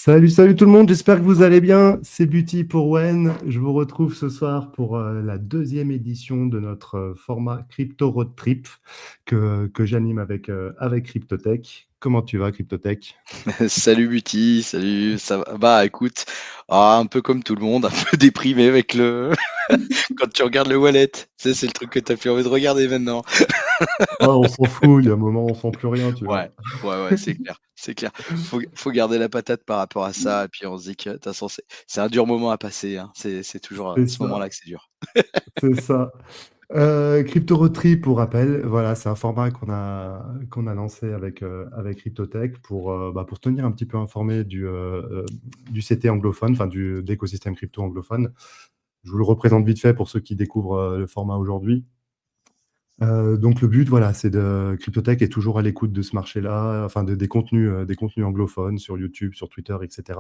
Salut, salut tout le monde, j'espère que vous allez bien. C'est Buty pour Wen. Je vous retrouve ce soir pour la deuxième édition de notre format Crypto Road Trip que j'anime avec Cryptotech. Comment tu vas, Cryptotech? Salut Buty, salut, ça va? Bah écoute, un peu comme tout le monde, un peu déprimé avec le quand tu regardes le wallet. Tu sais, c'est le truc que t'as plus envie de regarder maintenant. Ah, on s'en fout, il y a un moment, on sent plus rien, tu Ouais, vois. ouais, c'est clair, c'est clair. Faut garder la patate par rapport à ça et puis on se dit que de toute façon c'est un dur moment à passer, hein. C'est toujours, C'est ce moment-là ça, que c'est dur. c'est ça. Crypto Road Trip, pour rappel, voilà, c'est un format qu'on a lancé avec Cryptotech pour se tenir un petit peu informé du CT anglophone, enfin de l'écosystème crypto anglophone. Je vous le représente vite fait pour ceux qui découvrent le format aujourd'hui. Donc le but, voilà, c'est de Cryptotech est toujours à l'écoute de ce marché-là, enfin des contenus anglophones sur YouTube, sur Twitter, etc.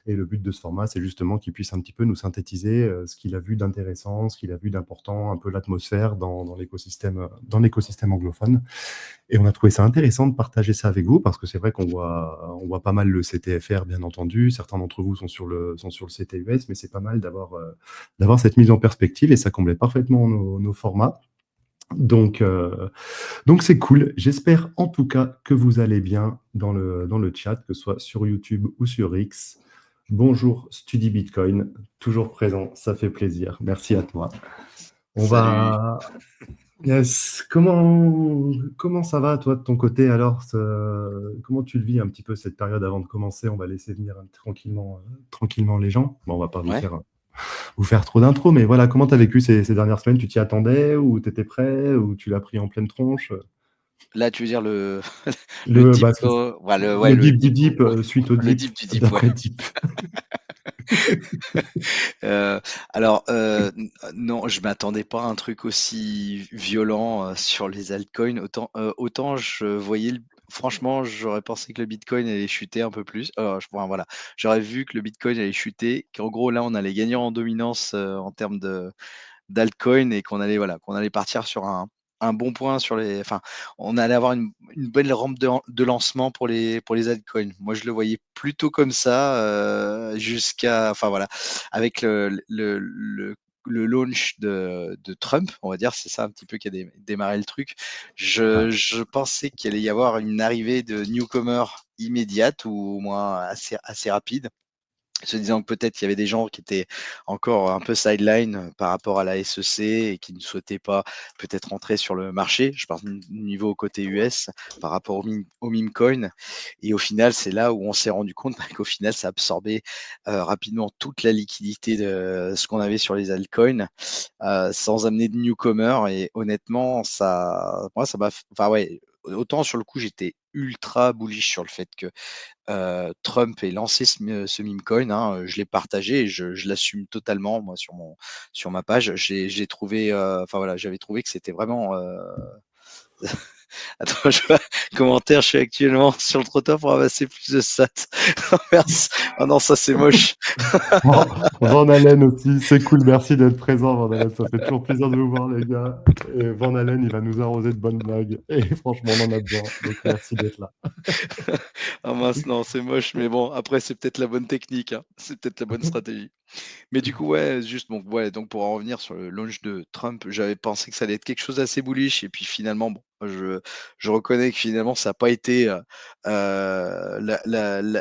Et le but de ce format, c'est justement qu'il puisse un petit peu nous synthétiser ce qu'il a vu d'intéressant, ce qu'il a vu d'important, un peu l'atmosphère dans l'écosystème anglophone. Et on a trouvé ça intéressant de partager ça avec vous parce que c'est vrai qu'on voit pas mal le CTFR, bien entendu. Certains d'entre vous sont sur le CTUS, mais c'est pas mal d'avoir cette mise en perspective et ça comblait parfaitement nos formats. Donc, euh, donc c'est cool. J'espère en tout cas que vous allez bien dans le chat, que ce soit sur YouTube ou sur X. Bonjour Studi Bitcoin, toujours présent, ça fait plaisir. Merci à toi. On Salut. va. Yes. Comment ça va toi de ton côté alors? Comment tu le vis un petit peu cette période avant de commencer? On va laisser venir tranquillement les gens. Bon, on va pas Ouais. vous faire trop d'intro, mais voilà, comment tu as vécu ces dernières semaines? Tu t'y attendais ou tu étais prêt ou tu l'as pris en pleine tronche? Là, tu veux dire le le Le, deep, bah, ouais, le le deep du deep, deep suite au le deep deep du deep, ouais. d'après deep. Heu, alors, non, je m'attendais pas à un truc aussi violent, sur les altcoins. Autant je voyais le franchement, j'aurais pensé que le bitcoin allait chuter un peu plus. Je enfin, voilà, j'aurais vu que le bitcoin allait chuter, qu'en gros, là, on allait gagner en dominance, en termes de d'altcoin et qu'on allait, voilà, qu'on allait partir sur un bon point sur les enfin, on allait avoir une belle rampe de lancement pour les altcoins. Moi, je le voyais plutôt comme ça, jusqu'à enfin voilà, avec le launch de Trump, on va dire, c'est ça un petit peu qui a démarré le truc. Je pensais qu'il allait y avoir une arrivée de newcomers immédiate ou au moins assez rapide, se disant que peut-être il y avait des gens qui étaient encore un peu sideline par rapport à la SEC et qui ne souhaitaient pas peut-être entrer sur le marché. Je parle du niveau côté US par rapport au meme coin. Et au final, c'est là où on s'est rendu compte qu'au final, ça absorbait rapidement toute la liquidité de ce qu'on avait sur les altcoins, sans amener de newcomer. Et honnêtement, moi, ça m'a, enfin ouais, autant sur le coup, j'étais ultra bullish sur le fait que Trump ait lancé ce meme coin, hein, je l'ai partagé et je l'assume totalement moi sur ma page. J'ai trouvé, enfin voilà, j'avais trouvé que c'était vraiment, attends, je vois commentaire: «Je suis actuellement sur le trottoir pour ramasser plus de sats». Oh mince, oh non, ça c'est moche. Van Van Allen aussi, c'est cool, merci d'être présent, Van Allen. Ça fait toujours plaisir de vous voir, les gars. Et Van Allen, il va nous arroser de bonnes blagues. Et franchement, on en a besoin. Donc, merci d'être là. Ah mince, non, c'est moche, mais bon, après c'est peut-être la bonne technique, hein, c'est peut-être la bonne stratégie. Mais du coup, ouais, juste donc ouais, donc pour en revenir sur le launch de Trump, j'avais pensé que ça allait être quelque chose d'assez bullish et puis finalement, bon, je reconnais que finalement ça n'a pas été,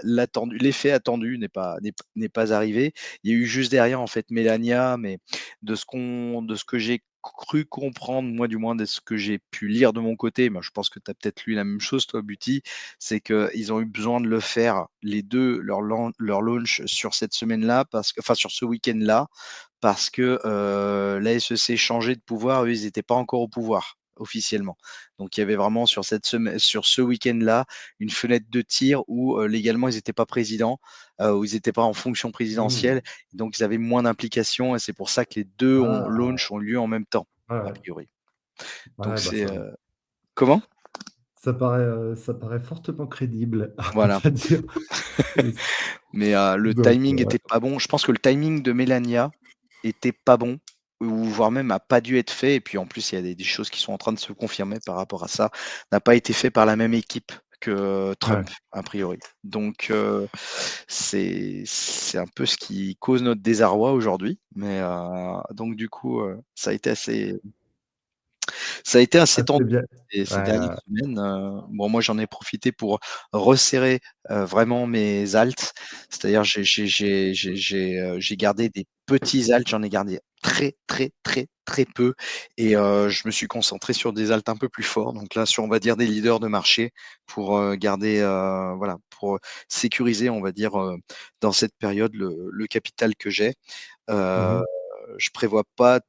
l'attendu, l'effet attendu n'est pas arrivé. Il y a eu juste derrière en fait Melania, mais de ce que j'ai cru comprendre, moi du moins de ce que j'ai pu lire de mon côté, mais je pense que tu as peut-être lu la même chose toi, Buty, c'est qu'ils ont eu besoin de le faire les 2 leur launch sur cette semaine-là parce que enfin sur ce week-end-là, parce que, la SEC changeait de pouvoir, eux, ils étaient pas encore au pouvoir, officiellement. Donc il y avait vraiment sur ce week-end-là, une fenêtre de tir où, légalement, ils étaient pas présidents, où ils étaient pas en fonction Mmh. présidentielle, donc ils avaient moins d'implications et c'est pour ça que les 2 Ah, launch ont lieu en même temps, a ouais, priori. Donc ouais, bah c'est, ça, comment? ça paraît fortement crédible, on Voilà. va dire. Mais le Donc, timing était pas bon. Je pense que le timing de Melania était pas bon ou voire même a pas dû être fait et puis en plus, il y a des choses qui sont en train de se confirmer par rapport à ça, n'a pas été fait par la même équipe que Ouais. Trump, a priori. Donc c'est un peu ce qui cause notre désarroi aujourd'hui, mais donc du coup, ça a été assez Ah, tendu c'est bien. ces Ouais, dernières semaines, bon moi j'en ai profité pour resserrer, vraiment mes haltes. C'est-à-dire j'ai gardé des petits haltes, j'en ai gardé très, très, très, très peu et je me suis concentré sur des haltes un peu plus forts. Donc là, sur on va dire des leaders de marché pour, garder, voilà, pour, sécuriser on va dire, dans cette période le capital que j'ai. Heu, mmh. je prévois pas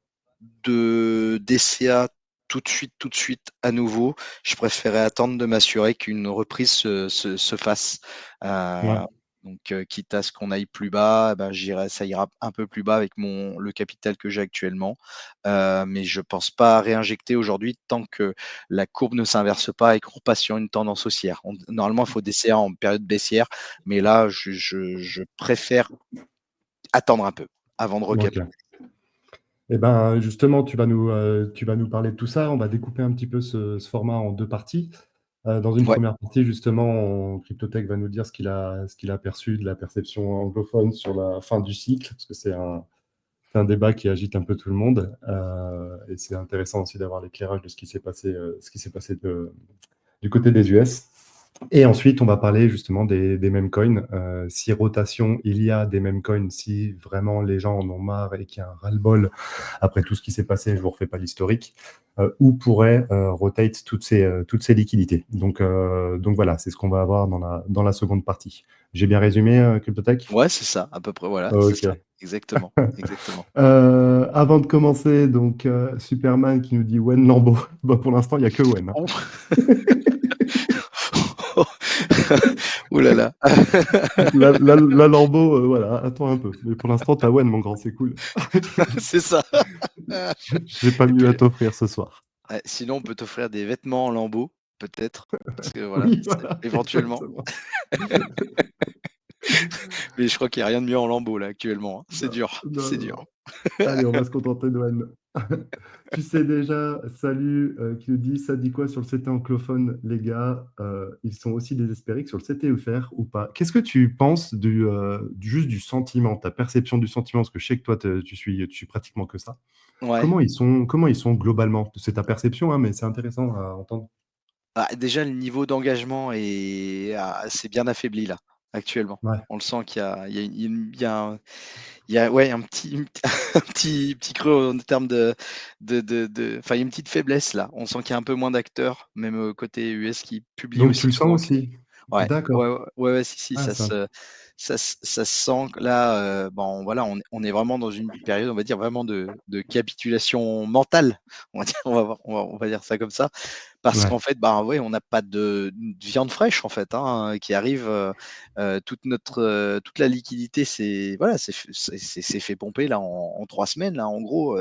de DCA tout de suite à nouveau. Je préférais attendre de m'assurer qu'une reprise se fasse. Ouais. Heu, donc quitte à ce qu'on aille plus bas, bah, ça ira un peu plus bas avec le capital que j'ai actuellement. Mais je pense pas à réinjecter aujourd'hui tant que la courbe ne s'inverse pas et qu'on repasse sur une tendance haussière. Normalement, il faut DCA en période baissière, mais là, je préfère attendre un peu avant de OK. recapitaliser. Et ben, justement, tu vas nous parler de tout ça. On va découper un petit peu ce format en 2 parties. Dans une Ouais. première partie, justement, Cryptotech va nous dire ce qu'il a perçu de la perception anglophone sur la fin du cycle, parce que c'est un débat qui agite un peu tout le monde. Et c'est intéressant aussi d'avoir l'éclairage de ce qui s'est passé du côté des US. Et ensuite, on va parler justement des meme coins. Si rotation il y a des meme coins, si vraiment les gens en ont marre et qu'il y a un ras-le-bol après tout ce qui s'est passé, je ne vous refais pas l'historique, où pourrait rotate toutes ces liquidités. Donc voilà, c'est ce qu'on va avoir dans la seconde partie. J'ai bien résumé, CryptoTech? Ouais, c'est ça, à peu près, voilà, c'est Ok. ça. Exactement, exactement. Avant de commencer, donc Superman qui nous dit Wen Lambeau. Bah, pour l'instant, il n'y a que Wen, hein. Oh! Ouh là là. La Lambeau, voilà, attends un peu. Mais pour l'instant, tu as Wen, mon grand, c'est cool. C'est ça. J'ai pas Et mieux à puis, t'offrir ce soir. ouais, sinon on peut t'offrir des vêtements en lambeaux, peut-être, parce que voilà, Oui, c'est voilà, éventuellement. exactement. Mais je crois qu'il y a rien de mieux en lambeaux là actuellement, hein. C'est Non, dur, non, c'est non, dur. non. Allez, on va se contenter de Wen. Tu sais déjà, salut, qui nous dit, ça dit quoi sur le CT anglophone, les gars? Ils sont aussi désespérés que sur le CT UFR ou pas? Qu'est-ce que tu penses juste du sentiment, ta perception du sentiment? Parce que je sais que toi, tu suis pratiquement que ça. Ouais. Comment ils sont globalement? C'est ta perception, hein, mais c'est intéressant à entendre. Bah, déjà le niveau d'engagement s'est bien affaibli là, actuellement. Ouais. On le sent qu'il y a il y a une il y a un Il y a ouais, un petit creux en termes enfin, il y a une petite faiblesse là. On sent qu'il y a un peu moins d'acteurs, même, côté US qui publient Donc tu aussi le sens souvent que aussi? ouais, D'accord. ouais, si, si, Ah, c'est int ça se sent que là, bon, voilà, on est vraiment dans une période, on va dire, vraiment de capitulation mentale. On va dire on va dire ça comme ça. Parce ouais. qu'en fait, bah, ouais, on n'a pas de viande fraîche en fait, hein, qui arrive, toute la liquidité voilà, c'est fait pomper là en 3 semaines là, en gros,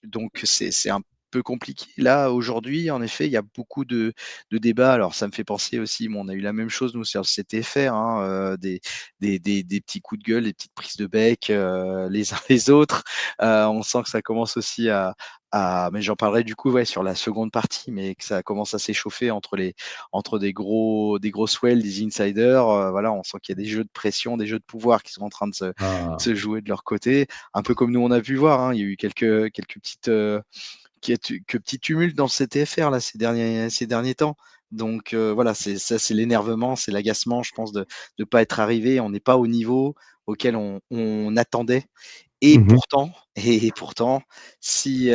donc c'est un peu compliqué. Là, aujourd'hui, en effet, il y a beaucoup de débats. Alors ça me fait penser aussi, bon, on a eu la même chose nous sur le CTFR, hein, des petits coups de gueule, des petites prises de bec, les uns les autres. On sent que ça commence aussi mais j'en parlerai du coup, ouais, sur la seconde partie, mais que ça commence à s'échauffer entre des gros swells, des insiders, voilà, on sent qu'il y a des jeux de pression, des jeux de pouvoir qui sont en train Ah. se jouer de leur côté. Un peu comme nous on a pu voir, hein, il y a eu quelques petites, que petits tumultes dans le CTFR là ces derniers temps. Donc voilà, c'est l'énervement, c'est l'agacement, je pense de pas être arrivé. On n'est pas au niveau auquel on attendait Mmh. et pourtant, si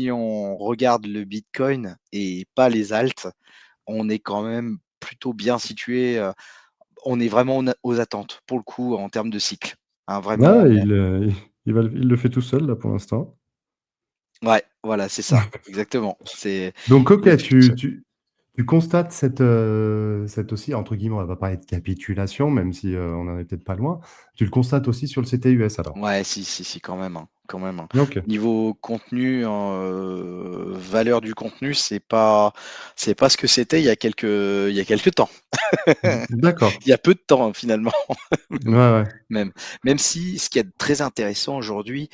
on regarde le bitcoin et pas les alts, on est quand même plutôt bien situé, on est vraiment aux attentes, pour le coup, en termes de cycle, hein, Ah, vraiment il le fait tout seul là pour l'instant. ouais, voilà, c'est ça, exactement. Donc Il le OK, fait tout seul. tu constates cette aussi, entre guillemets, on va pas être «capitulation», même si, on en est peut-être pas loin. Tu le constates aussi sur le CTUS alors? Ouais, si, si, si, quand même, hein, quand même, hein. OK. Niveau contenu, valeur du contenu, c'est pas ce que c'était il y a quelques temps. D'accord. Il y a peu de temps, hein, finalement, Ouais, ouais. même même si ce qui est très intéressant aujourd'hui,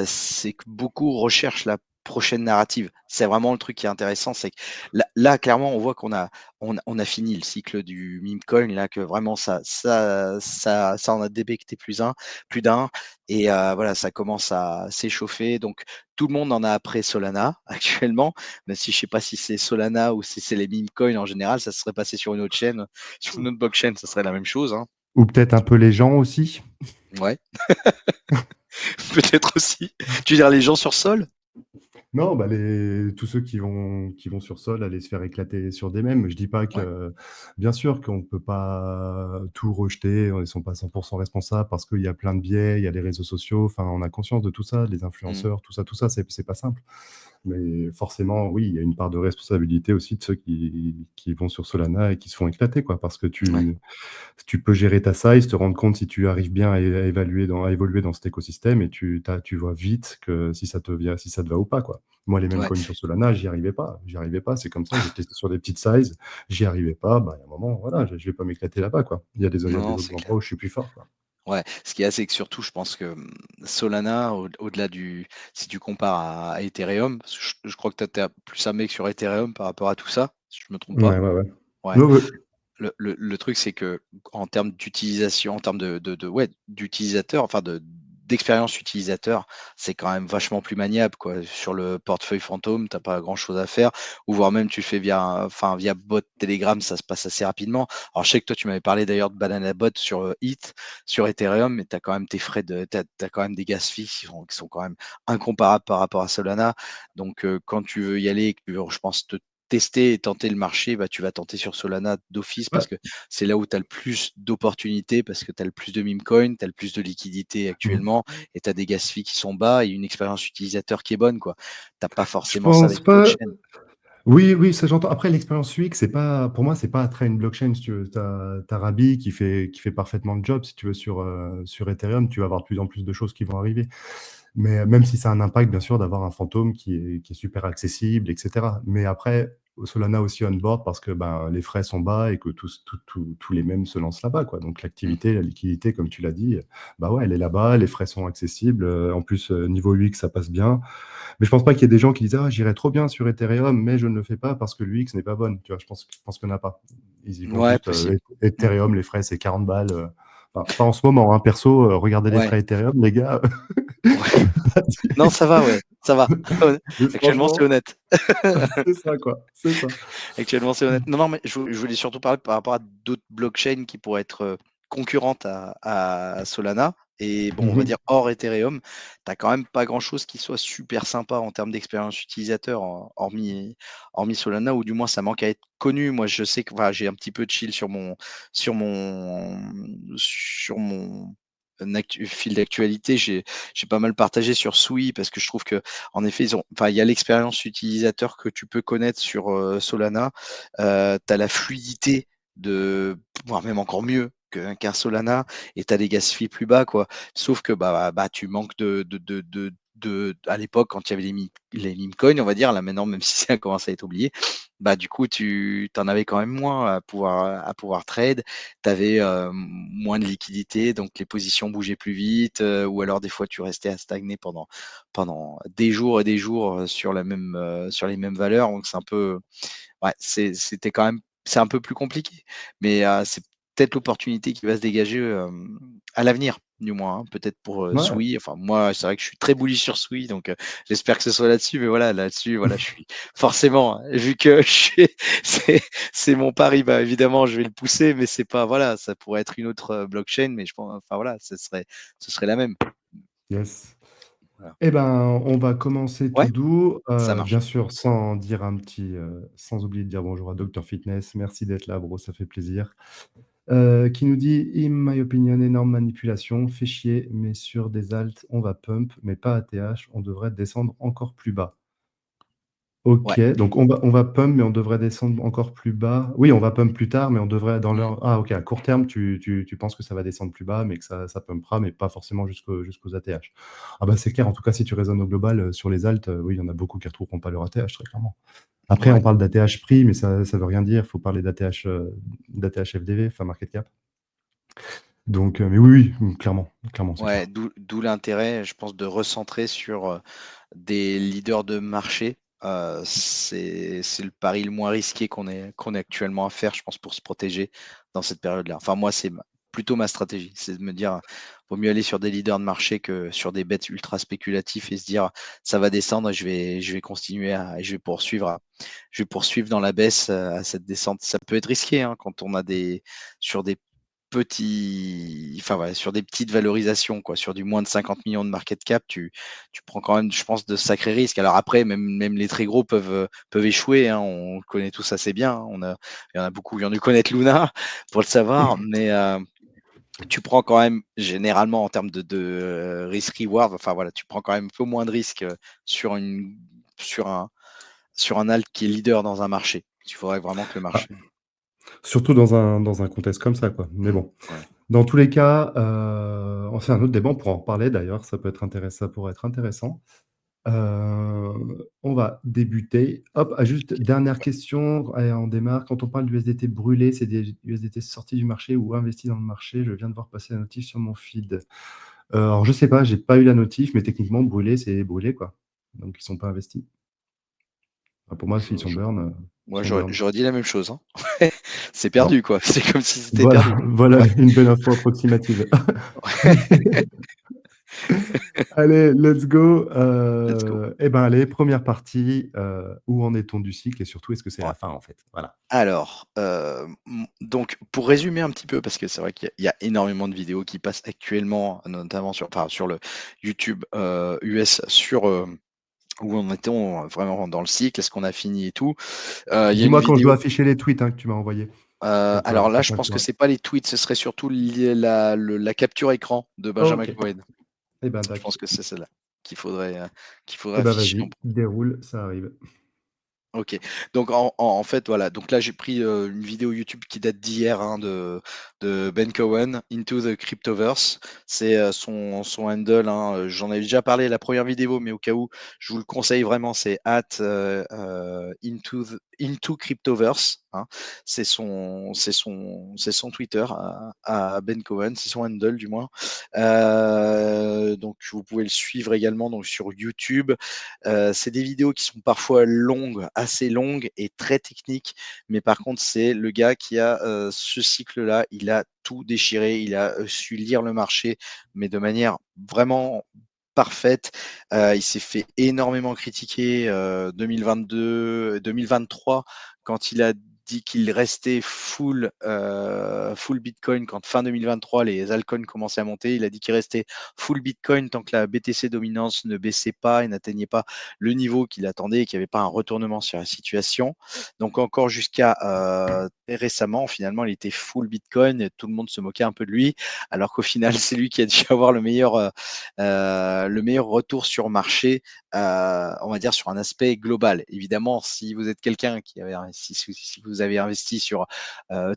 c'est que beaucoup recherchent la prochaine narrative. C'est vraiment le truc qui est intéressant, c'est que là, clairement, on voit qu'on a fini le cycle du meme coin, là, que vraiment ça en a débecté plus d'un et voilà, ça commence à s'échauffer. Donc tout le monde en a après Solana actuellement, même si je sais pas si c'est Solana ou si c'est les meme coins en général, ça se serait passé sur une autre chaîne, sur une autre blockchain, ça serait la même chose, hein. Ou peut-être un peu les gens aussi. Ouais, peut-être aussi. Tu veux dire les gens sur Sol? Non, bah tous ceux qui vont sur Sol aller se faire éclater sur des mèmes. Je dis pas Ouais. que, bien sûr qu'on peut pas tout rejeter, ils sont pas 100% responsables parce qu'il y a plein de biais, il y a les réseaux sociaux, enfin, on a conscience de tout ça, les Mmh. influenceurs, tout ça, c'est pas simple. Mais forcément, oui, il y a une part de responsabilité aussi de ceux qui vont sur Solana et qui se font éclater, quoi, parce que Ouais. tu peux gérer ta size, te rendre compte si tu arrives bien à évoluer dans cet écosystème et tu vois vite que si ça te va ou pas, quoi. Moi, les mêmes Ouais. coins sur Solana, j'y arrivais pas, c'est comme ça, j'ai testé sur des petites sizes, j'y arrivais pas, bah, il y a un moment, voilà, je vais pas m'éclater là-bas, quoi. Il y a Non, des autres c'est endroits clair. où je suis plus fort, quoi. Ouais, ce qu'il y a, c'est que surtout, je pense que, Solana, au-delà si tu compares à Ethereum, parce que je crois que tu es plus un mec sur Ethereum par rapport à tout ça, si je me trompe pas? Ouais, ouais, ouais. Ouais. Ouais, ouais. Le truc, c'est que en termes d'utilisation, en termes ouais, d'utilisateurs, enfin d'expérience utilisateur, c'est quand même vachement plus maniable, quoi. Sur le portefeuille fantôme, t'as pas grand-chose à faire, ou voire même tu le fais via bot Telegram, ça se passe assez rapidement. Alors je sais que toi, tu m'avais parlé d'ailleurs de Banana Bot sur, sur Ethereum, mais t'as quand même tes frais t'as quand même des gas fixes qui sont quand même incomparables par rapport à Solana. Donc, quand tu veux y aller et que tu veux, je pense, te tester et tenter le marché, bah, tu vas tenter sur Solana d'office parce Ouais. que c'est là où tu as le plus d'opportunités, parce que tu as le plus de meme coin, tu as le plus de liquidité Mmh. actuellement et tu as des gas fees qui sont bas et une expérience utilisateur qui est bonne, quoi. Tu pas Je forcément ça pense avec les pas. blockchains. Oui, oui, ça j'entends. Après, l'expérience UX, c'est pas, pour moi, c'est pas attrait à une blockchain, si tu veux. T'as Rabi qui fait parfaitement le job, si tu veux, sur Ethereum, tu vas avoir de plus en plus de choses qui vont arriver. Mais même si ça a un impact, bien sûr, d'avoir un fantôme qui est super accessible, etc. Mais après, Solana aussi on board parce que ben, les frais sont bas et que tous les mêmes se lancent là-bas, quoi. Donc Mmh. l'activité, la liquidité, comme tu l'as dit, bah ouais, elle est là-bas, les frais sont accessibles. En plus, niveau UX, ça passe bien. Mais je pense pas qu'il y ait des gens qui disent ah, j'irais trop bien sur Ethereum, mais je ne le fais pas parce que l'UX n'est pas bonne. Tu vois, je pense qu'il n'y en a pas. Ils y vont Ouais, juste possible. Mmh. Ethereum, les frais, c'est 40 balles. Enfin, pas en ce moment, hein, perso, regardez les Ouais, frais Ethereum, les gars. ouais. Non, ça va, ouais, ça va. Mais Actuellement, c'est franchement, honnête. c'est ça, quoi. C'est ça. Actuellement, c'est honnête. Non, non, mais je voulais surtout parler par rapport à d'autres blockchains qui pourraient être, concurrentes à Solana et bon, on va dire Mhm. hors Ethereum. Tu as quand même pas grand-chose qui soit super sympa en termes d'expérience utilisateur, hormis Solana ou du moins ça manque à être connu. Moi, je sais que voilà, j'ai un petit peu de chill sur mon fil d'actualité. J'ai pas mal partagé sur Sui parce que je trouve que en effet, il y a l'expérience utilisateur que tu peux connaître sur, Solana. Tu as la fluidité voire même encore mieux qu'un Solana et tu as des gas fees plus bas, quoi. Sauf que, tu manques à l'époque, quand il y avait les meme coins, on va dire, là, maintenant, même si ça commence à être oublié, du coup, tu en avais quand même moins à pouvoir trade. Tu avais, moins de liquidité, donc les positions bougeaient plus vite, ou alors des fois, tu restais à stagner pendant des jours et des jours, sur les mêmes valeurs. Donc c'est un peu ouais, c'est un peu plus compliqué. Mais, c'est peut-être l'opportunité qui va se dégager, à l'avenir, du moins, hein. Peut-être pour, Ouais. Sui. Enfin moi, c'est vrai que je suis très bullish sur Sui, donc, j'espère que ce soit là-dessus. Mais voilà, là-dessus, voilà, je suis forcément, hein, vu que je suis c'est c'est mon pari, bah, évidemment, je vais le pousser, mais c'est pas voilà, ça pourrait être une autre, blockchain, mais je pense enfin voilà, ce serait la même. Yes. Voilà. Eh ben, on va commencer tout Ouais, doux, ça bien marche. sûr, sans oublier de dire bonjour à Docteur Fitness. Merci d'être là, bro, ça fait plaisir. Qui nous dit: «In my opinion, énorme manipulation, fait chier, mais sur des alts, on va pump, mais pas ATH, on devrait descendre encore plus bas». Ouais. OK, donc on va pump, mais on devrait descendre encore plus bas. Oui, on va pump plus tard, mais on devrait dans Mmh. l'heure OK, à court terme, tu penses que ça va descendre plus bas, mais que ça pumpera, mais pas forcément jusqu'aux ATH. Ah bah, c'est clair, en tout cas, si tu raisonnes au global, sur les alts, oui, il y en a beaucoup qui retrouveront pas leur ATH, très clairement. Après, Ouais. on parle d'ATH prix, mais ça veut rien dire. Il faut parler d'ATH FDV, enfin market cap. Donc, mais oui, oui, clairement, clairement, c'est Ouais, clair. d'où l'intérêt, je pense, de recentrer sur, des leaders de marché, c'est le pari le moins risqué qu'on ait actuellement à faire, je pense, pour se protéger dans cette période-là. Enfin, moi, c'est plutôt ma stratégie, c'est de me dire, vaut mieux aller sur des leaders de marché que sur des bêtes ultra spéculatifs et se dire, ça va descendre et je vais continuer je vais poursuivre dans la baisse à cette descente. Ça peut être risqué hein, quand on a sur des sur des petites valorisations, quoi, sur du moins de 50 millions de market cap, tu prends quand même, je pense, de sacrés risques. Alors après, même les très gros peuvent échouer. Hein, on le connaît tous assez bien. Hein, il y en a beaucoup qui ont dû connaître Luna pour le savoir, mais tu prends quand même généralement en termes de risk-reward, enfin voilà, tu prends quand même un peu moins de risques sur une sur un sur un alt qui est leader dans un marché. Il faudrait vraiment que le Ah, marché. surtout dans un contexte comme ça, quoi. Mais bon, Ouais. dans tous les cas, on fait un autre débat, on pourra en reparler d'ailleurs, ça pourrait être intéressant. On va débuter. Hop, juste dernière question, allez, on démarre. Quand on parle d'USDT brûlé, c'est des USDT sortis du marché ou investis dans le marché? Je viens de voir passer la notif sur mon feed. Alors je sais pas, j'ai pas eu la notif, mais techniquement brûlé, c'est brûlé, quoi. Donc ils sont pas investis. Enfin, pour moi, s'ils sont burn, ils Moi, sont burn. j'aurais dit la même chose. Hein. C'est Bon, perdu, quoi. C'est comme si c'était voilà, perdu. voilà Ouais. une belle info approximative. Allez, let's go. Let's go. Eh ben, allez, première partie, où en est-on du cycle et surtout, est-ce que c'est Ouais. la fin, en fait? Voilà. Alors, donc pour résumer un petit peu, parce que c'est vrai qu'il y a énormément de vidéos qui passent actuellement, notamment sur le YouTube, US où en est-on vraiment dans le cycle? Est-ce qu'on a fini et tout? Il y a une Dis-moi quand je dois vidéo afficher les tweets, hein, que tu m'as envoyés. alors là, Comme je ça, je pense que pourrais. c'est pas les tweets, ce serait surtout la capture écran de Benjamin OK. Cohen. Eh ben, Je pense dac. que c'est celle-là qu'il faudrait Eh ben, afficher en vas-y, déroule, ça arrive. OK. Donc en fait, voilà, donc là j'ai pris, une vidéo YouTube qui date d'hier, hein, de Ben Cohen, Into the Cryptoverse. C'est, son handle, hein, j'en avais déjà parlé la première vidéo, mais au cas où, je vous le conseille vraiment, c'est Into Cryptoverse, hein. C'est son Twitter à Ben Cohen, c'est son handle du moins. Donc vous pouvez le suivre également donc sur YouTube. C'est des vidéos qui sont parfois longues, assez longues et très techniques, mais par contre, c'est le gars qui a ce cycle-là, il a tout déchiré, il a su lire le marché, mais de manière vraiment parfaite. Il s'est fait énormément critiquer 2022, 2023 quand il a dit qu'il restait full Bitcoin quand fin 2023 les altcoins commençaient à monter. Il a dit qu'il restait full Bitcoin tant que la BTC dominance ne baissait pas et n'atteignait pas le niveau qu'il attendait et qu'il n'y avait pas un retournement sur la situation. Donc encore jusqu'à très récemment, finalement, il était full Bitcoin et tout le monde se moquait un peu de lui, alors qu'au final, c'est lui qui a dû avoir le meilleur retour sur marché, on va dire sur un aspect global. Évidemment, si vous êtes quelqu'un qui avait si vous avez investi sur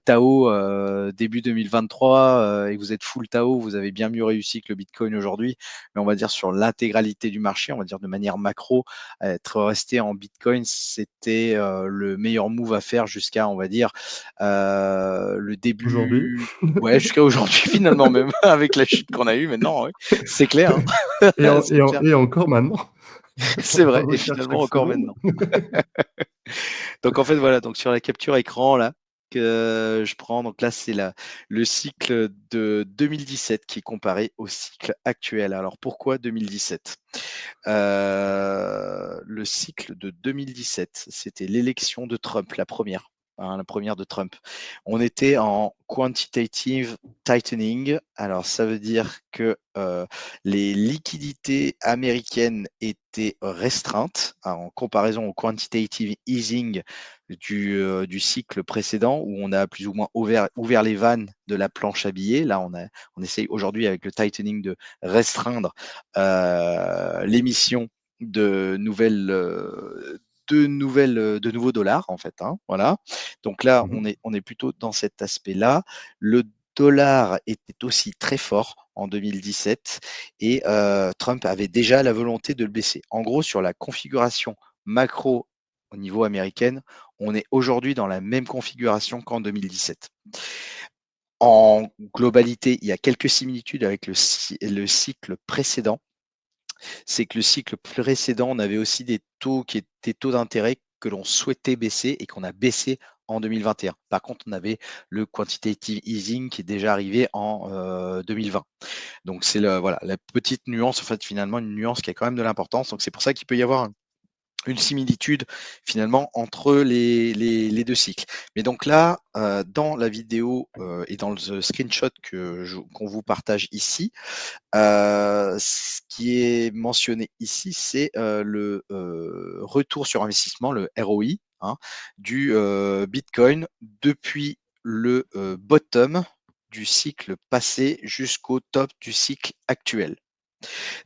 Tao début 2023 et que vous êtes full Tao, vous avez bien mieux réussi que le Bitcoin aujourd'hui. Mais on va dire sur l'intégralité du marché, on va dire de manière macro, être resté en Bitcoin, c'était le meilleur move à faire jusqu'à, on va dire, le Aujourd'hui? début. Ouais, jusqu'à aujourd'hui finalement même avec la chute qu'on a eue maintenant, oui, c'est clair, hein. C'est clair. Et encore maintenant. C'est On vrai et regarde finalement chaque encore seconde. maintenant. Donc en fait voilà, donc sur la capture écran là, que je prends, donc là c'est le cycle de 2017 qui est comparé au cycle actuel. Alors pourquoi 2017? Le cycle de 2017, c'était l'élection de Trump, la première, hein, la première de Trump. On était en quantitative tightening. Alors, ça veut dire que les liquidités américaines étaient restreintes hein, en comparaison au quantitative easing du cycle précédent où on a plus ou moins ouvert les vannes de la planche à billets. Là, on essaye aujourd'hui avec le tightening de restreindre l'émission de de nouveaux dollars en fait. Hein, voilà. Donc là, Mmh. on est plutôt dans cet aspect-là. Le dollar était aussi très fort en 2017 et Trump avait déjà la volonté de le baisser. En gros, sur la configuration macro au niveau américaine, on est aujourd'hui dans la même configuration qu'en 2017. En globalité, il y a quelques similitudes avec le cycle précédent. C'est que le cycle précédent, on avait aussi des taux qui étaient taux d'intérêt que l'on souhaitait baisser et qu'on a baissé en 2021. Par contre, on avait le quantitative easing qui est déjà arrivé en 2020. Donc c'est voilà, la petite nuance, en fait, finalement, une nuance qui a quand même de l'importance. Donc c'est pour ça qu'il peut y avoir une similitude finalement entre les 2 cycles. Mais donc là, dans la vidéo, et dans le screenshot qu'on vous partage ici, ce qui est mentionné ici, c'est, le, retour sur investissement, le ROI, hein, du, bitcoin depuis le, bottom du cycle passé jusqu'au top du cycle actuel.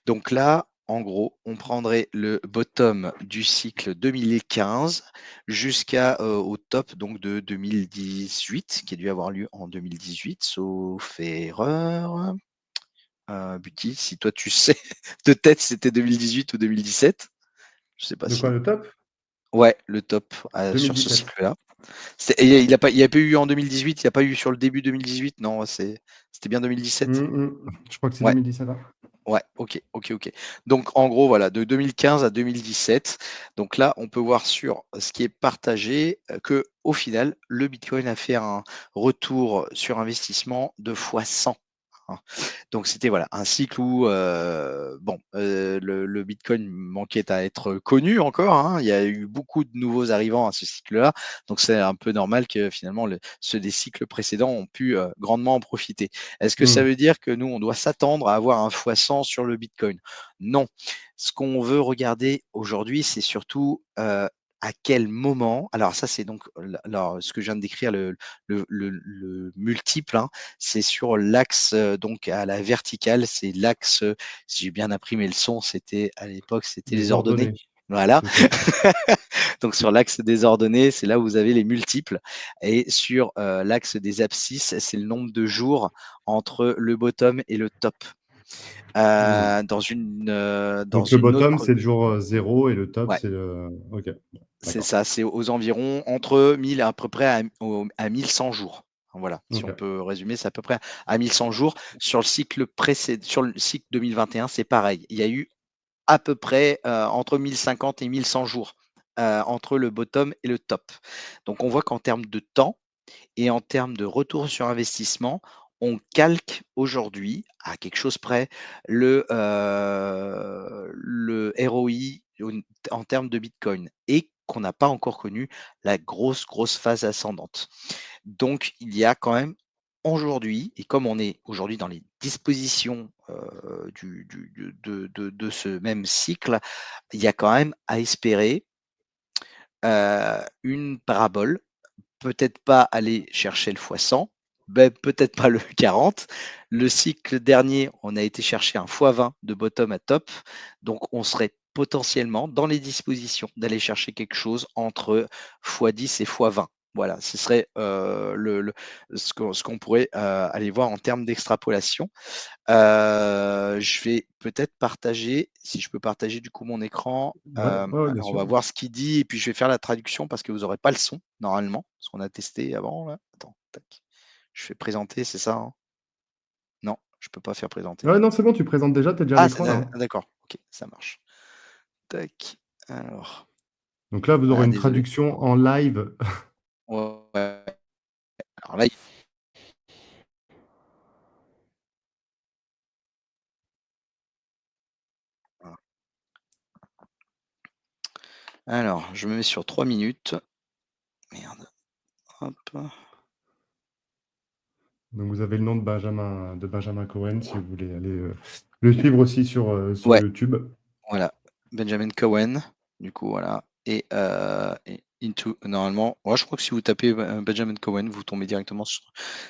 Donc là, en gros, on prendrait le bottom du cycle 2015 jusqu'à, au top donc de 2018, qui a dû avoir lieu en 2018, sauf erreur. Buty, si toi tu sais de tête si c'était 2018 ou 2017? Je sais pas De quoi, si le top? ouais, le top, sur ce 2017. cycle-là. C'est et il a pas eu en 2018, il y a pas eu sur le début 2018? Non, c'était bien 2017? Je crois que c'est Ouais. 2017, hein. Ouais, OK, OK, OK. Donc en gros, voilà, de 2015 à 2017. Donc là, on peut voir sur ce qui est partagé, qu'au final, le bitcoin a fait un retour sur investissement de fois 100, hein. Donc c'était voilà, un cycle où, bon, le bitcoin manquait à être connu encore, hein. Il y a eu beaucoup de nouveaux arrivants à ce cycle-là. Donc c'est un peu normal que finalement ceux des cycles précédents ont pu, grandement en profiter. Est-ce que ça Mmh. veut dire que nous, on doit s'attendre à avoir un fois 100 sur le bitcoin? Non. Ce qu'on veut regarder aujourd'hui, c'est surtout, à quel moment alors ça, c'est donc alors ce que je viens de décrire, le multiple, hein, c'est sur l'axe, donc à la verticale, c'est l'axe, si j'ai bien imprimé le son, c'était à l'époque, c'était les Les ordonnées. ordonnées, Voilà. tout à fait. Donc sur l'axe des ordonnées, c'est là où vous avez les multiples et sur, l'axe des abscisses, c'est le nombre de jours entre le bottom et le top. Mmh. Dans Donc le une bottom, autre c'est le jour, 0 et le top, ouais. c'est le OK, C'est d'accord. ça, c'est aux environs entre 1000 à peu près à 1100 jours. Voilà, si on OK. peut résumer, c'est à peu près à 1100 jours. Sur le cycle 2021, c'est pareil. Il y a eu à peu près, entre 1050 et 1100 jours, entre le bottom et le top. Donc on voit qu'en termes de temps et en termes de retour sur investissement, on calque aujourd'hui, à quelque chose près, le ROI en termes de bitcoin et qu'on n'a pas encore connu la grosse, grosse phase ascendante. Donc il y a quand même aujourd'hui et comme on est aujourd'hui dans les dispositions, de ce même cycle, il y a quand même à espérer, une parabole. Peut-être pas aller chercher le fois 100, peut-être pas le 40. Le cycle dernier, on a été chercher un fois 20 de bottom à top, donc on serait potentiellement dans les dispositions d'aller chercher quelque chose entre fois 10 et fois 20. Voilà, ce serait, ce qu'on pourrait, aller voir en termes d'extrapolation. Je vais peut-être partager, si je peux partager du coup mon écran. Ouais, ouais, ouais, bien Alors on va sûr. voir ce qu'il dit et puis je vais faire la traduction parce que vous aurez pas le son normalement, parce qu'on a testé avant là. Attends, tac. Je fais présenter, c'est ça, hein? Non, je peux pas faire présenter. Ouais, non, c'est bon, tu présentes déjà, tu es déjà à Ah, l'écran là, hein. d'accord, OK, ça marche. Tac, alors, Donc là, vous aurez ah une désolé. traduction en live. Ouais, ouais. Alors là, voilà. Alors, je me mets sur 3 minutes. Merde, hop. Donc vous avez le nom de Benjamin Cohen si vous voulez aller, le suivre aussi sur Ouais. YouTube. Voilà, Benjamin Cohen, du coup, voilà et Into normalement, ouais, je crois que si vous tapez, Benjamin Cohen, vous tombez directement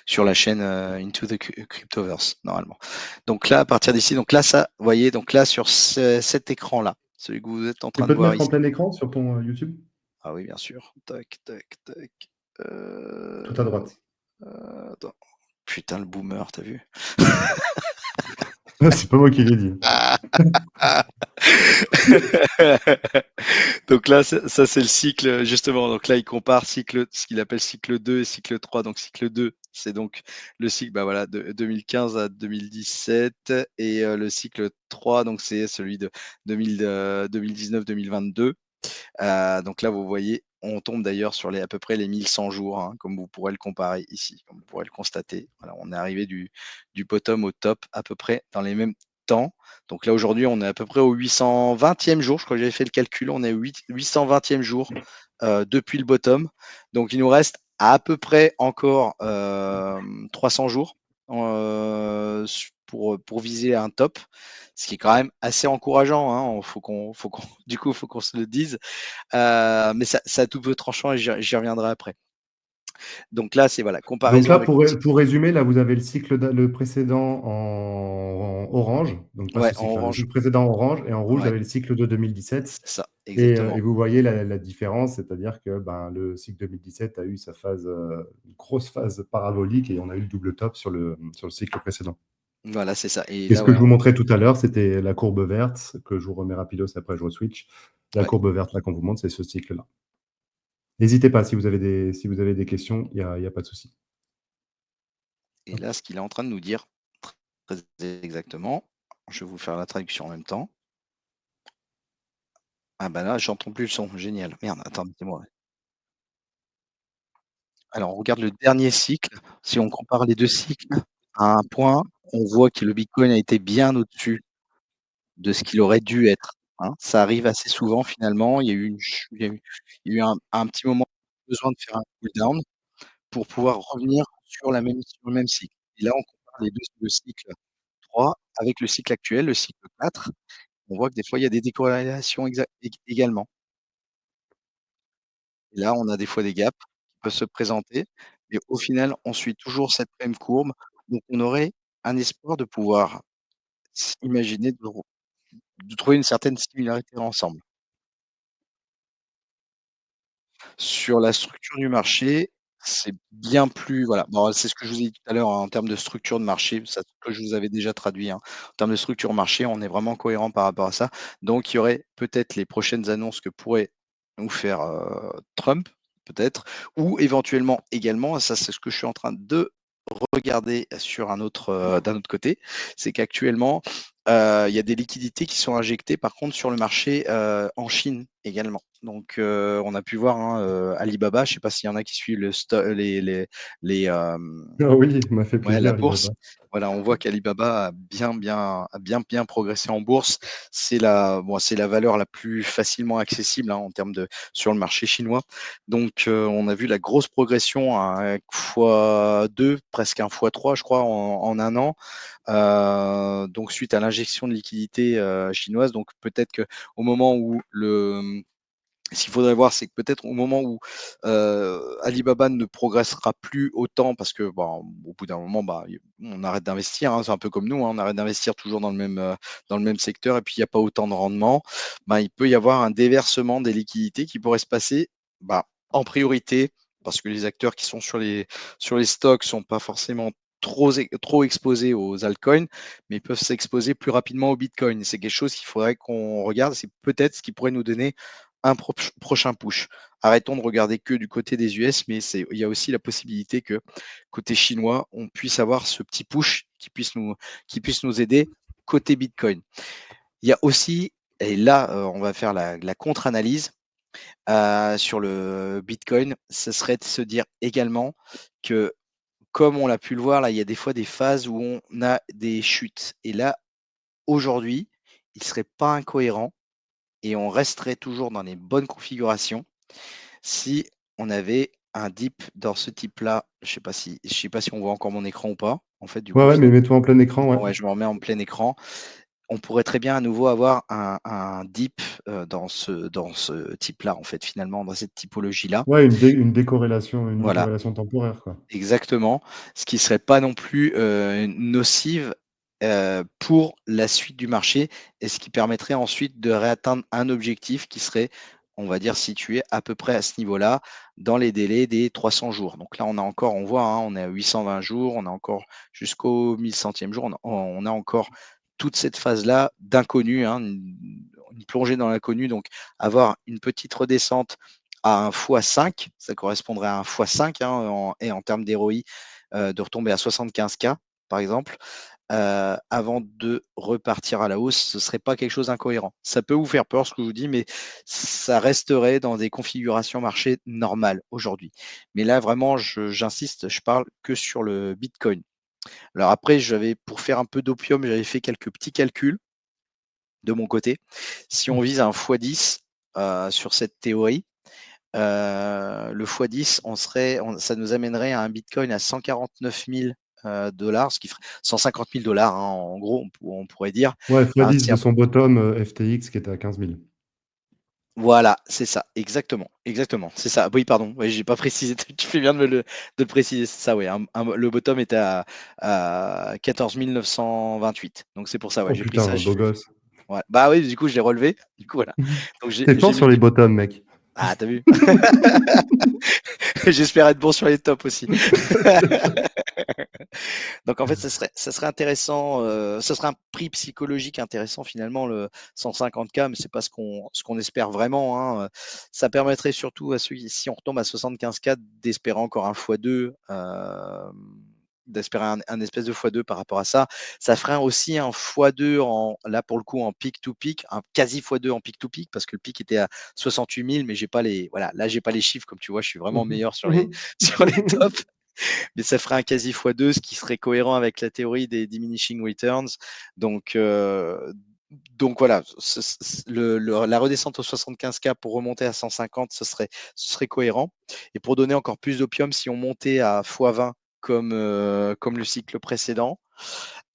sur la chaîne, Into the Cryptoverse, normalement. Donc là, à partir d'ici, donc là, ça, vous voyez, donc là, sur cet écran-là, celui que vous êtes en Tu train de peux te voir mettre en ici. plein écran sur ton, YouTube? Ah oui, bien sûr. Tac, tac, tac, Tout à droite. attends. Putain, le boomer, tu vu? C'est pas moi qui l'ai dit. Donc là, ça c'est le cycle, justement. Donc là, il compare ce qu'il appelle cycle 2 et cycle 3. Donc cycle 2, c'est donc le cycle bah, voilà, de 2015 à 2017. Et le cycle 3, donc c'est celui de 2019-2022. Donc là, vous voyez, on tombe d'ailleurs sur à peu près les 1100 jours, hein, comme vous pourrez le comparer ici, comme vous pourrez le constater. Voilà, on est arrivé du bottom au top à peu près dans les mêmes temps. Donc là, aujourd'hui, on est à peu près au 820e jour. Je crois que j'avais fait le calcul. On est au 820e jour depuis le bottom. Donc il nous reste à peu près encore 300 jours pour viser un top, ce qui est quand même assez encourageant, hein. Du coup, faut qu'on se le dise. Mais ça a tout peu tranchant et j'y reviendrai après. Donc là, c'est voilà, Donc comparaison là, avec le cycle. pour résumer, là, vous avez le cycle le précédent en orange, donc pas Ouais, ce en cycle-là, le orange. cycle précédent en orange, et en rouge, vous Ouais, avez le cycle de 2017. c'est ça, exactement. Et vous voyez la différence, c'est-à-dire que ben, le cycle 2017 a eu sa phase, une grosse phase parabolique, et on a eu le double top sur le cycle précédent. Voilà, c'est ça. Et Et ce là, que ouais, je vous montrais tout à l'heure, c'était la courbe verte, que je vous remets rapidos, après je re-switch. La ouais. courbe verte là qu'on vous montre, c'est ce cycle-là. N'hésitez pas si vous avez des questions, il y a pas de souci. Et Hop. là, ce qu'il est en train de nous dire, très exactement, je vais vous faire la traduction en même temps. Ah bah là, j'entends plus le son. Génial. Merde, attendez-moi. Alors, on regarde le dernier cycle. Si on compare les deux cycles à un point, on voit que le Bitcoin a été bien au-dessus de ce qu'il aurait dû être, hein. Ça arrive assez souvent finalement. Il y a eu une ch il y a eu un petit moment besoin de faire un cool down pour pouvoir revenir sur le même cycle. Et là, on compare le cycle 3 avec le cycle actuel, le cycle 4. On voit que des fois, il y a des décorrélations également. Et là, on a des fois des gaps qui peuvent se présenter, mais au final, on suit toujours cette même courbe. Donc on aurait un espoir de pouvoir s'imaginer de trouver une certaine similarité ensemble. Sur la structure du marché, c'est bien plus voilà, bon, c'est ce que je vous ai dit tout à l'heure, hein, en termes de structure de marché, ça que je vous avais déjà traduit, hein. En termes de structure marché, on est vraiment cohérent par rapport à ça. Donc il y aurait peut-être les prochaines annonces que pourrait nous faire, Trump, peut-être, ou éventuellement également, ça c'est ce que je suis en train de regarder sur d'un autre côté, c'est qu'actuellement, il y a des liquidités qui sont injectées par contre sur le marché, en Chine également. Donc, on a pu voir, hein, Alibaba, je ne sais pas s'il y en a qui suivent les, Ah oui, il m'a fait ouais, plaisir la bourse. Alibaba. Voilà, on voit qu'Alibaba a bien progressé en bourse. C'est la valeur la plus facilement accessible, hein, en termes sur le marché chinois. Donc, on a vu la grosse progression à fois 2, presque un fois 3, je crois, en 1 an. Donc suite à l'injection de liquidités, chinoises. Donc peut-être qu'au moment où ce qu'il faudrait voir, c'est que peut-être au moment où, Alibaba ne progressera plus autant parce que, bon, au bout d'un moment, bah, on arrête d'investir, hein. C'est un peu comme nous, hein, on arrête d'investir toujours dans le même secteur et puis il y a pas autant de rendement. Ben, il peut y avoir un déversement des liquidités qui pourrait se passer, bah, en priorité parce que les acteurs qui sont sur les stocks sont pas forcément trop exposés aux altcoins, mais ils peuvent s'exposer plus rapidement au Bitcoin. C'est quelque chose qu'il faudrait qu'on regarde. C'est peut-être ce qui pourrait nous donner un prochain push. Arrêtons de regarder que du côté des US, mais il y a aussi la possibilité que côté chinois, on puisse avoir ce petit push qui puisse nous aider côté Bitcoin. Il y a aussi, et là, on va faire la contre-analyse sur le Bitcoin, ce serait de se dire également que, comme on l'a pu le voir, là, il y a des fois des phases où on a des chutes. Et là, aujourd'hui, il ne serait pas incohérent et on resterait toujours dans les bonnes configurations si on avait un dip dans ce type-là. Je sais pas si on voit encore mon écran ou pas. En fait, du Ouais, coup, ouais, mais mets-toi en plein écran, ouais. ouais, je me remets en plein écran. On pourrait très bien à nouveau avoir un dip dans ce type-là, en fait, finalement, dans cette typologie-là. Ouais, une Voilà, décorrélation temporaire, quoi. exactement. Ce qui serait pas non plus nocive pour la suite du marché et ce qui permettrait ensuite de réatteindre un objectif qui serait, on va dire, situé à peu près à ce niveau-là, dans les délais des 300 jours. Donc là, on voit, hein, on est à 820 jours, on a encore jusqu'au 1100e jour, on a encore toute cette phase-là d'inconnu, hein, une plongée dans l'inconnu, donc avoir une petite redescente à un x5, ça correspondrait à un x5, hein, en termes d'ROI, de retomber à 75K par exemple, avant de repartir à la hausse, ce serait pas quelque chose d'incohérent. Ça peut vous faire peur ce que je vous dis, mais ça resterait dans des configurations marché normales aujourd'hui. Mais là vraiment j'insiste, je parle que sur le Bitcoin. Alors après pour faire un peu d'opium, j'avais fait quelques petits calculs de mon côté. Si on vise un x10, sur cette théorie, le x10, ça nous amènerait à un Bitcoin à 149 000 dollars, ce qui ferait 150 000 dollars, hein, en gros, on pourrait dire. Ouais, Hein, x10 de son bottom FTX qui était à 15 000. voilà, c'est ça, exactement, exactement, c'est ça. Oui, pardon, oui, j'ai pas précisé. Tu fais bien de le préciser, c'est ça, oui. Le bottom était à 14 928. Donc c'est pour ça, ouais, Oh j'ai pris putain, ça. beau gosse. Ouais. Bah oui, du coup, je l'ai relevé. Du coup, voilà. Donc T'es j'ai fort mis sur les bottoms, mec. Ah, t'as vu? J'espère être bon sur les tops aussi. Donc en fait, ça serait intéressant, ce serait un prix psychologique intéressant finalement, le 150K, mais c'est pas ce qu'on espère vraiment, hein. Ça permettrait surtout à ceux si on retombe à 75K d'espérer encore un x2, d'espérer un espèce de x2 par rapport à ça. Ça ferait aussi un x2 là pour le coup en peak to peak, un quasi x2 en peak to peak parce que le pic était à 68 000, mais j'ai pas là j'ai pas les chiffres comme tu vois, je suis vraiment meilleur sur les sur les tops. Mais ça ferait un quasi x2, ce qui serait cohérent avec la théorie des diminishing returns. Donc, donc voilà, la redescente aux 75K pour remonter à 150, ce serait cohérent. Et pour donner encore plus d'opium, si on montait à x20 comme le cycle précédent,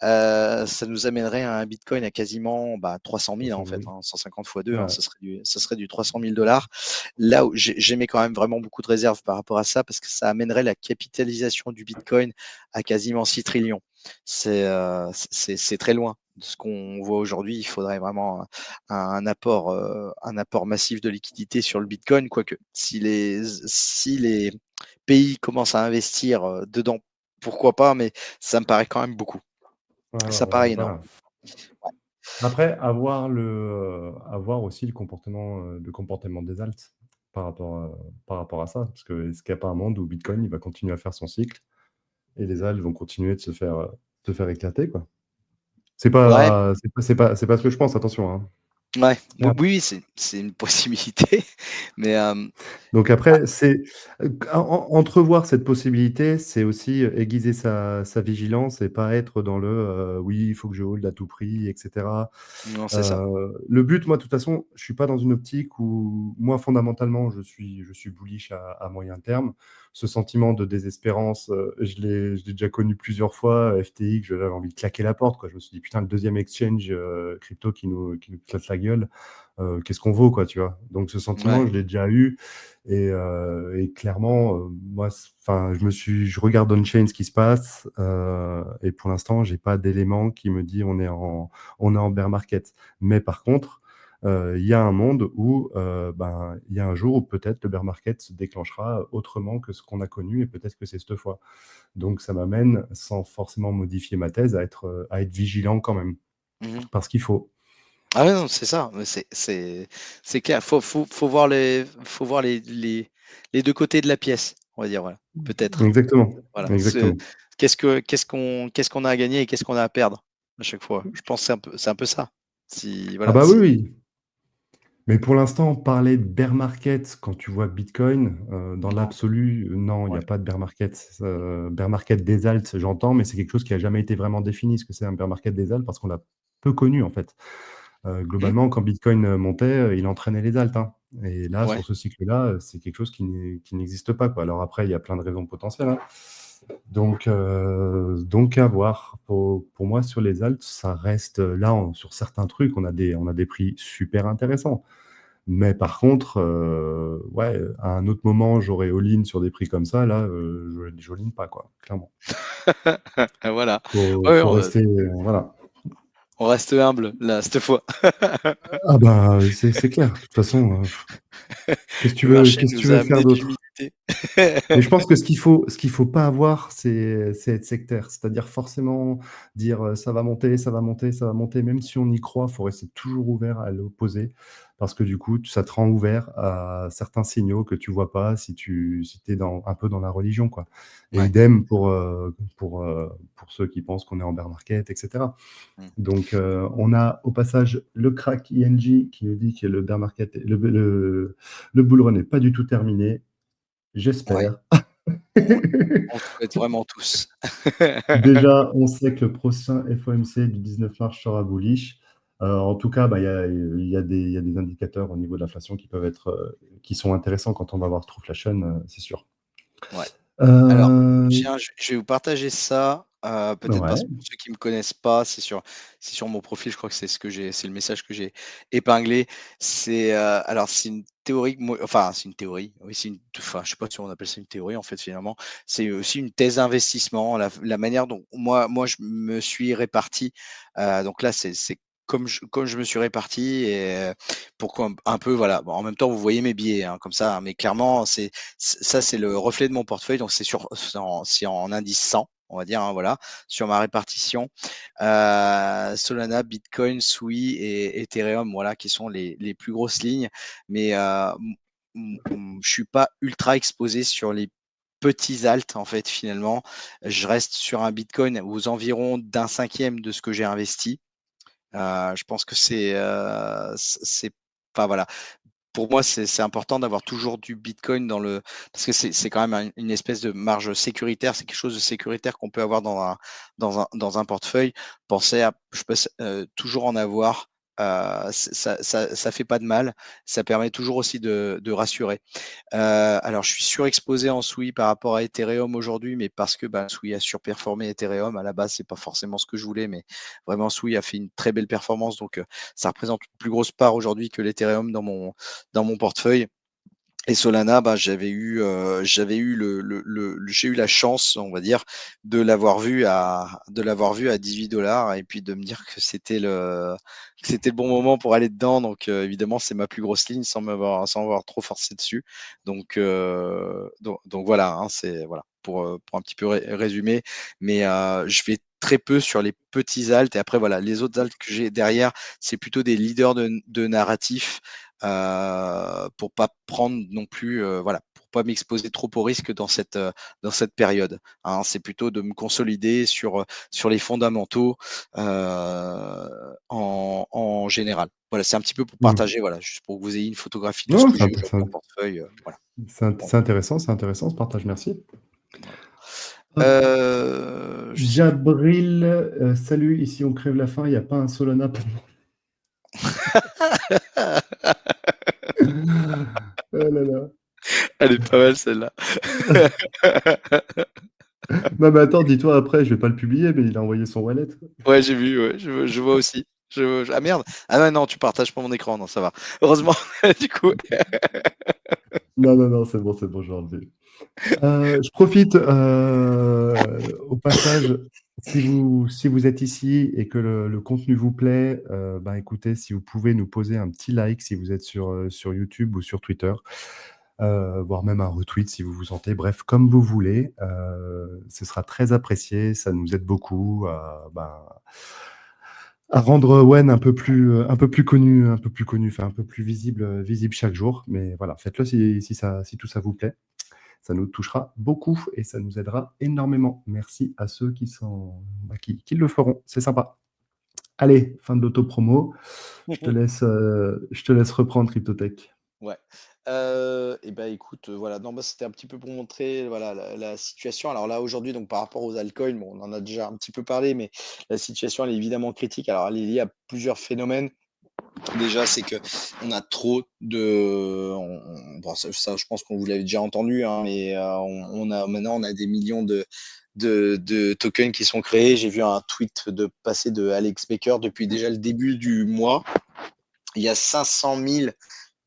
ça nous amènerait à un Bitcoin à quasiment 300 000 en 300 fait, 000. hein, 150 x 2, hein, Ouais. ça serait du 300 000 dollars. Là où j'émets quand même vraiment beaucoup de réserves par rapport à ça, parce que ça amènerait la capitalisation du Bitcoin à quasiment 6 trillions. C'est très loin de ce qu'on voit aujourd'hui. Il faudrait vraiment un apport massif de liquidité sur le Bitcoin, quoique si les pays commencent à investir dedans, pourquoi pas, mais ça me paraît quand même beaucoup. Ouais, ouais, Ça ouais, paraît énorme. voilà. Après, avoir aussi le comportement des alts par rapport à ça. Parce que est-ce qu'il n'y a pas un monde où Bitcoin, il va continuer à faire son cycle et les alts vont continuer de se faire éclater, quoi. C'est Ouais, pas, c'est pas ce que je pense, attention, hein. ouais. Oui, Ah. oui, c'est une possibilité, mais Donc ah, après, entrevoir cette possibilité, c'est aussi aiguiser sa vigilance et pas être dans «Oui, il faut que je hold à tout prix» et cetera. non, c'est ça. Le but, moi, de toute façon, je suis pas dans une optique où moi, fondamentalement, je suis bullish à moyen terme. Ce sentiment de désespérance, je l'ai déjà connu plusieurs fois. FTX, j'avais envie de claquer la porte, quoi. Je me suis dit: «Putain, le deuxième exchange, crypto qui nous claque la gueule, qu'est-ce qu'on vaut?» quoi, tu vois? Donc ce Ouais. sentiment, je l'ai déjà eu et clairement, moi, enfin, je regarde on-chain ce qui se passe, et pour l'instant, j'ai pas d'éléments qui me dit on est en bear market. Mais par contre, il y a un monde où, ben, il y a un jour où peut-être le bear market se déclenchera autrement que ce qu'on a connu et peut-être que c'est cette fois. Donc ça m'amène, sans forcément modifier ma thèse, à être vigilant quand même, Mmh. parce qu'il faut. Ah ouais, non, c'est ça, mais c'est clair. Faut voir les 2 côtés de la pièce, on va dire, voilà, peut-être. Exactement, Voilà. exactement. Qu'est-ce qu'on a à gagner et qu'est-ce qu'on a à perdre à chaque fois? Je pense que c'est un peu ça. Si Ah voilà, bah, oui, si oui. Mais pour l'instant, parler de bear market quand tu vois Bitcoin, dans non, l'absolu, non, il y ouais. a pas de bear market. Bear market des alts, j'entends, mais c'est quelque chose qui a jamais été vraiment défini, ce que c'est un bear market des alts, parce qu'on l'a peu connu, en fait. Mmh, Globalement, quand Bitcoin, montait, il entraînait les alts, hein, et là, ouais. sur ce cycle-là, c'est quelque chose qui n'existe pas, quoi. Alors après, il y a plein de raisons potentielles, hein. Donc à voir. Pour moi, sur les alts, ça reste, là, sur certains trucs, on a des prix super intéressants. Mais par contre, ouais, à un autre moment, j'aurais all-in sur des prix comme ça. Là, je all-in pas, quoi, clairement. Voilà. Faut Ouais, faut rester, voilà. On reste humble là, cette fois. Ah bah, c'est clair. De toute façon, Le marché qu'est-ce que tu nous veux a faire amené de d'autre? l'humilité. Mais je pense que ce qu'il faut pas avoir, c'est être sectaire. C'est-à-dire forcément dire, ça va monter, ça va monter, ça va monter. Même si on y croit, il faut rester toujours ouvert à l'opposé parce que du coup, ça te rend ouvert à certains signaux que tu vois pas si tu es un peu dans la religion, quoi. Et Ouais. idem pour ceux qui pensent qu'on est en bear market, et cetera. Mmh. Donc, on a au passage le crack ING qui nous dit que le bear market, le bull run n'est pas du tout terminé. Ouais, J'espère. on on le souhaite vraiment tous. Déjà, on sait que le prochain FOMC du 19 mars sera bullish. En tout cas, bah, il y a des indicateurs au niveau de l'inflation qui sont intéressants quand on va voir Truflation, c'est sûr. Ouais. Alors, Euh, tiens, je vais vous partager ça, peut-être parce ouais, que pour ceux qui me connaissent pas, c'est sur mon profil, je crois que c'est le message que j'ai épinglé. Alors c'est une théorie que moi enfin c'est une théorie, oui je sais pas si on appelle ça une théorie en fait finalement. C'est aussi une thèse d'investissement, la manière dont moi je me suis réparti, donc là c'est comme je me suis réparti et pourquoi un peu voilà, bon en même temps vous voyez mes billets, hein, comme ça, hein, mais clairement ça, c'est le reflet de mon portefeuille, donc c'est en indice 100, on va dire, hein, voilà, sur ma répartition. Solana, Bitcoin, Sui et Ethereum, voilà, qui sont les plus grosses lignes. Mais je suis pas ultra exposé sur les petits alts, en fait, finalement. Je reste sur un Bitcoin aux environs d'un cinquième de ce que j'ai investi. Je pense que enfin voilà, pour moi, c'est important d'avoir toujours du Bitcoin parce que c'est quand même une espèce de marge sécuritaire. C'est quelque chose de sécuritaire qu'on peut avoir dans un portefeuille. Pensez à, je peux toujours en avoir. Ça fait pas de mal. Ça permet toujours aussi de rassurer. Alors, je suis surexposé en Sui par rapport à Ethereum aujourd'hui, mais parce que bah, Sui a surperformé Ethereum. À la base, c'est pas forcément ce que je voulais, mais vraiment, Sui a fait une très belle performance. Donc, ça représente une plus grosse part aujourd'hui que l'Ethereum dans mon portefeuille. Et Solana, bah, j'avais eu j'ai eu la chance, on va dire, de l'avoir vu à 18 $ et puis de me dire que c'était le bon moment pour aller dedans. Donc, évidemment, c'est ma plus grosse ligne sans m'avoir trop forcé dessus. Donc voilà, hein, voilà, pour un petit peu résumer. Mais, je vais très peu sur les petits alts et après, voilà, les autres alts que j'ai derrière, c'est plutôt des leaders de narratifs pour pas prendre non plus, voilà, pour pas m'exposer trop au risque dans cette période, hein. C'est plutôt de me consolider sur les fondamentaux, en général. Voilà, c'est un petit peu pour mmh. partager, voilà, juste pour que vous ayez une photographie de ce Non, que j'ai aujourd'hui en portefeuille, voilà. Bon, c'est intéressant ce partage, merci. voilà. Hop. Je sais plus. Jabril, salut, ici on crève la faim, il n'y a pas un Solana pour moi. Oh là là. Elle est pas mal celle-là. Non, mais attends, dis-toi après, je vais pas le publier, mais il a envoyé son wallet. Ouais, j'ai vu, ouais, je vois aussi. Ah merde! Ah ouais, non, tu partages pas mon écran, non, ça va. Heureusement, du coup. Non, non, non, c'est bon, je vais enlever. Je profite au passage, si vous êtes ici et que le contenu vous plaît, bah, écoutez, si vous pouvez nous poser un petit like si vous êtes sur YouTube ou sur Twitter, voire même un retweet si vous vous sentez, bref, comme vous voulez. Ce sera très apprécié, ça nous aide beaucoup à rendre Wen un peu plus connu, enfin un peu plus visible, visible chaque jour. Mais voilà, faites-le si tout ça vous plaît. Ça nous touchera beaucoup et ça nous aidera énormément. Merci à ceux qui le feront. C'est sympa. Allez, fin de l'auto-promo. Je te laisse reprendre Cryptotech. Ouais. Et ben écoute, voilà, non, bah, c'était un petit peu pour montrer, voilà, la situation. Alors là, aujourd'hui, donc par rapport aux altcoins, bon, on en a déjà un petit peu parlé, mais la situation, elle est évidemment critique. Alors, elle est liée à plusieurs phénomènes. Déjà, c'est que on a trop de bon, ça, je pense qu'on vous l'avez déjà entendu, hein, mais, on a des millions de tokens qui sont créés. J'ai vu un tweet passer de Alex Baker depuis déjà le début du mois. Il y a 500 000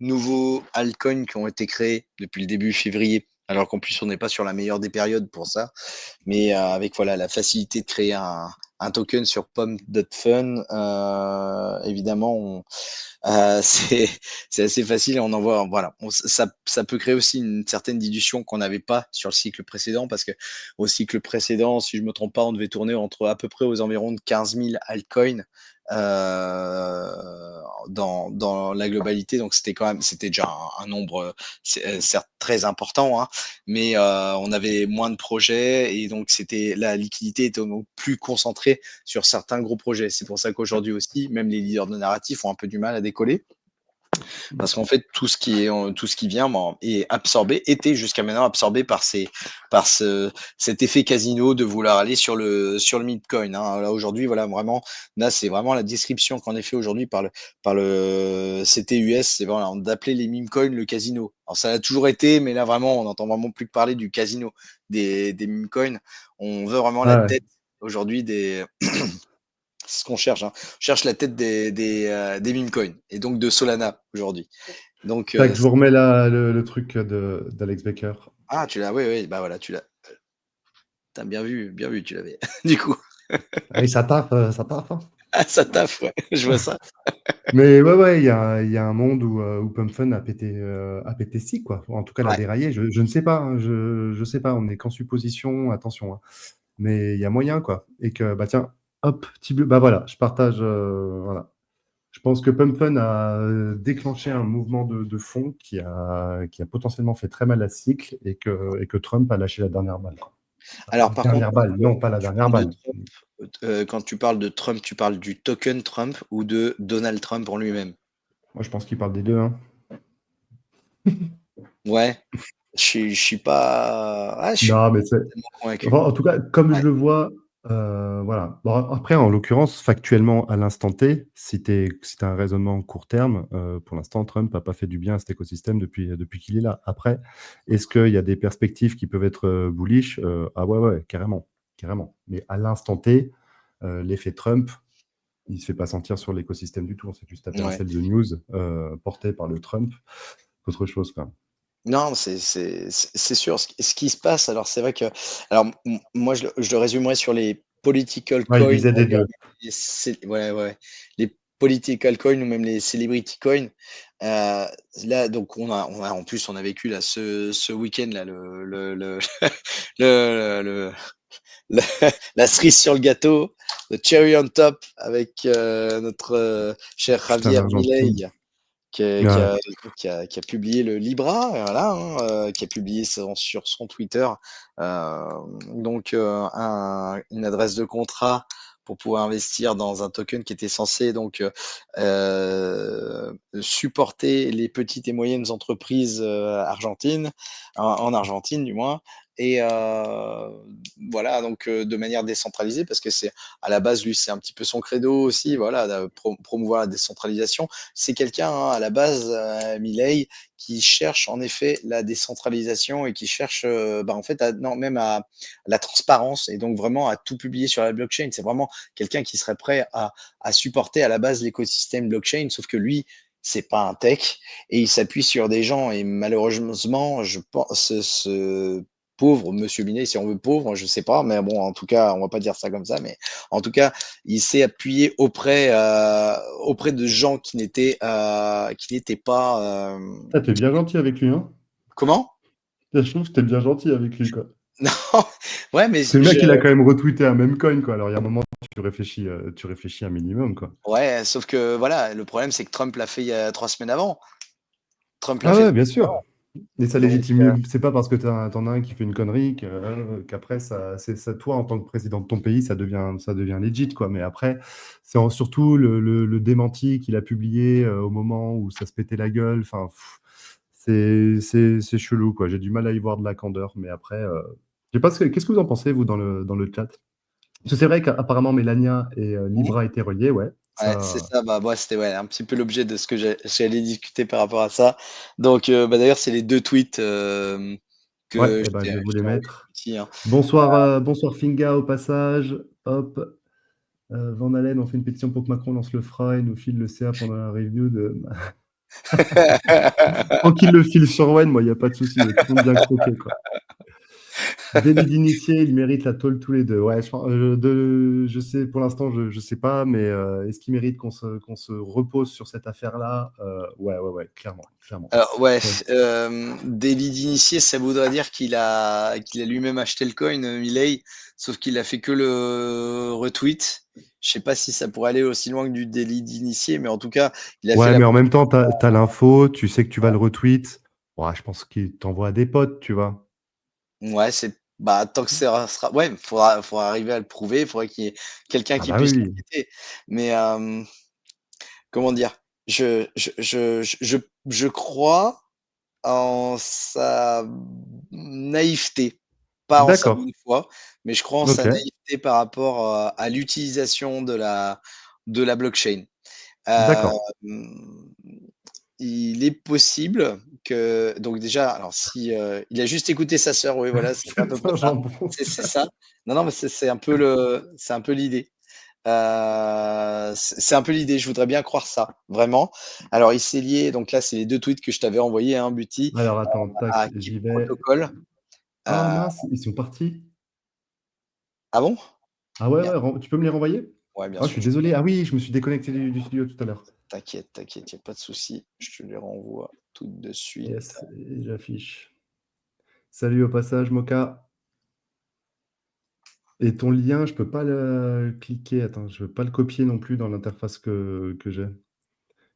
nouveaux altcoins qui ont été créés depuis le début février, alors qu'en plus on n'est pas sur la meilleure des périodes pour ça, mais avec voilà la facilité de créer un token sur Pump.fun, évidemment, c'est assez facile et on envoie, voilà. Ça peut créer aussi une certaine dilution qu'on n'avait pas sur le cycle précédent parce que au cycle précédent, si je me trompe pas, on devait tourner entre à peu près aux environs de 15 000 altcoins dans la globalité. Donc c'était déjà un nombre certes très important, hein, mais on avait moins de projets et donc la liquidité était donc plus concentrée sur certains gros projets. C'est pour ça qu'aujourd'hui aussi, même les leaders de narratif ont un peu du mal à décoller. Parce qu'en fait, tout ce qui vient est absorbé, était jusqu'à maintenant absorbé par cet effet casino de vouloir aller sur le Bitcoin. Hein. Là aujourd'hui, voilà, vraiment, là c'est vraiment la description qu'en est fait aujourd'hui par le CTUS, c'est voilà, d'appeler les meme coins le casino. Alors ça a toujours été, mais là vraiment, on n'entend vraiment plus que parler du casino des meme coins. On veut vraiment la Ouais. tête aujourd'hui des c'est ce qu'on cherche. Hein. On cherche la tête des meme coins et donc de Solana aujourd'hui. Donc, Tac, je vous remets là le truc d'Alex Baker. ah, tu l'as, oui, oui, bah voilà, tu l'as. T'as bien vu, tu l'avais. Du coup, Et ça taffe, hein. ah, ça taffe, ouais, je vois ça. Mais ouais, ouais, il y a un monde où PumpFun a pété si, quoi. En tout cas, l'a Ouais. déraillé. Je ne sais pas, hein, je sais pas. On n'est qu'en supposition, attention, hein. Mais il y a moyen, quoi. Et que, bah tiens, hop, petit bleu. Bah voilà, je partage. Voilà. Je pense que PumpFun a déclenché un mouvement de fond qui a potentiellement fait très mal à ce cycle et que Trump a lâché la dernière balle, quoi. La Alors par contre, dernière balle, non, pas la tu dernière parles de balle. Trump, quand tu parles de Trump, tu parles du token Trump ou de Donald Trump en lui-même? Moi, je pense qu'il parle des deux, hein. Ouais, je suis pas je suis Non, pas mais c'est. tellement convaincu. Enfin, en tout cas, comme Ouais, je le vois, voilà. Bon, après, en l'occurrence, factuellement, à l'instant T, si tu un raisonnement court terme, pour l'instant, Trump n'a pas fait du bien à cet écosystème depuis qu'il est là. Après, est-ce qu'il y a des perspectives qui peuvent être bullish? Ah ouais, ouais, carrément, carrément. Mais à l'instant T, l'effet Trump, il ne se fait pas sentir sur l'écosystème du tout. C'est plus taper un ouais. sell de news porté par le Trump qu'autre chose, quoi. Non, c'est sûr. Ce qui se passe, alors c'est vrai que alors moi je le résumerai sur les political Ouais, il coins, visait on va des dire deux. ouais, ouais, les political coins ou même les celebrity coins. Là donc on a en plus on a vécu là ce week-end là le la la cerise sur le gâteau, le cherry on top avec, notre, cher Putain, Javier l'Argentine. Milei qui a qui Ouais. a qui a publié le Libra, voilà, hein, qui a publié sur son Twitter, donc une adresse de contrat pour pouvoir investir dans un token qui était censé donc supporter les petites et moyennes entreprises argentines, en Argentine du moins. Et voilà, donc de manière décentralisée, parce que c'est à la base, lui, c'est un petit peu son credo aussi, voilà, de promouvoir la décentralisation. C'est quelqu'un, hein, à la base, Milei, qui cherche en effet la décentralisation et qui cherche, bah, en fait, non, même à la transparence et donc vraiment à tout publier sur la blockchain. C'est vraiment quelqu'un qui serait prêt à supporter à la base l'écosystème blockchain, sauf que lui, c'est pas un tech et il s'appuie sur des gens et malheureusement, je pense, ce pauvre monsieur Binet, si on veut pauvre, je sais pas, mais bon, en tout cas, on va pas dire ça comme ça, mais en tout cas, il s'est appuyé auprès de gens qui n'étaient pas. Ah, t'es bien gentil avec lui, hein? Comment? Je trouve que t'es bien gentil avec lui, quoi. Non, ouais, mais C'est le mec, il a quand même retweeté un même coin, quoi. Alors, il y a un moment, tu réfléchis un minimum, quoi. ouais, sauf que voilà, le problème, c'est que Trump l'a fait il y a 3 semaines avant. Trump l'a Ah fait ouais, 3 bien semaines sûr. avant. Et ça Donc, légitime mieux. C'est pas parce que t'en as un qui fait une connerie qu'après, toi, en tant que président de ton pays, ça devient legit, quoi. Mais après, surtout le démenti qu'il a publié au moment où ça se pétait la gueule. Enfin, c'est chelou, quoi. J'ai du mal à y voir de la candeur. Mais après, je sais pas qu'est-ce que vous en pensez, vous, dans le chat? Parce que c'est vrai qu'apparemment, Mélania et mmh, Libra étaient reliés, ouais. ouais, c'est Ça, ça. Bah, moi, c'était ouais, un petit peu l'objet de ce que j'allais discuter par rapport à ça. Donc, bah, d'ailleurs, c'est les 2 tweets, ouais, que eh je ben, je t'ai vais vous je les t'ai envoyés mettre. aussi, hein. Bonsoir Finga au passage. Hop. Van Halen, on fait une pétition pour que Macron lance le FRA et nous file le CA pendant la review de. Tant qu'il le file sur Wen, moi, il n'y a pas de souci. Tout le monde bien croqué, quoi. Délit d'initié, ils méritent la tôle tous les deux. Ouais, je sais, pour l'instant, je sais pas, mais est-ce qu'ils méritent qu'on se repose sur cette affaire-là? Ouais, ouais, ouais, clairement, clairement. Alors ouais, Ouais. délit d'initié, ça voudrait dire qu'il a lui-même acheté le coin, Milei, sauf qu'il a fait que le retweet. Je sais pas si ça pourrait aller aussi loin que du délit d'initié, mais en tout cas, il a fait Ouais, la mais en même temps, t'as l'info, tu sais que tu vas le retweet. Ouais, je pense qu'il t'envoie à des potes, tu vois. ouais, c'est bah tant que ça sera ouais, faudra arriver à le prouver, il faudrait qu'il y ait quelqu'un Ah qui bah oui, puisse oui. l'enquêter. Mais comment dire? Je crois en sa naïveté, pas en sa D'accord. bonne foi, mais je crois en sa Ok. naïveté par rapport, à l'utilisation de la blockchain. D'accord. Hem, il est possible que donc déjà, alors si, il a juste écouté sa sœur, oui voilà, c'est à peu C'est près un ça. jambon. C'est ça. Non, non, mais c'est un peu l'idée. C'est un peu l'idée, je voudrais bien croire ça, vraiment. Alors il s'est lié, donc là, c'est les 2 tweets que je t'avais envoyés, hein, Buti, Alors attends, tac, à Keep j'y vais. Protocol. Ah Heu, mince, ils sont partis. ah bon? Ah ouais, Merde. ouais, tu peux me les renvoyer? Ouais, bien Ah, je sûr, suis désolé. Ah oui, je me suis déconnecté du studio tout à l'heure. t'inquiète, t'inquiète, il y a pas de souci, je te les renvoie tout de suite. Yes, et j'affiche. Salut au passage, Moka. Et ton lien, je peux pas le cliquer. Attends, je veux pas le copier non plus dans l'interface que j'ai.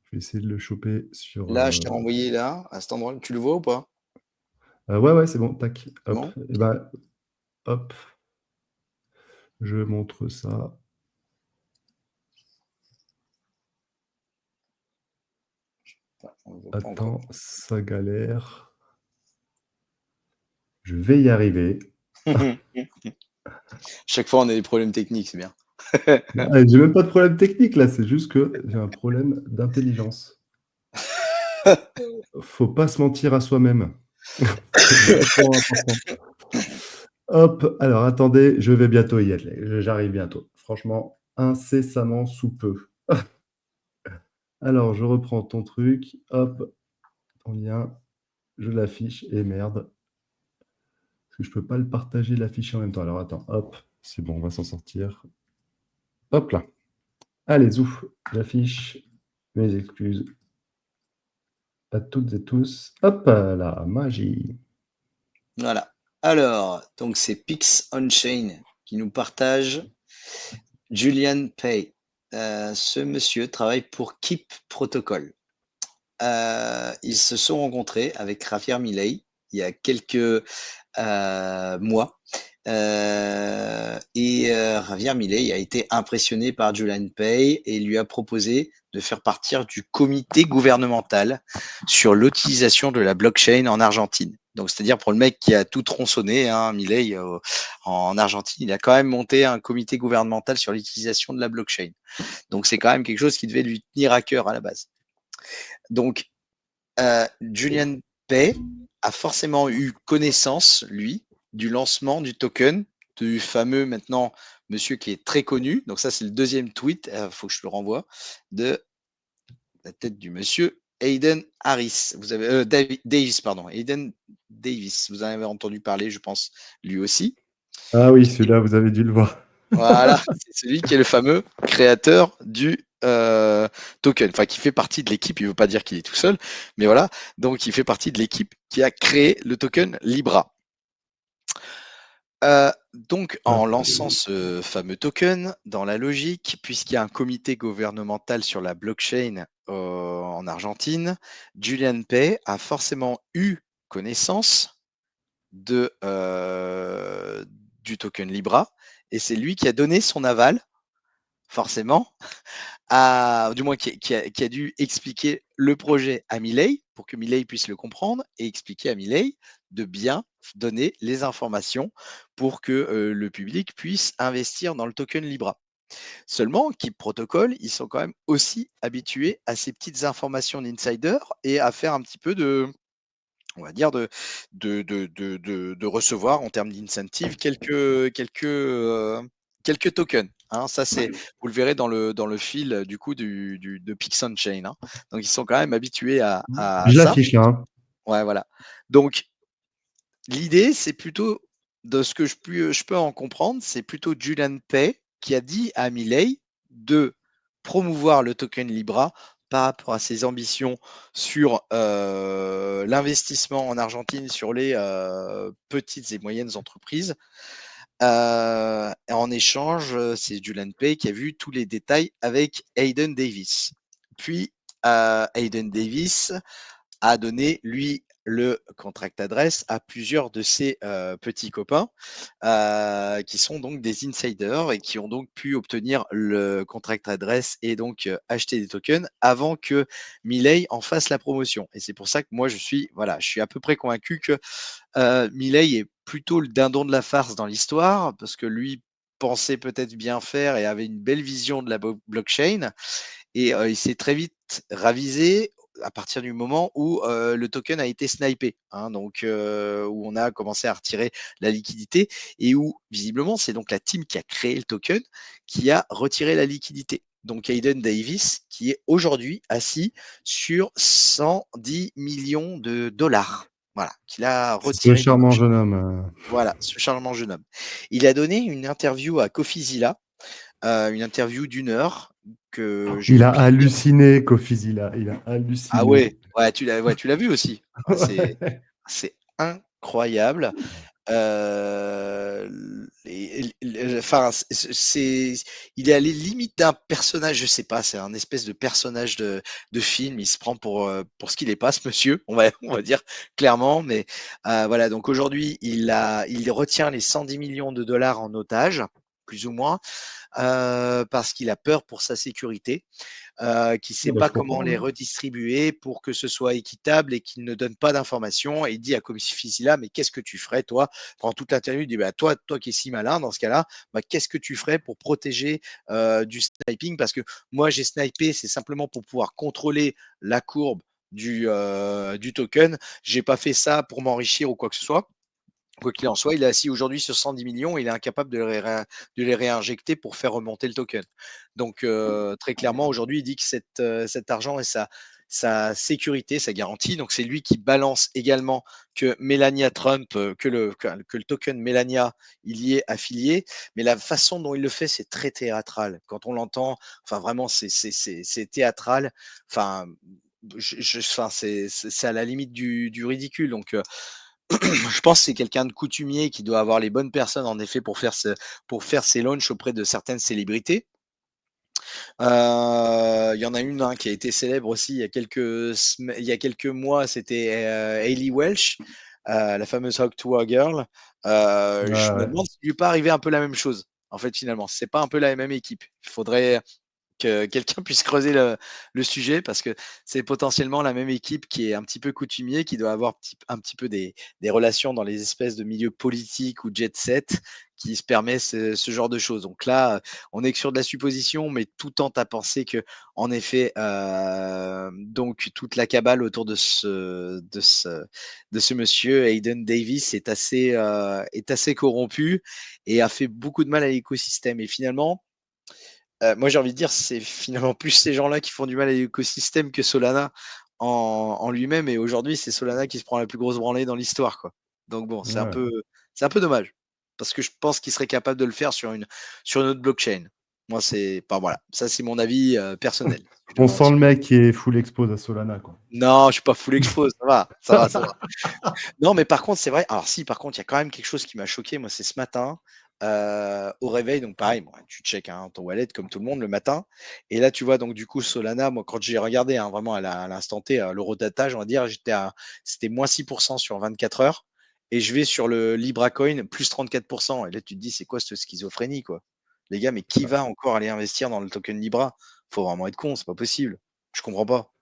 Je vais essayer de le choper sur. Là, je t'ai renvoyé là, à cet endroit, tu le vois ou pas? Ouais, ouais, c'est bon. Tac. C'est Hop. bon? Et ben, hop. Je montre ça. Ouais, on ne veut pas encore. Attends, ça galère. Je vais y arriver. Chaque fois, on a des problèmes techniques, c'est bien. Non, j'ai même pas de problème technique là, c'est juste que j'ai un problème d'intelligence. Faut pas se mentir à soi-même. C'est vachement important. Hop, alors attendez, je vais bientôt y aller. J'arrive bientôt. Franchement, incessamment sous peu. Alors, je reprends ton truc, hop, ton lien, je l'affiche et merde, parce que je peux pas le partager, l'afficher en même temps. Alors attends, hop, c'est bon, on va s'en sortir. Hop là. Allez, zouf, j'affiche mes excuses à toutes et tous. Hop là, magie. Voilà. Alors, donc c'est Pix Chain qui nous partage Julian Pay. Ce monsieur travaille pour Keep Protocol. Ils se sont rencontrés avec Javier Milei il y a quelques mois. Javier Milei a été impressionné par Julian Pay et lui a proposé de faire partie du comité gouvernemental sur l'utilisation de la blockchain en Argentine. Donc, c'est-à-dire pour le mec qui a tout tronçonné, hein, Milei, en Argentine, il a quand même monté un comité gouvernemental sur l'utilisation de la blockchain. Donc, c'est quand même quelque chose qui devait lui tenir à cœur à la base. Donc, Julian Pay a forcément eu connaissance, lui, du lancement du token du fameux maintenant monsieur qui est très connu. Donc ça, c'est le deuxième tweet, il faut que je le renvoie, de la tête du monsieur Hayden Harris. Vous avez Davis, pardon, Hayden Davis. Vous en avez entendu parler, je pense, lui aussi. Ah oui, celui-là, vous avez dû le voir. Voilà, c'est celui qui est le fameux créateur du token, enfin qui fait partie de l'équipe, il ne veut pas dire qu'il est tout seul, mais voilà, donc il fait partie de l'équipe qui a créé le token Libra. Donc en Hop, lançant ce fameux token, dans la logique, puisqu'il y a un comité gouvernemental sur la blockchain en Argentine, Julian Pay a forcément eu connaissance de, du token Libra et c'est lui qui a donné son aval, forcément, du moins qui a dû expliquer le projet à Milei pour que Milei puisse le comprendre et expliquer à Milei de bien donner les informations pour que le public puisse investir dans le token Libra. Seulement, Keep Protocol, ils sont quand même aussi habitués à ces petites informations d'insider et à faire un petit peu de, on va dire, de recevoir en termes d'incentive quelques tokens. Hein. Ça, c'est, vous le verrez dans le fil du coup de Pixon Chain. Hein. Donc, ils sont quand même habitués à je ça. l'affiche là, hein. Ouais, voilà. Donc, l'idée, c'est plutôt de ce que je peux en comprendre, c'est plutôt Julian Pay qui a dit à Milei de promouvoir le token Libra par rapport à ses ambitions sur l'investissement en Argentine sur les petites et moyennes entreprises. En échange, c'est Julian Pay qui a vu tous les détails avec Hayden Davis. Puis Hayden Davis a donné, lui, le contract adresse à plusieurs de ses petits copains qui sont donc des insiders et qui ont donc pu obtenir le contract adresse et donc acheter des tokens avant que Milei en fasse la promotion. Et c'est pour ça que moi je suis à peu près convaincu que Milei est plutôt le dindon de la farce dans l'histoire parce que lui pensait peut-être bien faire et avait une belle vision de la blockchain et il s'est très vite ravisé à partir du moment où le token a été snipé, hein, donc où on a commencé à retirer la liquidité et où visiblement c'est donc la team qui a créé le token qui a retiré la liquidité. Donc Hayden Davis qui est aujourd'hui assis sur 110 millions de dollars. Voilà, qu'il a Ce retiré du charmant marché. jeune homme. Voilà, ce charmant jeune homme. Il a donné une interview à CoFizilla, une interview d'une heure que j'ai Il a vu plusieurs. halluciné, Kofizila. Il a Ah halluciné. ouais, ouais, tu l'as vu aussi? Ouais, Ouais. c'est incroyable. Enfin, il est à la limite d'un personnage, je sais pas, c'est un espèce de personnage de film. Il se prend pour ce qu'il est pas, ce monsieur, on va dire clairement. Mais voilà, donc aujourd'hui, il retient les 110 millions de dollars en otage, plus ou moins, parce qu'il a peur pour sa sécurité, qui ne sait Ah bah, pas je comment comprends, les ouais. redistribuer pour que ce soit équitable et qu'il ne donne pas d'informations. Et il dit à Comicifisila, mais qu'est-ce que tu ferais, toi? Pendant toute l'interview, il dit, bah, toi qui es si malin, dans ce cas-là, bah, qu'est-ce que tu ferais pour protéger du sniping? Parce que moi, j'ai snipé, c'est simplement pour pouvoir contrôler la courbe du token. J'ai pas fait ça pour m'enrichir ou quoi que ce soit. Quoi qu'il en soit, il est assis aujourd'hui sur 110 millions, il est incapable de les réinjecter pour faire remonter le token. Donc très clairement, aujourd'hui, il dit que cet argent est sa sécurité, sa garantie. Donc c'est lui qui balance également que Melania Trump, que le token Melania, il y est affilié. Mais la façon dont il le fait, c'est très théâtral. Quand on l'entend, enfin vraiment, c'est théâtral. Enfin, enfin, c'est à la limite du ridicule. Donc je pense que c'est quelqu'un de coutumier qui doit avoir les bonnes personnes en effet pour faire ses launchs auprès de certaines célébrités. Il y en a une hein, qui a été célèbre aussi il y a quelques mois, c'était Hailey Welch, la fameuse Hawk Tuah Girl. Je Ah me ouais. demande s'il lui pas arrivé un peu la même chose. En fait, finalement, c'est pas un peu la même équipe. Il faudrait que quelqu'un puisse creuser le sujet parce que c'est potentiellement la même équipe qui est un petit peu coutumier, qui doit avoir un petit peu des relations dans les espèces de milieux politiques ou jet set qui se permet ce genre de choses. Donc là, on est que sur de la supposition, mais tout tente à penser que, en effet, donc toute la cabale autour de ce monsieur Hayden Davis est assez corrompue et a fait beaucoup de mal à l'écosystème. Et finalement, moi, j'ai envie de dire, c'est finalement plus ces gens-là qui font du mal à l'écosystème que Solana en lui-même. Et aujourd'hui, c'est Solana qui se prend la plus grosse branlée dans l'histoire, quoi. Donc bon, Ouais. c'est un peu dommage parce que je pense qu'il serait capable de le faire sur une autre blockchain. Moi, voilà, ça c'est mon avis personnel. Si je On devais en sent dire. le mec qui est full expose à Solana, quoi. Non, je suis pas full expose, ça va. Non, mais par contre, c'est vrai. Alors, si, par contre, il y a quand même quelque chose qui m'a choqué. Moi, c'est ce matin, au réveil. Donc, pareil, bon, tu checkes hein, ton wallet comme tout le monde le matin. Et là, tu vois, donc, du coup, Solana, moi, quand j'ai regardé hein, vraiment à l'instant T, l'eurodatage, on va dire, c'était moins 6% sur 24 heures. Et je vais sur le Libra Coin, plus 34%. Et là, tu te dis, c'est quoi cette schizophrénie, quoi? Les gars, mais qui va encore aller investir dans le token Libra? Faut vraiment être con, c'est pas possible. Je comprends pas.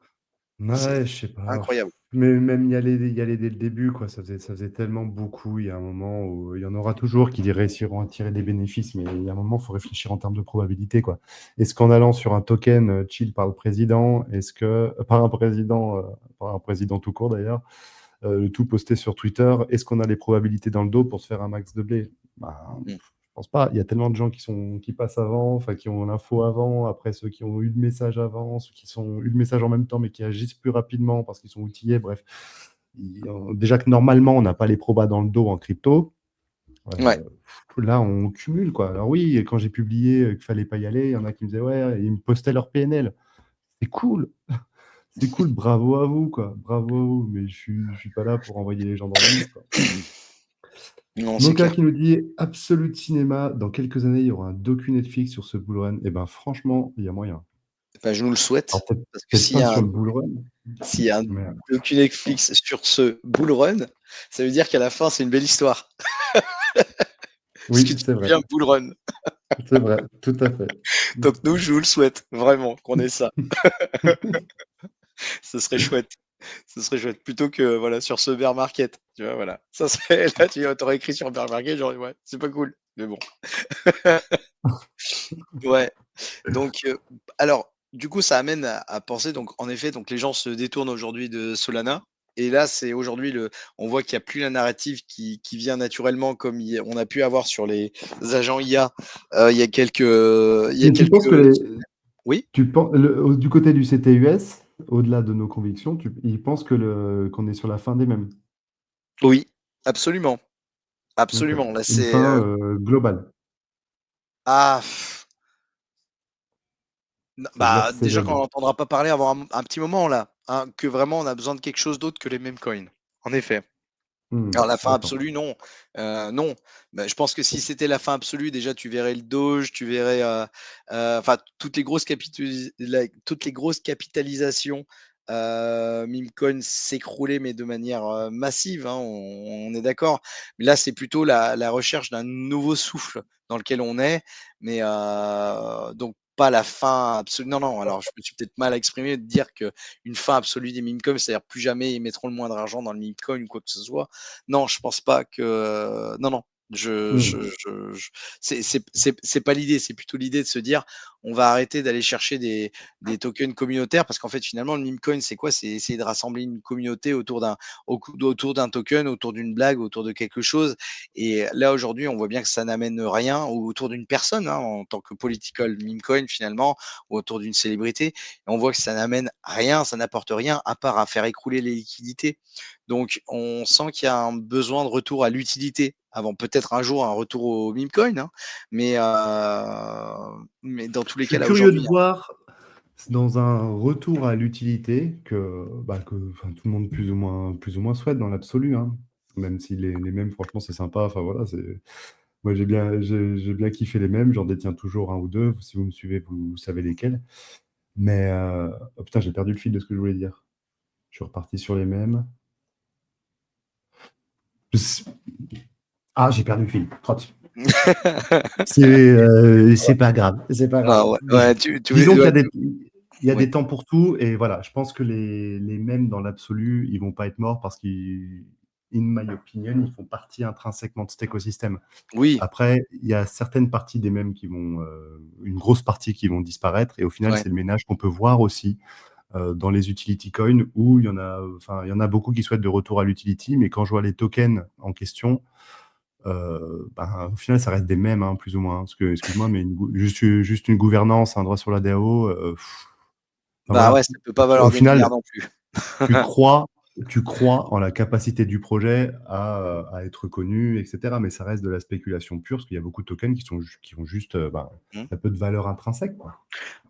C'est Ouais, je sais pas. incroyable. Mais même y aller dès le début, quoi. Ça faisait tellement beaucoup. Il y a un moment où il y en aura toujours qui réussiront à tirer des bénéfices, mais il y a un moment, il faut réfléchir en termes de probabilité, quoi. Est-ce qu'en allant sur un token chill par le président, par un président tout court d'ailleurs, le tout posté sur Twitter, est-ce qu'on a les probabilités dans le dos pour se faire un max de blé? Bah, Mm. je pense pas. Il y a tellement de gens qui passent avant, enfin qui ont l'info avant, après ceux qui ont eu le message avant, ceux qui ont eu le message en même temps mais qui agissent plus rapidement parce qu'ils sont outillés. Bref, déjà que normalement on n'a pas les probas dans le dos en crypto. Ouais. Là, on cumule, quoi. Alors oui, quand j'ai publié, qu'il fallait pas y aller, il y en a qui me disaient: «Ouais», ils me postaient leur PNL. C'est cool, c'est cool, bravo à vous, quoi, bravo à vous, mais je suis pas là pour envoyer les gens dans le mur, quoi. Non, c'est Moka clair. qui nous dit: «Absolute Cinéma, dans quelques années, il y aura un docu Netflix sur ce Bull Run». Eh ben, franchement, il y a moyen. Bah, je nous le Alors souhaite, peut-être parce que peut-être pas sur le Bull Run, s'il y a un mais docu Netflix sur ce Bull Run, ça veut dire qu'à la fin, c'est une belle histoire. Parce que oui, tu c'est vrai, deviens Bull Run. c'est vrai, tout à fait. Donc nous, je vous le souhaite, vraiment, qu'on ait ça. Ce serait chouette. Ce serait chouette. Plutôt que, voilà, sur ce bear market, tu vois? Voilà. Ça serait là, tu aurais écrit sur bear market, j'aurais ouais, c'est pas cool, mais bon. Ouais. Donc, alors, du coup, ça amène à penser donc en effet, donc les gens se détournent aujourd'hui de Solana et là, c'est aujourd'hui le on voit qu'il y a plus la narrative qui vient naturellement comme on a pu avoir sur les agents IA, il y a Mais tu penses que quelques les oui? tu pen le au du côté du CTUS, au-delà de nos convictions, ils pensent qu'on est sur la fin des mèmes? Oui, absolument, OK. absolument. Là, Une c'est, fin, globale. ah, C'est-à-dire déjà qu'on célèbre. n'entendra pas parler avant un petit moment là, hein, que vraiment on a besoin de quelque chose d'autre que les meme coins. En effet. Alors la fin D'accord. absolue, non, non. Bah, je pense que si c'était la fin absolue, déjà tu verrais le Doge, tu verrais, enfin toutes les grosses capitalisations, meme coins s'écrouler, mais de manière, massive, hein, on est d'accord. Mais là, c'est plutôt la recherche d'un nouveau souffle dans lequel on est, mais, donc pas la fin absolue non, non, alors je me suis peut-être mal exprimé de dire qu'une fin absolue des meme coins, c'est-à-dire plus jamais ils mettront le moindre argent dans le meme coin ou quoi que ce soit. Non, je pense pas que non, non, Mmh. je c'est pas l'idée, c'est plutôt l'idée de se dire: «On va arrêter d'aller chercher des tokens communautaires» parce qu'en fait, finalement, le meme coin, c'est quoi? C'est essayer de rassembler une communauté autour d'un token, autour d'une blague, autour de quelque chose et là, aujourd'hui, on voit bien que ça n'amène rien ou autour d'une personne, hein, en tant que political meme coin, finalement, ou autour d'une célébrité et on voit que ça n'amène rien, ça n'apporte rien à part à faire écrouler les liquidités. Donc on sent qu'il y a un besoin de retour à l'utilité, avant peut-être un jour un retour au meme coin, hein, mais dans tous les Je cas suis là curieux de aujourd'hui, hein. voir dans un retour à l'utilité que enfin, tout le monde plus ou moins souhaite dans l'absolu, hein. Même si les mèmes, franchement, c'est sympa. Enfin voilà, moi j'ai bien kiffé les mèmes, j'en détiens toujours un ou 2. Si vous me suivez, vous savez lesquels. Mais oh putain, j'ai perdu le fil de ce que je voulais dire. Je suis reparti sur les mèmes. Je s Ah, j'ai perdu le fil. Trott. C'est pas grave, c'est pas grave. Ah ouais, ouais, tu Disons veux qu'il y ouais, a des oui, temps pour tout et voilà, je pense que les mèmes dans l'absolu, ils vont pas être morts parce qu'ils in my opinion, ils font partie intrinsèquement de cet écosystème. oui, Après, il y a certaines parties des mèmes une grosse partie qui vont disparaître et au final, ouais, c'est le ménage qu'on peut voir aussi, dans les utility coins où il y en a beaucoup qui souhaitent de retour à l'utility, mais quand je vois les tokens en question, ben, au final, ça reste des mèmes, hein, plus ou moins, hein, parce que, excuse-moi, mais juste une gouvernance, un droit sur la DAO, enfin bah, ouais, voilà. ça peut pas valoir Au des milliards final, non plus. tu crois tu crois en la capacité du projet à être connu et cetera, mais ça reste de la spéculation pure, parce qu'il y a beaucoup de tokens qui ont juste, ben, Mmh, très peu de valeur intrinsèque, quoi.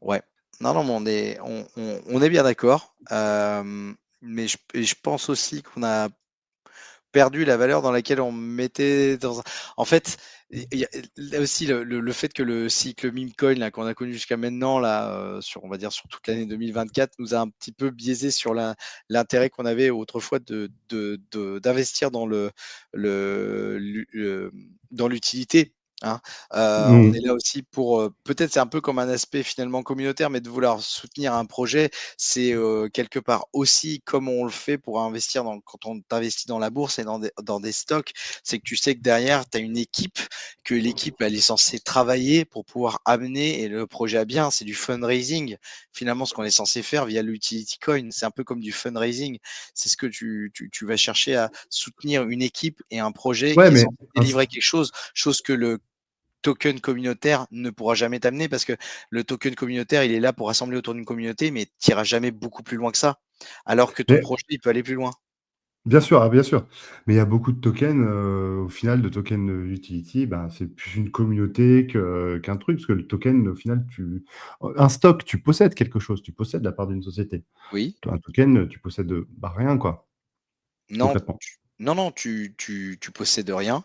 ouais. Non, non, mais on est bien d'accord, mais je pense aussi qu'on a perdu la valeur dans laquelle on mettait dans un en fait, il y a là aussi le fait que le cycle meme coin là qu'on a connu jusqu'à maintenant là, sur on va dire sur toute l'année 2024 nous a un petit peu biaisé sur l'intérêt qu'on avait autrefois d'investir dans dans l'utilité, hein. On est Mmh. là aussi pour, peut-être c'est un peu comme un aspect finalement communautaire, mais de vouloir soutenir un projet, c'est, quelque part aussi comme on le fait pour investir quand on t'investit dans la bourse et dans des stocks, c'est que tu sais que derrière, tu as une équipe, que l'équipe, elle est censée travailler pour pouvoir amener et le projet à bien. C'est du fundraising. Finalement, ce qu'on est censé faire via l'utility coin, c'est un peu comme du fundraising. C'est ce que tu vas chercher à soutenir une équipe et un projet Ouais, qui est mais censé délivrer quelque chose, chose que le token communautaire ne pourra jamais t'amener parce que le token communautaire, il est là pour rassembler autour d'une communauté, mais tu iras jamais beaucoup plus loin que ça. Alors que ton mais projet, il peut aller plus loin. Bien sûr, bien sûr. Mais il y a beaucoup de tokens, au final, de token, utility, ben, c'est plus une communauté qu'un truc, parce que le token, au final, un stock, tu possèdes quelque chose, tu possèdes la part d'une société. Oui? Toi, un token, tu possèdes, bah, rien, quoi, Non, concrètement. non, tu possèdes rien.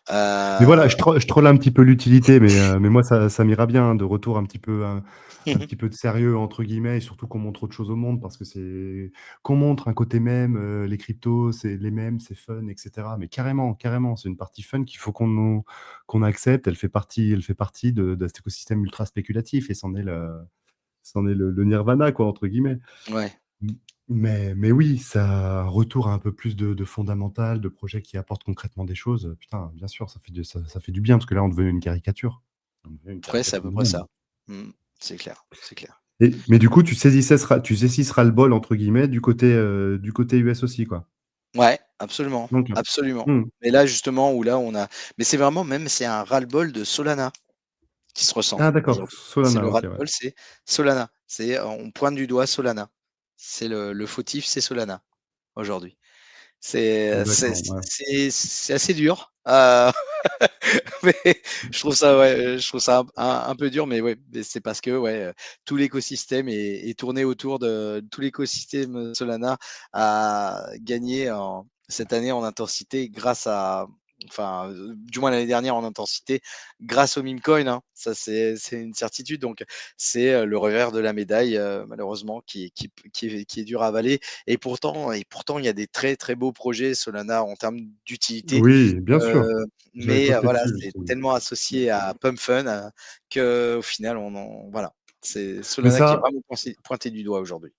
Mais voilà, Heu, je troll un petit peu l'utilité, mais moi, ça m'ira bien, hein, de retour un petit peu de «sérieux» entre guillemets, et surtout qu'on montre autre chose au monde, parce que c'est qu'on montre un côté mème, les cryptos, c'est les mèmes, c'est fun, et cetera. Mais carrément, carrément, c'est une partie fun qu'il faut qu'on accepte. Elle fait partie de cet écosystème ultra spéculatif, et c'en est le «nirvana», quoi, entre guillemets. ouais, Mmh, mais oui, ça un retour à un peu plus de fondamental, de projets qui apportent concrètement des choses, putain, bien sûr, ça fait du bien, parce que là, on devenait une caricature. On devenait une ouais, c'est à caricature peu du près monde. ça. Mmh. C'est clair, c'est clair. Mais du coup, tu saisissais «ras le bol» entre guillemets du côté US aussi, quoi? Ouais, absolument, OK. absolument. Mmh. Mais là, justement, où là, on a mais c'est vraiment même, c'est un ras-le-bol de Solana qui se ressent Ah d'accord, aujourd'hui. C'est Solana, le OK, ouais. ras-le-bol, c'est Solana. C'est on pointe du doigt Solana. C'est le fautif, c'est Solana, aujourd'hui. D'accord, ouais. C'est assez dur, mais je trouve ça, ouais, je trouve ça un peu dur, mais ouais, mais c'est parce que, ouais, tout l'écosystème est tourné autour de tout l'écosystème, Solana a gagné en cette année en intensité grâce à enfin, du moins l'année dernière en intensité grâce au meme coin, hein. Ça, c'est une certitude, donc c'est, le revers de la médaille, malheureusement qui est dur à avaler et pourtant il y a des très, très beaux projets Solana en termes d'utilité. Oui, bien sûr. Heu, J'allais mais poster voilà, dessus, c'est justement. tellement associé à Pump Fun, qu'au final on en voilà, c'est Mais Solana qui est ça vraiment pointé du doigt aujourd'hui.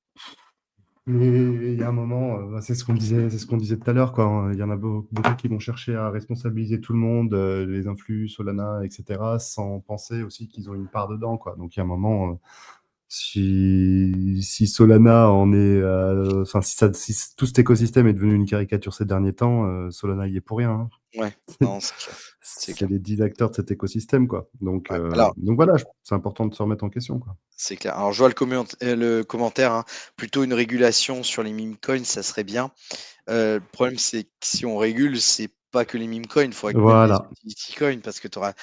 Mais il y a un moment, bah, c'est ce qu'on disait tout à l'heure, quoi, hein. Il y en a beaucoup qui vont chercher à responsabiliser tout le monde, les influx, Solana, et cetera, sans penser aussi qu'ils ont une part dedans, quoi. Donc il y a un moment, si Solana en est, enfin, si tout cet écosystème est devenu une caricature ces derniers temps, Solana y est pour rien, hein. Ouais, non, c'est clair, c'est C'est clair. les 10 acteurs de cet écosystème, quoi. Ouais, alors Donc voilà, c'est important de se remettre en question, quoi. c'est clair. Alors je vois le commentaire, hein, plutôt une régulation sur les meme coins, ça serait bien. Le problème, c'est que si on régule, c'est pas que les meme coins, il faudrait que même les Voilà, utility coins, parce que tu auras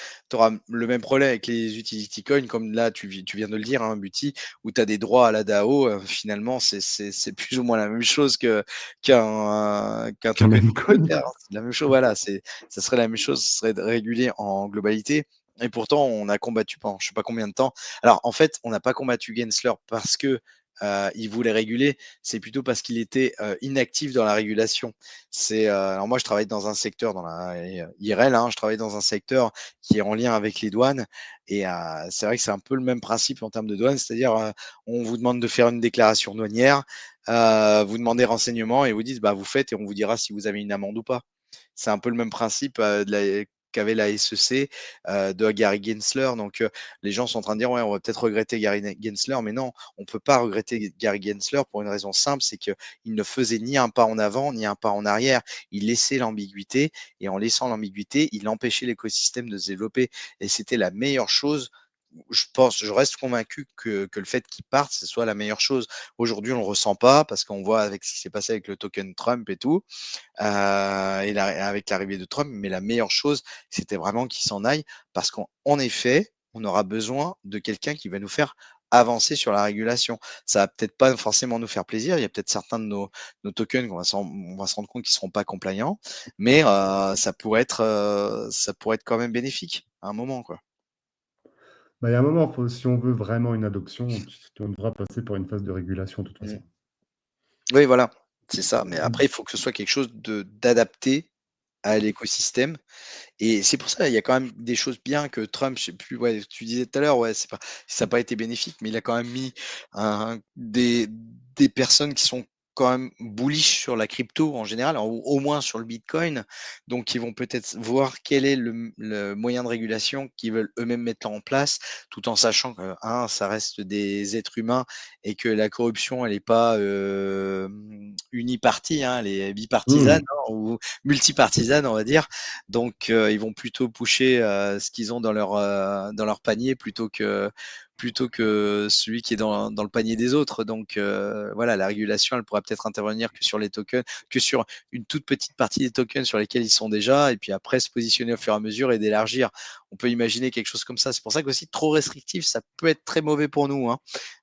le même problème avec les utility coins, comme là, tu viens de le dire, hein, Buti, où tu as des droits à la DAO, finalement, c'est plus ou moins la même chose qu'un qu'un token meme coin, communautaire, quoi. hein. C'est la même chose, voilà, ça serait la même chose, ce serait de réguler en globalité. Et pourtant, on a combattu pendant je sais pas combien de temps. Alors, en fait, on n'a pas combattu Gensler parce que il voulait réguler, c'est plutôt parce qu'il était, inactif dans la régulation. Alors moi je travaille dans un secteur dans la IRL, hein, je travaille dans un secteur qui est en lien avec les douanes et c'est vrai que c'est un peu le même principe en termes de douane, c'est-à-dire, on vous demande de faire une déclaration douanière, vous demandez renseignements et vous dites: «Bah, vous faites et on vous dira si vous avez une amende ou pas». C'est un peu le même principe, de la qu'avait la SEC, de Gary Gensler donc les gens sont en train de dire: «Ouais, on va peut-être regretter Gary Gensler», mais non, on peut pas regretter Gary Gensler pour une raison simple, c'est qu'il ne faisait ni un pas en avant, ni un pas en arrière. Il laissait l'ambiguïté et en laissant l'ambiguïté, il empêchait l'écosystème de se développer et c'était la meilleure chose. Je reste convaincu que le fait qu'il parte, ce soit la meilleure chose. Aujourd'hui, on le ressent pas parce qu'on voit avec ce qui s'est passé avec le token Trump et tout, et avec l'arrivée de Trump, mais la meilleure chose, c'était vraiment qu'il s'en aille parce qu'en effet, on aura besoin de quelqu'un qui va nous faire avancer sur la régulation. Ça va peut-être pas forcément nous faire plaisir. Il y a peut-être certains de nos tokens on va se rendre compte qu'ils seront pas compliants, mais ça pourrait être quand même bénéfique à un moment, quoi. Bah, il y a un moment, si on veut vraiment une adoption, on devra passer par une phase de régulation, de toute Mmh. façon. Oui, voilà, c'est ça. Mais Mmh. après, il faut que ce soit quelque chose d'adapté à l'écosystème. Et c'est pour ça, il y a quand même des choses bien que Trump, je sais plus, ouais, tu disais tout à l'heure, ouais, c'est pas ça n'a pas été bénéfique, mais il a quand même mis des personnes qui sont quand même bullish sur la crypto en général, ou au moins sur le Bitcoin. Donc, ils vont peut-être voir quel est le moyen de régulation qu'ils veulent eux-mêmes mettre en place, tout en sachant que, ça reste des êtres humains et que la corruption, elle est pas, unipartie, hein, elle est bipartisane, Mmh. hein, ou multipartisane, on va dire. Donc, ils vont plutôt pusher, ce qu'ils ont dans leur panier plutôt que celui qui est dans le panier des autres. Donc voilà, la régulation, elle pourra peut-être intervenir que sur les tokens, que sur une toute petite partie des tokens sur lesquels ils sont déjà, et puis après se positionner au fur et à mesure et d'élargir. On peut imaginer quelque chose comme ça. C'est pour ça qu'aussi trop restrictif, ça peut être très mauvais pour nous, hein.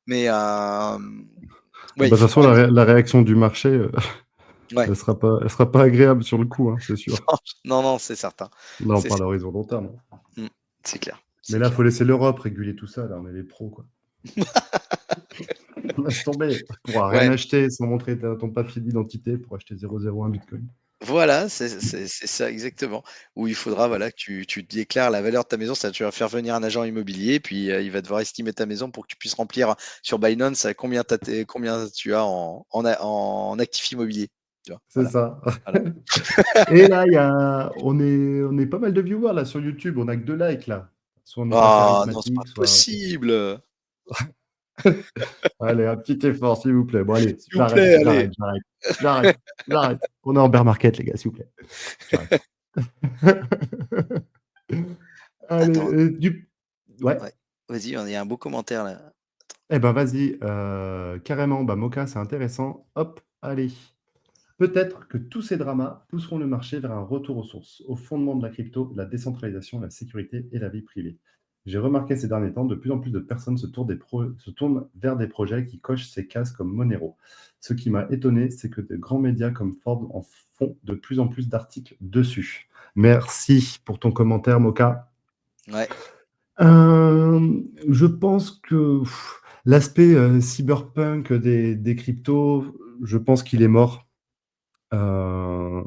Mais Ah ouais, bah, il de toute faut façon, quand même. la réaction du marché, Ouais. elle sera pas agréable sur le coup, hein, c'est sûr. Non, non, c'est certain. Là, on C'est parle à certain. horizon long terme, hein. Mmh. C'est clair, Mais c'est là, il clair. faut laisser l'Europe réguler tout ça, là, on est les pros, quoi. Laisse tomber, tu pourras rien Ouais. acheter sans montrer ton papier d'identité pour acheter 0,01 bitcoin. Voilà, c'est ça exactement. Où il faudra, voilà, que tu déclares la valeur de ta maison, c'est-à-dire tu vas faire venir un agent immobilier, puis, il va devoir estimer ta maison pour que tu puisses remplir sur Binance, combien tu as en actifs immobiliers, tu vois? C'est Voilà, ça. voilà. Et là, on est pas mal de viewers là sur YouTube, on a que 2 likes là. Soit on n'est pas Ah non, c'est pas charismatique, soit possible! allez, un petit effort s'il vous plaît. Bon allez, S'il vous plaît, allez! j'arrête, j'arrête. On est en bear market les gars, s'il vous plaît. J'arrête. Allez, Attends, ouais, ouais, vas-y, il y a un beau commentaire là. eh ben vas-y, carrément, bah Moka, c'est intéressant. Hop, allez. Peut-être que tous ces dramas pousseront le marché vers un retour aux sources, au fondement de la crypto, la décentralisation, la sécurité et la vie privée. J'ai remarqué ces derniers temps, de plus en plus de personnes se tournent vers des projets qui cochent ces cases comme Monero. Ce qui m'a étonné, c'est que de grands médias comme Forbes en font de plus en plus d'articles dessus. Merci pour ton commentaire, Moka. Ouais. Je pense que l'aspect cyberpunk des cryptos, je pense qu'il est mort. Heu,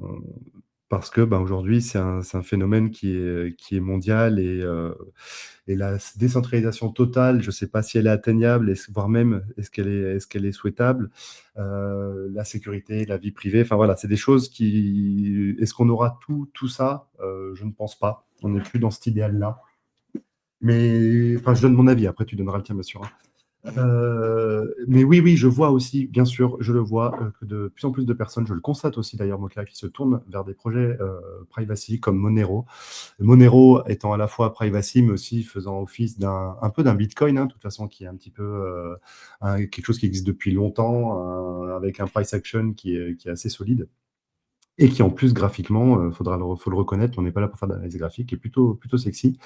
Parce que, ben, aujourd'hui, c'est un phénomène qui est mondial et la décentralisation totale, je ne sais pas si elle est atteignable, voire même est-ce qu'elle est souhaitable? La sécurité, la vie privée, enfin voilà, c'est des choses qui est-ce qu'on aura tout ça? Je ne pense pas. On n'est plus dans cet idéal-là. Mais enfin, je donne mon avis, après tu donneras le tien, bien sûr, hein. Mmh. Mais oui, oui, je vois aussi, bien sûr, je le vois, que de plus en plus de personnes, je le constate aussi d'ailleurs, Moka, qui se tournent vers des projets privacy comme Monero. Monero étant à la fois privacy, mais aussi faisant office un peu d'un Bitcoin, hein, de toute façon, qui est un petit peu quelque chose qui existe depuis longtemps, avec un price action qui est assez solide. Et qui en plus graphiquement, faut le reconnaître, on n'est pas là pour faire de l'analyse graphique, est plutôt sexy.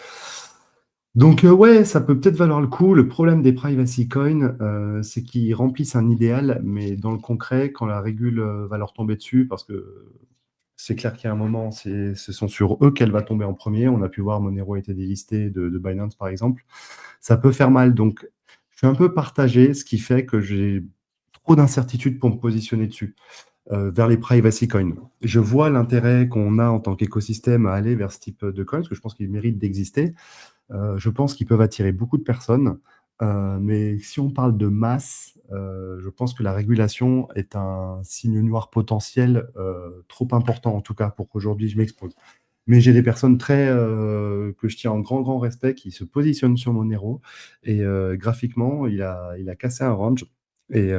Donc ouais, ça peut peut-être valoir le coup. Le problème des privacy coins, c'est qu'ils remplissent un idéal, mais dans le concret, quand la régule va leur tomber dessus, parce que c'est clair qu'il y a un moment, ce sont sur eux qu'elle va tomber en premier. On a pu voir Monero a été délisté de Binance, par exemple. Ça peut faire mal. Donc, je suis un peu partagé, ce qui fait que j'ai trop d'incertitudes pour me positionner dessus, vers les privacy coins. Je vois l'intérêt qu'on a en tant qu'écosystème à aller vers ce type de coins, parce que je pense qu'ils méritent d'exister. Je pense qu'ils peuvent attirer beaucoup de personnes, mais si on parle de masse, je pense que la régulation est un signe noir potentiel, trop important en tout cas pour qu'aujourd'hui je m'expose. Mais j'ai des personnes que je tiens en grand, grand respect qui se positionnent sur Monero et graphiquement, il a cassé un range et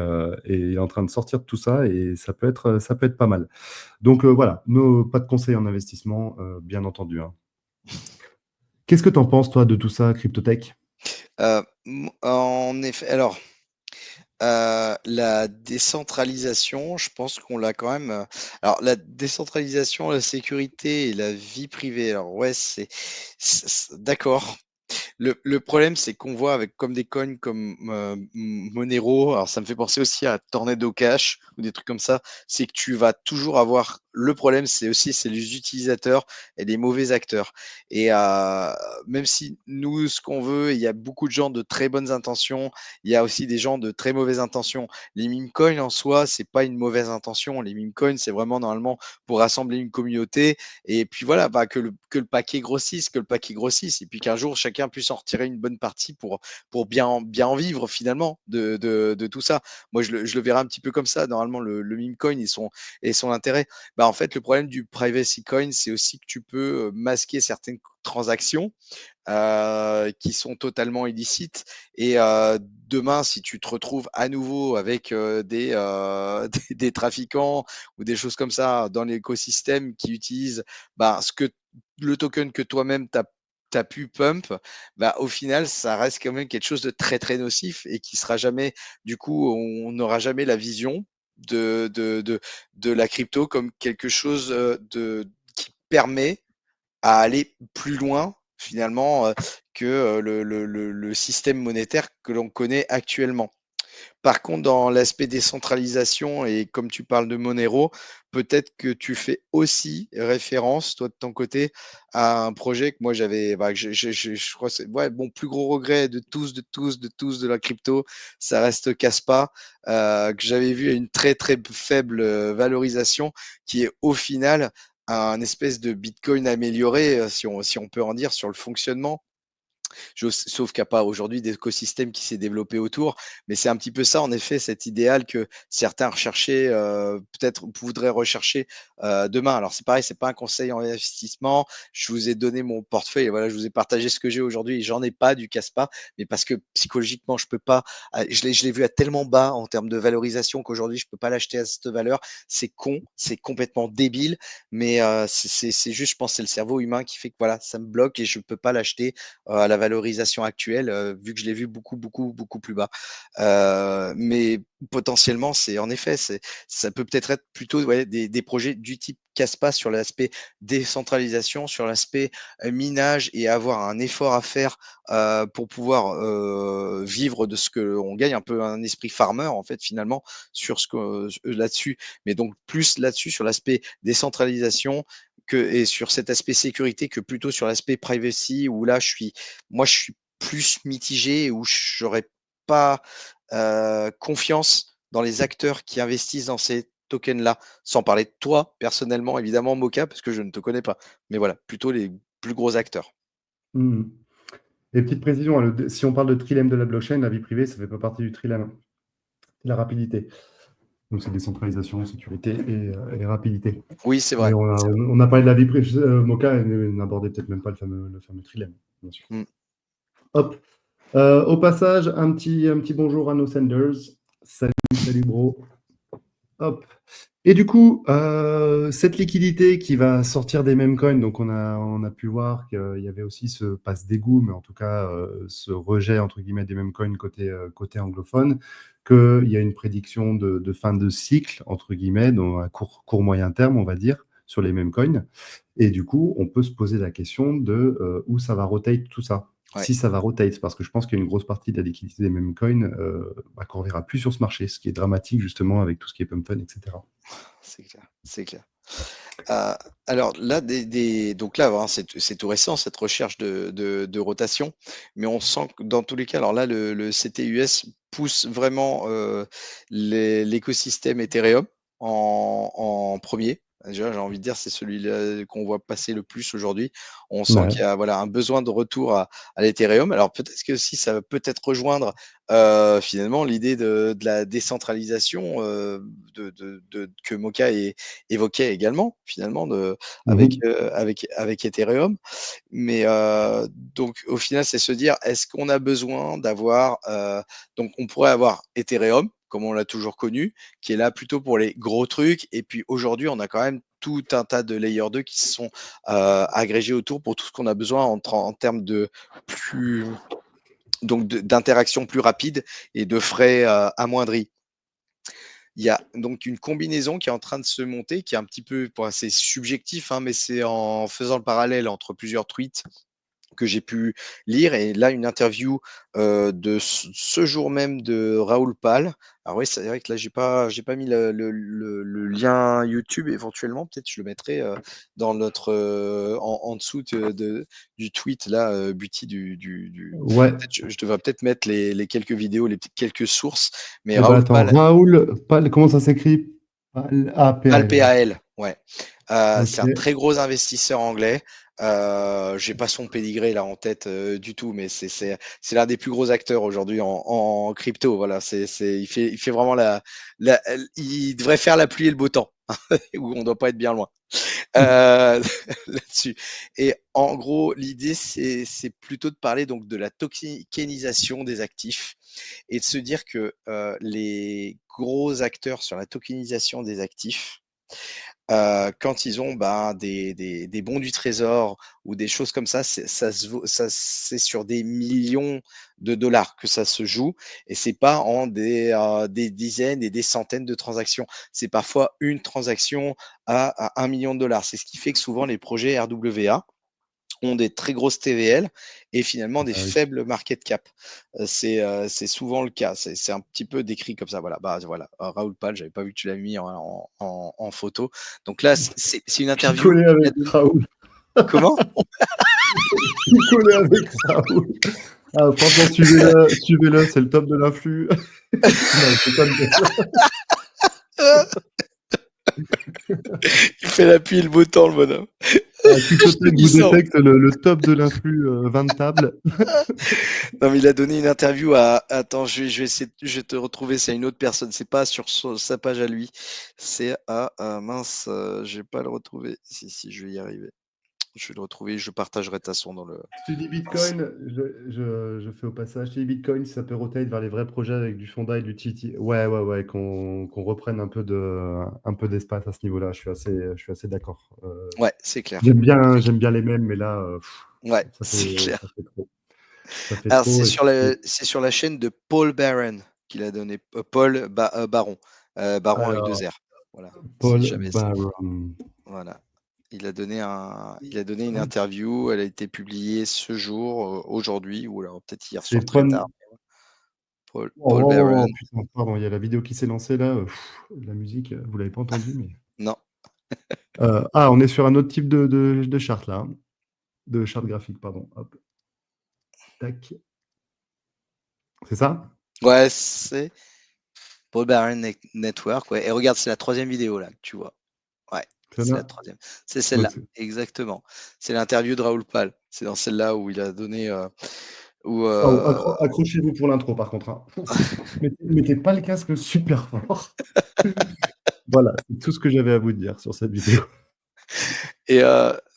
il est en train de sortir de tout ça et ça peut être pas mal. Donc voilà, pas de conseils en investissement, bien entendu, hein. Qu'est-ce que tu en penses, toi, de tout ça, Cryptotech? En effet, alors, la décentralisation, je pense qu'on l'a quand même, alors la décentralisation, la sécurité et la vie privée, alors ouais, d'accord. Le problème, c'est qu'on voit avec comme des coins comme, Monero, alors ça me fait penser aussi à Tornado Cash ou des trucs comme ça, c'est que tu vas toujours avoir le problème, c'est les utilisateurs et les mauvais acteurs et même si nous, ce qu'on veut, il y a beaucoup de gens de très bonnes intentions, il y a aussi des gens de très mauvaises intentions. Les meme coins en soi, c'est pas une mauvaise intention. Les meme coins, c'est vraiment normalement pour rassembler une communauté et puis voilà, bah, que le paquet grossisse, que le paquet grossisse et puis qu'un jour chacun puisse en retirer une bonne partie pour bien en vivre finalement de tout ça. Moi, je le verrais un petit peu comme ça. Normalement, le meme coin et son intérêt. Bah, en fait, le problème du privacy coin, c'est aussi que tu peux masquer certaines transactions qui sont totalement illicites et demain, si tu te retrouves à nouveau avec, des trafiquants ou des choses comme ça dans l'écosystème qui utilisent, bah, le token que toi-même tu as tu as pu pump, bah, au final, ça reste quand même quelque chose de très, très nocif et qui sera jamais du coup, on n'aura jamais la vision de de de de la crypto comme quelque chose, de qui permet à aller plus loin finalement, que, le système monétaire que l'on connaît actuellement. Par contre, dans l'aspect décentralisation et comme tu parles de Monero, peut-être que tu fais aussi référence, toi, de ton côté, à un projet que moi j'avais, bah, que je crois que c'est ouais, mon plus gros regret de la crypto, ça reste Kaspa, que j'avais vu à une très, très faible, valorisation qui est au final un espèce de bitcoin amélioré, si on peut en dire, sur le fonctionnement. Sauf qu'il n'y a pas aujourd'hui d'écosystème qui s'est développé autour. Mais c'est un petit peu ça, en effet, cet idéal que certains recherchaient, peut-être voudraient rechercher demain. Alors c'est pareil, c'est pas un conseil en investissement. Je vous ai donné mon portefeuille et voilà, je vous ai partagé ce que j'ai aujourd'hui. J'en ai pas du casse-pas, mais parce que psychologiquement, je peux pas. Je l'ai vu à tellement bas en termes de valorisation qu'aujourd'hui, je peux pas l'acheter à cette valeur. C'est con, c'est complètement débile, mais c'est juste, je pense, c'est le cerveau humain qui fait que voilà, ça me bloque et je peux pas l'acheter à la valorisation actuelle, vu que je l'ai vu beaucoup, beaucoup, beaucoup plus bas. Mais potentiellement, c'est en effet, ça peut peut-être être plutôt ouais, des projets du type Caspa sur l'aspect décentralisation, sur l'aspect minage et avoir un effort à faire pour pouvoir vivre de ce que on gagne, un peu un esprit farmer en fait finalement sur ce que là-dessus, mais donc plus là-dessus sur l'aspect décentralisation et sur cet aspect sécurité que plutôt sur l'aspect privacy où là moi je suis plus mitigé où j'aurais pas confiance dans les acteurs qui investissent dans ces tokens là, sans parler de toi personnellement évidemment Mocha parce que je ne te connais pas, mais voilà plutôt les plus gros acteurs. Mmh. Et petite précision, hein, si on parle de trilemme de la blockchain, la vie privée, ça fait pas partie du trilemme. La rapidité. Donc c'est décentralisation, sécurité et rapidité. Oui c'est Mais vrai. on a parlé de la vie privée. Mocha n'abordait peut-être même pas le fameux trilemme, bien sûr. Mm. Hop. Au passage, un petit bonjour à nos senders. Salut, salut, bro. Hop. Et du coup, cette liquidité qui va sortir des mêmes coins, donc on a pu voir qu'il y avait aussi ce passe d'égout, mais en tout cas, ce rejet, entre guillemets, des mêmes coins côté anglophone, qu'il y a une prédiction de fin de cycle, entre guillemets, dans un court moyen terme, on va dire, sur les mêmes coins. Et du coup, on peut se poser la question de où ça va rotate tout ça. Ouais. Si ça va rotate, parce que je pense qu'il y a une grosse partie de la liquidité des mêmes coins qu'on ne verra plus sur ce marché, ce qui est dramatique justement avec tout ce qui est pump fund, etc. C'est clair, c'est clair. Euh, alors là, donc là, hein, c'est tout récent cette recherche de rotation, mais on sent que dans tous les cas, alors là, le CTUS pousse vraiment l'écosystème Ethereum en premier. Déjà, j'ai envie de dire, c'est celui-là qu'on voit passer le plus aujourd'hui. On sent Ouais. qu'il y a voilà, un besoin de retour à l'Ethereum. Alors peut-être que si ça va peut-être rejoindre finalement l'idée de la décentralisation que Mocha évoquait également finalement Mhm. avec Ethereum. Mais donc au final, c'est se dire, est-ce qu'on a besoin d'avoir donc on pourrait avoir Ethereum comme on l'a toujours connu, qui est là plutôt pour les gros trucs. Et puis aujourd'hui, on a quand même tout un tas de layer 2 qui se sont agrégés autour pour tout ce qu'on a besoin en termes de plus donc d'interaction plus rapide et de frais amoindris. Il y a donc une combinaison qui est en train de se monter, qui est un petit peu, bon, c'est subjectif, hein, mais c'est en faisant le parallèle entre plusieurs tweets que j'ai pu lire et là une interview de ce jour même de Raoul Pal. Alors oui, c'est vrai que là j'ai pas mis le lien YouTube éventuellement, peut-être je le mettrai dans notre en dessous du tweet là, Buty Ouais. peut-être je devrais peut-être mettre les quelques vidéos, les petites quelques sources, mais Eh ben Raoul attends, Pal Raoul, comment ça s'écrit? Pal, P-A-L, ouais. Alpal, ouais. C'est un Ok. très gros investisseur anglais. J'ai pas son pédigré là en tête du tout, mais c'est l'un des plus gros acteurs aujourd'hui en crypto. Voilà, il fait vraiment il devrait faire la pluie et le beau temps, où on doit pas être bien loin là-dessus. Et en gros, l'idée c'est plutôt de parler donc de la tokenisation des actifs et de se dire que les gros acteurs sur la tokenisation des actifs quand ils ont des bons du trésor ou des choses comme ça, c'est sur des millions de dollars que ça se joue et c'est pas en des dizaines et des centaines de transactions. C'est parfois une transaction à 1 million de dollars. C'est ce qui fait que souvent les projets RWA ont des très grosses TVL et finalement des Ah oui. faibles market cap. C'est souvent le cas. C'est un petit peu décrit comme ça. Voilà, voilà. Raoul Pal, j'avais pas vu que tu l'avais mis en photo. Donc là, c'est une interview Picoler qu'il a avec donnée. Raoul. Comment? Picoler avec Raoul. Ah, franchement, suivez-le, c'est le top de l'influx. Non, je déconne, bien sûr. Il fait la pluie et le beau temps, le bonhomme. Je te Cryptotech dis vous ça. détecte le top de l'influx, 20 de table. Non, mais il a donné une interview à. Attends, je vais essayer, je vais te retrouver. C'est une autre personne. C'est pas sur sa page à lui. C'est mince, je vais pas le retrouver. Si, je vais y arriver. Je vais le retrouver. Je partagerai ta son dans le. Je te dis Bitcoin, je fais au passage, je te dis Bitcoin, si ça peut rotate vers les vrais projets avec du Fonda et du Titi. Ouais, ouais, ouais, qu'on reprenne un peu d'espace à ce niveau-là. Je suis assez d'accord. Ouais, c'est clair. C'est clair. J'aime bien les mêmes, mais là, Ouais, c'est ça clair. fait trop. Ça fait Alors, trop et puis c'est sur la chaîne de Paul Barron qu'il a donné. Baron. Baron avec deux alors, R. Voilà. Si Paul jamais c'est. Barron. Voilà. Il a donné une interview. Elle a été publiée ce jour, aujourd'hui, ou alors peut-être hier C'est soir très tard. Pon oh, Paul oh, oh, oh, Barron. putain, pardon, il y a la vidéo qui s'est lancée là, la musique, vous l'avez pas entendue, mais Non. on est sur un autre type de charte là, hein, de charte graphique, pardon. Hop, tac. C'est ça? Ouais, c'est Paul Barron Network. Ouais. Et regarde, c'est la troisième vidéo là que tu vois. Ouais, c'est la Celle-là? troisième. C'est Donc celle-là, c'est exactement. C'est l'interview de Raoul Pal. C'est dans celle-là où il a donné, où, waouh, accrochez-vous pour l'intro par contre, hein. Ouf, mettez pas le casque super fort. Voilà, c'est tout ce que j'avais à vous dire sur cette vidéo. et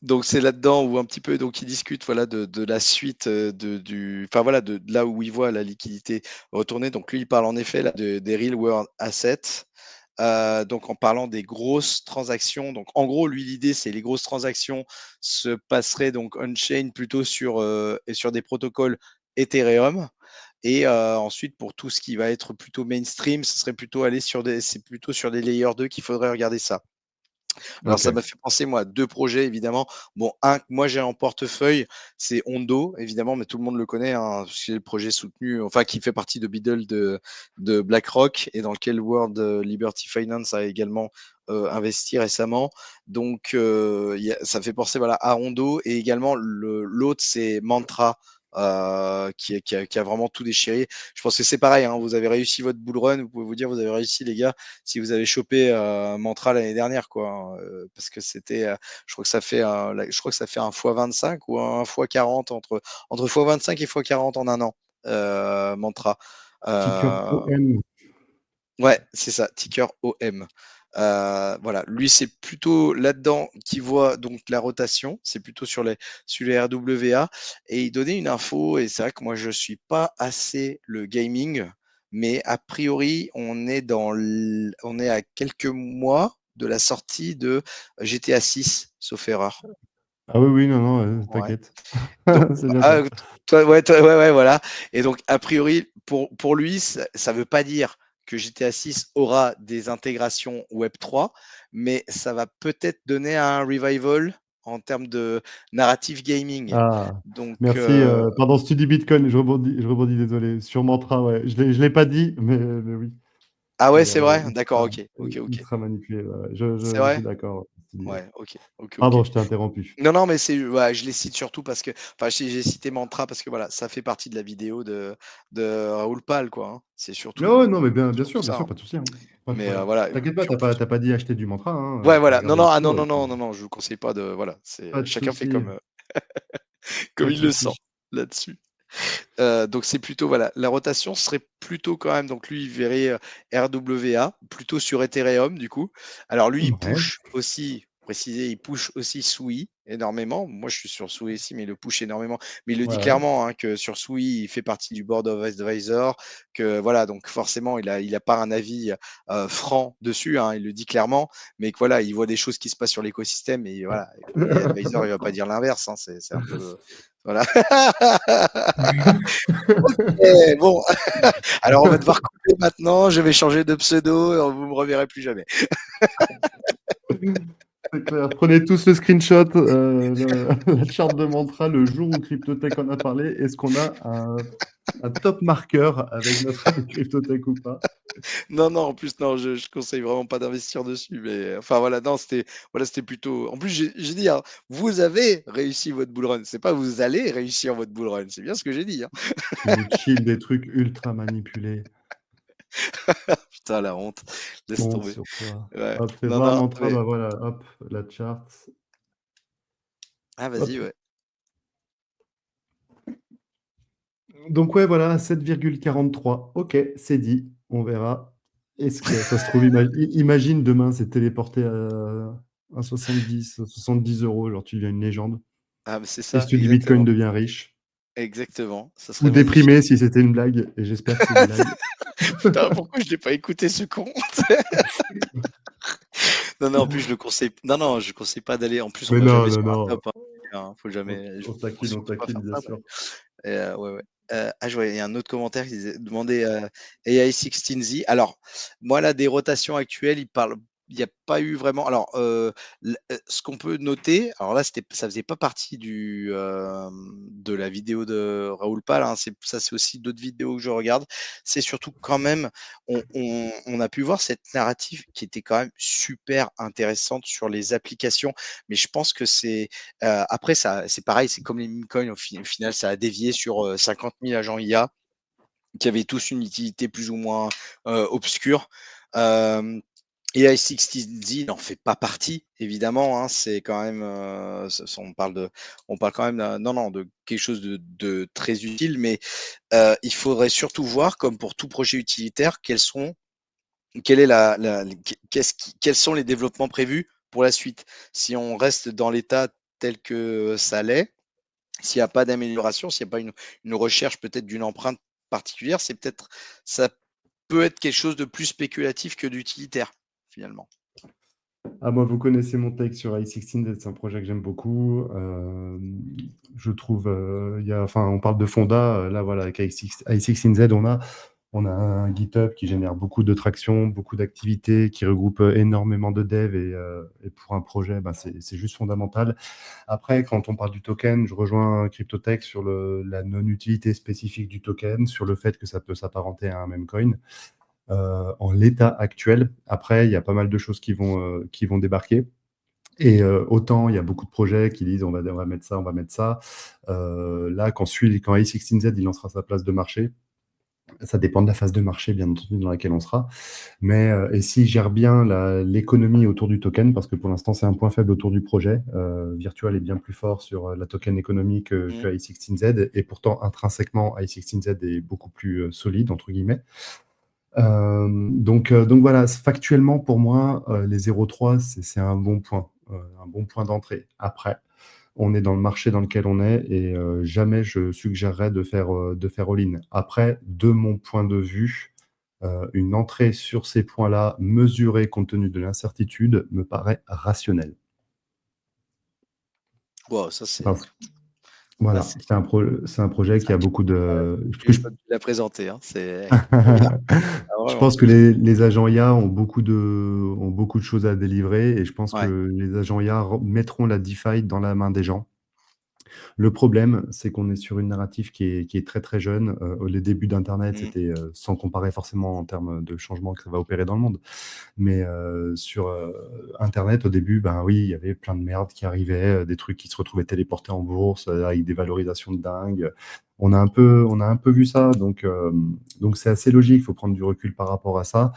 donc c'est là-dedans où un petit peu donc il discute voilà de la suite, enfin voilà de là où il voit la liquidité retourner. Donc lui, il parle en effet là des real world assets, donc en parlant des grosses transactions. Donc en gros, lui, l'idée, c'est les grosses transactions se passeraient donc on-chain plutôt sur des protocoles Ethereum. Et ensuite, pour tout ce qui va être plutôt mainstream, ce serait plutôt c'est plutôt sur des layers 2 qu'il faudrait regarder ça. Alors ça OK. m'a fait penser moi à 2 projets évidemment. Bon, un que moi j'ai en portefeuille, c'est Ondo évidemment, mais tout le monde le connaît, hein. C'est le projet soutenu, enfin qui fait partie de Beedle de BlackRock et dans lequel World Liberty Finance a également investi récemment. Donc ça fait penser voilà à Ondo et également l'autre c'est Mantra. Qui a vraiment tout déchiré. Je pense que c'est pareil, hein, vous avez réussi votre bull run, vous pouvez vous dire vous avez réussi les gars si vous avez chopé Mantra l'année dernière, quoi, hein, parce que c'était, je crois que ça fait, je crois que ça fait un fois 25 ou un fois 40 entre fois 25 et fois 40 en un an, Mantra. Ticker Euh, OM. ouais, c'est ça, ticker OM. Voilà, lui c'est plutôt là-dedans qu'il voit donc la rotation, c'est plutôt sur les RWA et il donnait une info et c'est vrai que moi je suis pas assez le gaming, mais a priori on est à quelques mois de la sortie de GTA 6, sauf erreur. Ah oui, oui, non, non, Ouais. t'inquiète. Donc, C'est bien ça. ouais, ouais, voilà. Et donc, a priori, pour lui, ça veut pas dire que GTA 6 aura des intégrations Web3, mais ça va peut-être donner un revival en termes de narrative gaming. Ah, Donc, merci, pardon, si tu dis Bitcoin, je rebondis, désolé. Sur Mantra, ouais, je l'ai pas dit, mais oui, ah c'est, ouais, c'est vrai? D'accord, ok, ok. ultra manipulé, ouais, ouais. C'est Je suis vrai? d'accord, si tu dis, Ouais, ok, ok, ok. pardon, je t'ai interrompu. Non, non, mais ouais, je les cite surtout parce que, enfin, j'ai cité Mantra parce que voilà, ça fait partie de la vidéo de Raoul Pal, quoi, hein. C'est Non, surtout, ouais, non, mais surtout bien ça, sûr, hein. pas de souci, hein, pas de Mais problème. voilà, T'inquiète pas, surtout. tu pas dit acheter du Mantra, hein, Ouais, tu voilà. Non, regardé non, le ah non, cours et non, puis non, non, non, je vous conseille pas de. Voilà, pas c'est de chacun fait souci, comme, comme pas de il le sent souci. là-dessus. Donc c'est plutôt voilà, la rotation serait plutôt quand même. Donc lui, il verrait RWA plutôt sur Ethereum du coup. Alors lui, il Ouais, push aussi préciser, il push aussi Sui énormément. Moi, je suis sur Sui aussi, mais il le push énormément. Mais il le Ouais, dit ouais. clairement, hein, que sur Sui, il fait partie du board of advisor, que voilà, donc forcément, il a pas un avis franc dessus, hein, il le dit clairement, mais que voilà, il voit des choses qui se passent sur l'écosystème et voilà, et advisor, il va pas dire l'inverse, hein, c'est un peu voilà. OK, bon, alors on va devoir couper maintenant, je vais changer de pseudo, vous me reverrez plus jamais. C'est clair. Prenez tous le screenshot, la charte de mantra le jour où Cryptotech en a parlé. Est-ce qu'on a un top marqueur avec notre ami Cryptotech ou pas? Non, non, en plus, non, je conseille vraiment pas d'investir dessus, mais enfin voilà, non, c'était plutôt. En plus, j'ai dit, hein, vous avez réussi votre bull run, c'est pas vous allez réussir votre bull run, c'est bien ce que j'ai dit, hein. Tu nous chill des trucs ultra manipulés. Putain, la honte, laisse Honte tomber. sur toi. Ouais, Hop, non, fais-moi un non, mantra, mais bah voilà, hop, la chart. ah, Hop. vas-y, ouais. Donc ouais, voilà, 7,43. OK, c'est dit. On verra. Est-ce que ça se trouve, imagine demain, c'est téléporté à 70 €, genre tu deviens une légende. Ah, mais c'est Et ça, si tu dis Bitcoin exactement, devient riche. exactement, ça Ou serait déprimé magnifique. si c'était une blague, et j'espère que c'est une blague. Putain, pourquoi je l'ai pas écouté ce con? Non, non, en plus, je le conseille non, non, je conseille pas d'aller en plus, on Mais va non, jamais non, sur un non, top, hein, faut jamais faut on surtout pas taquine, faire bien ça. sûr. Et ouais, ouais. Ah, je voyais, il y a un autre commentaire qui disait demandait, AI16Z. Alors, moi, là, des rotations actuelles, il n'y a pas eu vraiment alors, ce qu'on peut noter, alors là, ça faisait pas partie de la vidéo de Raoul Pal, hein, c'est aussi d'autres vidéos que je regarde. C'est surtout quand même, on a pu voir cette narrative qui était quand même super intéressante sur les applications, mais je pense que après ça c'est pareil, c'est comme les meme coins au final ça a dévié sur, 50 000 agents IA qui avaient tous une utilité plus ou moins, obscure. Hem, AI16Z n'en fait pas partie évidemment, hein, c'est quand même, on parle quand même non, non, de quelque chose de très utile, mais, il faudrait surtout voir comme pour tout projet utilitaire, quelle est quels sont les développements prévus pour la suite? Si on reste dans l'état tel que ça l'est, s'il n'y a pas d'amélioration, s'il n'y a pas une recherche peut-être d'une empreinte particulière, ça peut être quelque chose de plus spéculatif que d'utilitaire, finalement. Ah, moi, vous connaissez mon take sur i16z, c'est un projet que j'aime beaucoup. Je trouve, enfin, on parle de Fonda, là, voilà, avec i16z, on a un GitHub qui génère beaucoup de traction, beaucoup d'activités, qui regroupe énormément de devs, et pour un projet, ben, c'est juste fondamental. Après, quand on parle du token, je rejoins CryptoTech sur la non-utilité spécifique du token, sur le fait que ça peut s'apparenter à un meme coin. En l'état actuel. Après, il y a pas mal de choses qui vont débarquer. Et autant il y a beaucoup de projets qui disent on va mettre ça, on va mettre ça. Là, quand i16z il lancera sa place de marché, ça dépend de la phase de marché, bien entendu, dans laquelle on sera. Mais et s'il gère bien l'économie autour du token, parce que pour l'instant, c'est un point faible autour du projet. Virtual est bien plus fort sur la token économie que Mmh. i16z, et pourtant, intrinsèquement, i16z est beaucoup plus solide, entre guillemets. Donc voilà, factuellement, pour moi, les 0,3, c'est un bon point d'entrée. Après, on est dans le marché dans lequel on est, et jamais je suggérerais de faire all-in. Après, de mon point de vue, une entrée sur ces points-là, mesurée compte tenu de l'incertitude, me paraît rationnelle. Waouh, ça Voilà, c'est c'est un projet qui un a cas beaucoup de... comme tu l'as présenté, hein, c'est trop bien. Ah Je vraiment. pense que les agents IA ont beaucoup de choses à délivrer, et je pense Ouais. que les agents IA mettront la DeFi dans la main des gens. Le problème, c'est qu'on est sur une narrative qui est très très jeune. Les débuts d'Internet, Mmh. c'était sans comparer forcément en termes de changement que ça va opérer dans le monde. Mais sur Internet, au début, ben oui, il y avait plein de merde qui arrivait, des trucs qui se retrouvaient téléportés en bourse, avec des valorisations de dingue. On a un peu vu ça, donc c'est assez logique. Il faut prendre du recul par rapport à ça.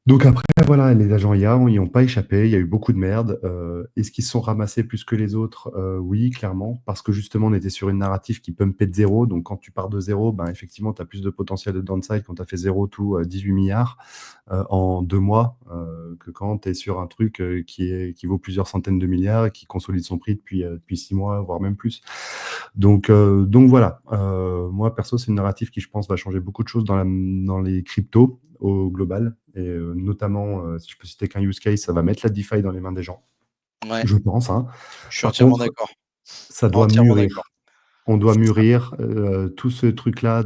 Donc après, voilà, les agents IA, ils ont pas échappé, il y a eu beaucoup de merde. Est-ce qu'ils se sont ramassés plus que les autres? Oui, clairement, parce que justement, on était sur une narrative qui pumpait de zéro. Donc quand tu pars de zéro, ben, effectivement, tu as plus de potentiel de downside quand tu as fait zéro tout 18 milliards en 2 mois que quand tu es sur un truc qui vaut plusieurs centaines de milliards et qui consolide son prix depuis 6 mois, voire même plus. Donc voilà. Moi, perso, c'est une narrative qui, je pense, va changer beaucoup de choses dans les cryptos au global. Et notamment, si je peux citer qu'un use case, ça va mettre la DeFi dans les mains des gens, Ouais, je pense, hein. je suis Par entièrement contre, d'accord. ça doit Entièrement d'accord. mûrir. On doit C'est ça. mûrir. Tout ce truc-là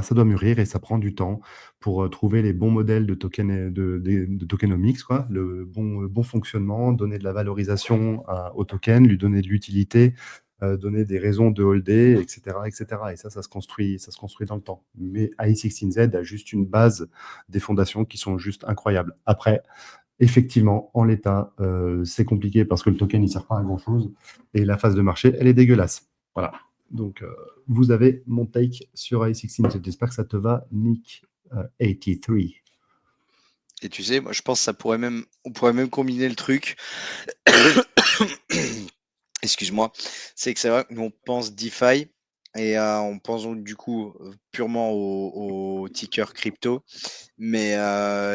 ça doit mûrir et ça prend du temps pour trouver les bons modèles de de tokenomics, quoi, le bon fonctionnement, donner de la valorisation au token, lui donner de l'utilité, donner des raisons de holder, etc., etc. Et ça se construit dans le temps. Mais AI16Z a juste une base, des fondations qui sont juste incroyables. Après, effectivement, en l'état, c'est compliqué parce que le token, il sert pas à grand-chose et la phase de marché, elle est dégueulasse. Voilà. Donc, vous avez mon take sur AI16. J'espère que ça te va, Nick 83. Et tu sais, moi je pense que on pourrait même combiner le truc. Excuse-moi. C'est que c'est vrai que nous on pense DeFi et on pense donc du coup purement au ticker crypto, mais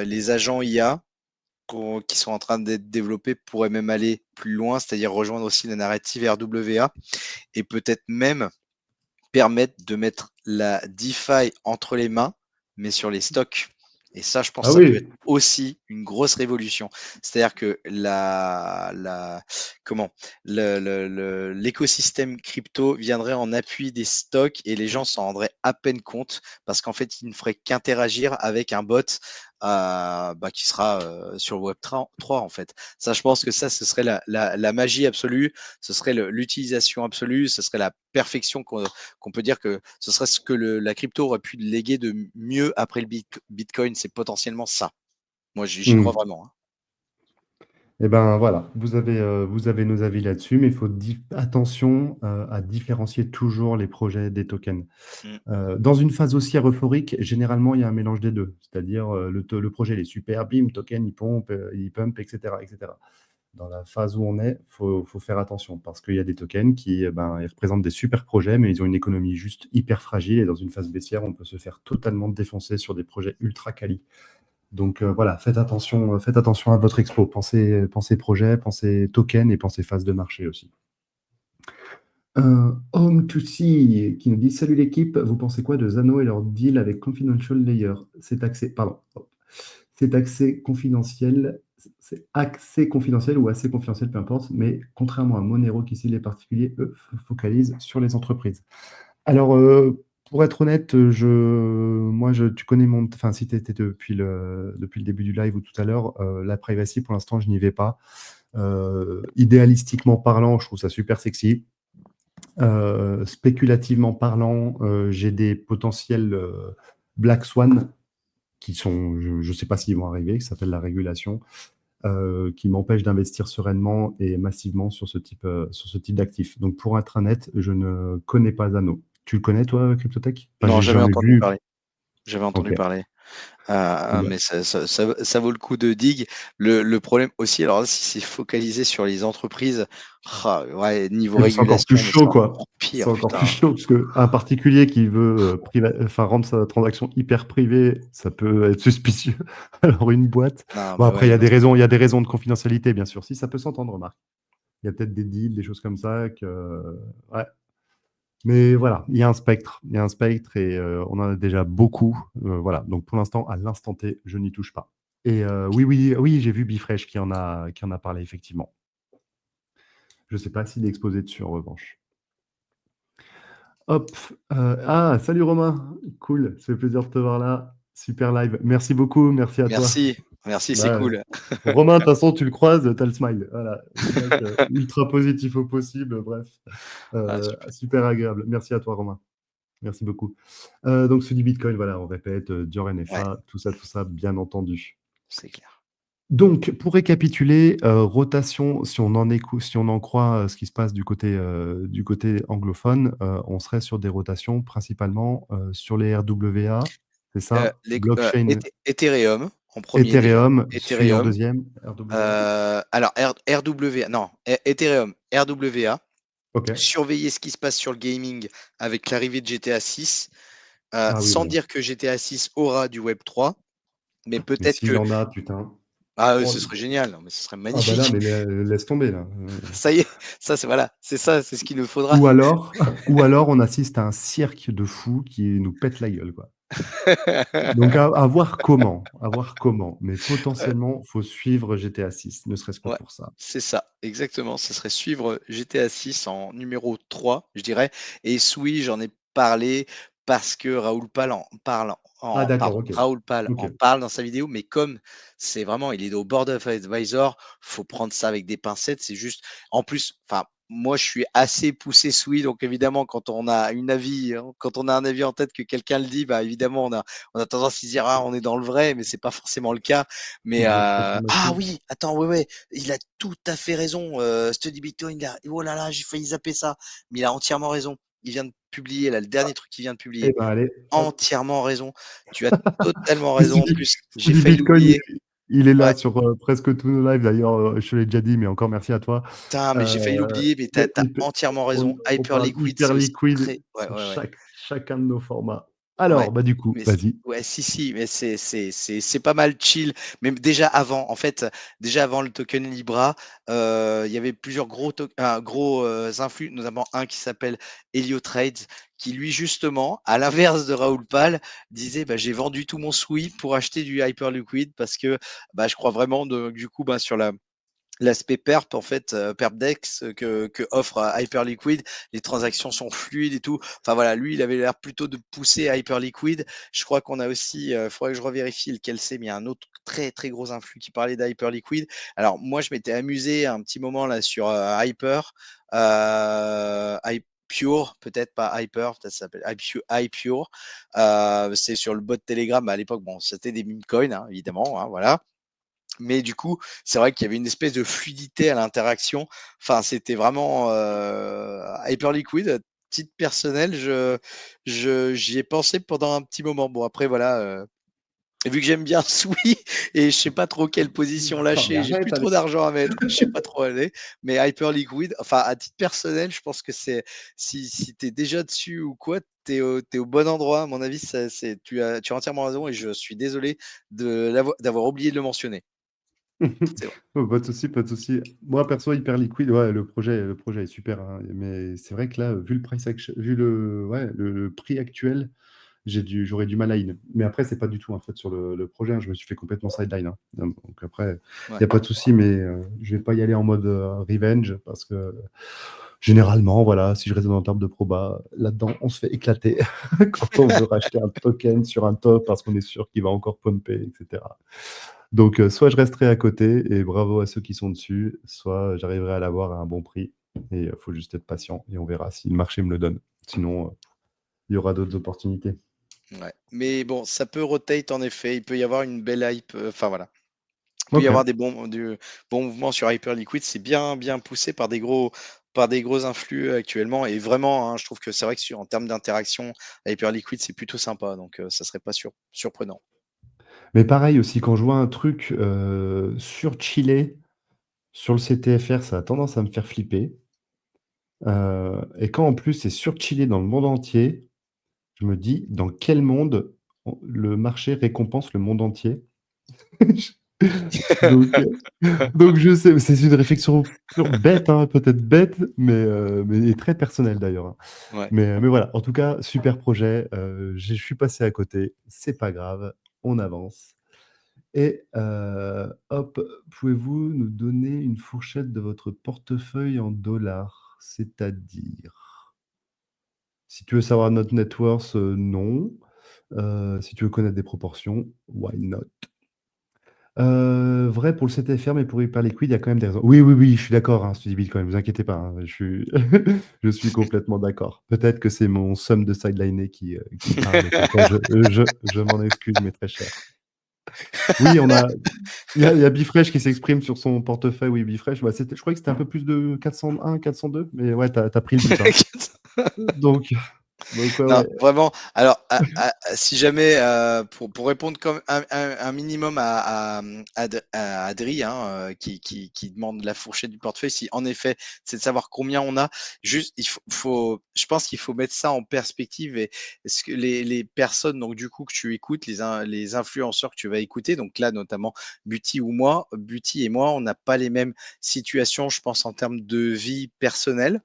les agents IA qui sont en train d'être développés pourraient même aller plus loin, c'est-à-dire rejoindre aussi la narrative RWA et peut-être même permettre de mettre la DeFi entre les mains, mais sur les stocks. Et ça, je pense Ah que ça peut être oui. aussi une grosse révolution. C'est-à-dire que comment, l'écosystème crypto viendrait en appui des stocks et les gens s'en rendraient à peine compte parce qu'en fait, ils ne feraient qu'interagir avec un bot qui sera sur Web3 en fait. Ça, je pense que ça, ce serait la magie absolue, ce serait l'utilisation absolue, ce serait la perfection qu'on peut dire que ce serait ce que la crypto aurait pu léguer de mieux après le Bitcoin, c'est potentiellement ça. Moi, j'y crois Hmm. vraiment, hein. Eh ben voilà, vous avez nos avis là-dessus, mais il faut attention à différencier toujours les projets des tokens. Mm. Dans une phase aussi euphorique, généralement, il y a un mélange des deux. C'est-à-dire, le projet, il est super, bim, token, il pump, etc., etc. Dans la phase où on est, faut faire attention parce qu'il y a des tokens qui, ils représentent des super projets, mais ils ont une économie juste hyper fragile et dans une phase baissière, on peut se faire totalement défoncer sur des projets ultra quali. Donc voilà, faites attention à votre expo. Pensez projet, pensez token et pensez phase de marché aussi. Home to See qui nous dit: Salut l'équipe, vous pensez quoi de Zano et leur deal avec Confidential Layer? C'est accès confidentiel, c'est accès confidentiel ou assez confidentiel, peu importe, mais contrairement à Monero qui cible les particuliers, eux focalisent sur les entreprises. Alors, pour être honnête, tu connais enfin, si tu étais depuis le début du live ou tout à l'heure, la privacy, pour l'instant, je n'y vais pas. Idéalistiquement parlant, je trouve ça super sexy. Spéculativement parlant, j'ai des potentiels Black Swan qui sont, je ne sais pas s'ils vont arriver, qui s'appelle la régulation, qui m'empêchent d'investir sereinement et massivement sur ce type d'actifs. Donc pour être honnête, je ne connais pas Zano. Tu le connais toi, Cryptotech? Enfin, Non, jamais j'en ai entendu vu. parler. Jamais Ok. entendu parler. Bah, Mais ça vaut le coup de digue. Le problème aussi, alors là, si c'est focalisé sur les entreprises, ouais, niveau c'est encore plus régulation, mais c'est chaud, quoi. encore C'est pire, encore plus putain. chaud parce qu'un particulier qui veut enfin, rendre sa transaction hyper privée, ça peut être suspicieux. Alors une boîte. Non, Bon, mais après, ouais, non, il y a des raisons de confidentialité, bien sûr. Si ça peut s'entendre, remarque. Il y a peut-être des deals, des choses comme ça ouais. Mais voilà, il y a un spectre. Il y a un spectre et on en a déjà beaucoup. Voilà. Donc pour l'instant, à l'instant T, je n'y touche pas. Et oui, oui, oui, j'ai vu Bifresh qui en a parlé, effectivement. Je ne sais pas s'il est exposé dessus, en revanche. Hop. Salut Romain. Cool. Ça fait plaisir de te voir là. Super live. Merci beaucoup. Merci à toi. merci, merci, c'est Ouais. cool. Romain, de toute façon, tu le croises, tu as le smile. Voilà. Le mec ultra positif au possible. Bref. Ah, super. Super agréable. Merci à toi, Romain. Merci beaucoup. Donc, celui du Bitcoin, voilà, on répète, Dior Ouais, NFA, tout ça, bien entendu. c'est clair. Donc, pour récapituler, rotation, si on en croit ce qui se passe du côté anglophone, on serait sur des rotations principalement sur les RWA, c'est ça? Blockchain. Ethereum. en premier déjà. Ethereum, suit en Ethereum. deuxième, RWA. Alors RWA, non, Ethereum, RWA. Ok. Surveiller ce qui se passe sur le gaming avec l'arrivée de GTA 6, Ah oui, sans bon. dire que GTA 6 aura du Web 3, mais Mais peut-être s'il que en a, putain. ah, Oh, ce serait génial, non mais ce serait ah bah là, magnifique. mais laisse tomber là. Ça y est, ça c'est voilà, c'est ça, c'est ce qu'il nous faudra. Ou alors, ou alors on assiste à un cirque de fous qui nous pète la gueule, quoi. Donc à voir comment, à voir comment, mais Ouais, potentiellement, faut suivre GTA 6, ne serait-ce que ouais, pour ça. c'est ça, exactement. Ce serait suivre GTA 6 en numéro 3, je dirais. Et Sui, j'en ai parlé parce que Raoul Pal en parle Ah d'accord, pardon, OK. Raoul Pal OK. en parle dans sa vidéo, mais comme c'est vraiment il est au board of advisor, faut prendre ça avec des pincettes. C'est juste en plus, enfin, moi, je suis assez poussé Sui, donc évidemment, quand on a un avis en tête que quelqu'un le dit, bah, évidemment, on a tendance à se dire: «Ah, on est dans le vrai», mais c'est pas forcément le cas. Mais Biais de ah confirmation. oui, attends, ouais, ouais, il a tout à fait raison, Study Bitcoin là, oh là là, j'ai failli zapper ça, mais il a entièrement raison. Il vient de publier là, le dernier truc qu'il vient de Eh publier. ben allez, hop. Entièrement raison. Tu as totalement Mais raison en plus, j'ai Studi failli Bitcoin, l'oublier. il est là Ouais, sur, presque tous nos lives d'ailleurs, je te l'ai déjà dit, mais encore merci à toi. putain, mais j'ai failli l'oublier, mais tu as Hyper entièrement on raison. on parle Hyperliquid, hyper c'est aussi liquide très ouais, sur ouais, ouais. chacun de nos formats. Ouais, Alors, bah, du coup, mais c vas-y. ouais, si, si, mais c'est pas mal chill. Même déjà avant, en fait, déjà avant le token Libra, il y avait plusieurs gros, influx, notamment un qui s'appelle Heliotrades, qui lui justement, à l'inverse de Raoul Pal, disait: «Bah, j'ai vendu tout mon sweep pour acheter du Hyperliquid parce que, bah, je crois vraiment de du coup, bah, sur l'aspect perp en fait, perpdex que offre, Hyperliquid, les transactions sont fluides et tout. Enfin voilà, lui, il avait l'air plutôt de pousser Hyperliquid. Je crois qu'on a aussi, faudrait que je revérifie lequel c'est, mais il y a un autre très, très gros influx qui parlait d'Hyperliquid. Alors moi, je m'étais amusé un petit moment là sur, Hyper, Hypure, peut-être pas Hyper, peut-être ça s'appelle Hypure. C'est sur le bot Telegram. À l'époque, bon, c'était des meme coins, hein, évidemment, hein, voilà. Mais du coup, c'est vrai qu'il y avait une espèce de fluidité à l'interaction. Enfin, c'était vraiment, Hyperliquid, à titre personnel, j'y ai pensé pendant un petit moment. Bon après voilà, vu que j'aime bien Sui et je sais pas trop quelle position Non mais lâcher, j'ai arrête plus avec trop d'argent à mettre, je sais pas trop où aller, mais Hyperliquid, enfin à titre personnel, je pense que c'est si tu es déjà dessus ou quoi, tu es au bon endroit. À mon avis, ça c'est tu as entièrement raison et je suis désolé d'avoir oublié de le mentionner. C'est Oh, pas de souci, pas de souci. Moi, perso, hyper liquide, ouais, le projet est super, hein, mais c'est vrai que là, vu le price action vu le ouais, le prix actuel, j'aurais du mal à in. Mais après, c'est pas du tout, en fait, sur le projet, hein, je me suis fait complètement sideline, hein. Donc après, il y ouais. a pas de souci, mais je vais pas y aller en mode, revenge parce que généralement, voilà, si je reste dans le terme de proba, là-dedans, on se fait éclater quand on veut racheter un token sur un top parce qu'on est sûr qu'il va encore pumper et cetera. Donc, soit je resterai à côté et bravo à ceux qui sont dessus, soit j'arriverai à l'avoir à un bon prix et il faut juste être patient et on verra si le marché me le donne. Sinon, il y aura d'autres opportunités. Ouais, mais bon, ça peut rotate en effet. Il peut y avoir une belle hype, enfin voilà. Il peut y OK. avoir des bons mouvements sur Hyperliquid. C'est bien, bien poussé par des gros influx actuellement. Et vraiment, hein, je trouve que c'est vrai que en termes d'interaction, Hyperliquid, c'est plutôt sympa. Donc, ça serait pas surprenant. Mais pareil aussi, quand je vois un truc, surchillé sur le CTFR, ça a tendance à me faire flipper, et quand en plus c'est surchillé dans le monde entier, je me dis: «Dans quel monde le marché récompense le monde entier?» Donc donc je sais, c'est une réflexion pure bête, hein, peut-être bête, mais très personnelle d'ailleurs, hein. Ouais. Mais voilà, en tout cas, super projet, je suis passé à côté, c'est pas grave, on avance et hop, pouvez-vous nous donner une fourchette de votre portefeuille en dollars? C'est-à-dire? Si tu veux savoir notre net worth, non. Si tu veux connaître des proportions, why not? Vrai pour le CTFR, mais pour Hyperliquid, il y a quand même des raisons. Oui, oui, oui, je suis d'accord, hein, Studi Bitcoin, vous inquiétez pas, hein, je suis complètement d'accord. Peut-être que c'est mon somme de sideliné qui parle, auquel cas je m'en excuse, mais très cher. Oui, il y a Bifresh qui s'exprime sur son portefeuille, oui, Bifresh, bah, je croyais que c'était un peu plus de 401, 402, mais ouais, tu as pris le but, hein. Donc Donc Non, ouais. vraiment. Alors, si jamais, pour répondre comme un minimum à Adri, hein, qui demande la fourchette du portefeuille, si en effet, c'est de savoir combien on a. Juste, je pense qu'il faut mettre ça en perspective et ce que les personnes, donc du coup, que tu écoutes, les influenceurs que tu vas écouter, donc là, notamment Buty et moi, on n'a pas les mêmes situations, je pense, en termes de vie personnelle.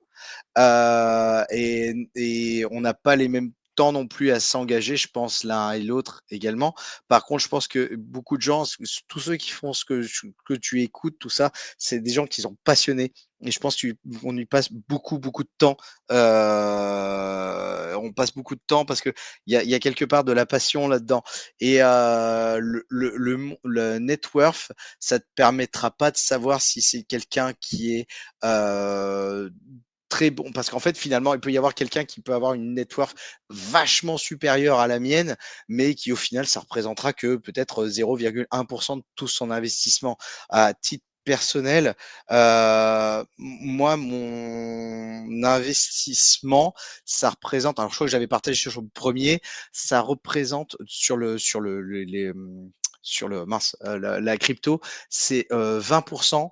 Et on n'a pas les mêmes temps non plus à s'engager, je pense, l'un et l'autre également. Par contre, je pense que beaucoup de gens, tous ceux qui font ce que tu écoutes, tout ça, c'est des gens qui sont passionnés. Et je pense qu'on y passe beaucoup, beaucoup de temps. On passe beaucoup de temps parce que il y a quelque part de la passion là-dedans. Et le net worth, ça te permettra pas de savoir si c'est quelqu'un qui est très bon, parce qu'en fait, finalement, il peut y avoir quelqu'un qui peut avoir une net worth vachement supérieure à la mienne, mais qui, au final, ça représentera que peut-être 0,1% de tout son investissement. À titre personnel, moi, mon investissement, ça représente, alors je crois que j'avais partagé sur le premier, ça représente sur le mince, la crypto, c'est 20%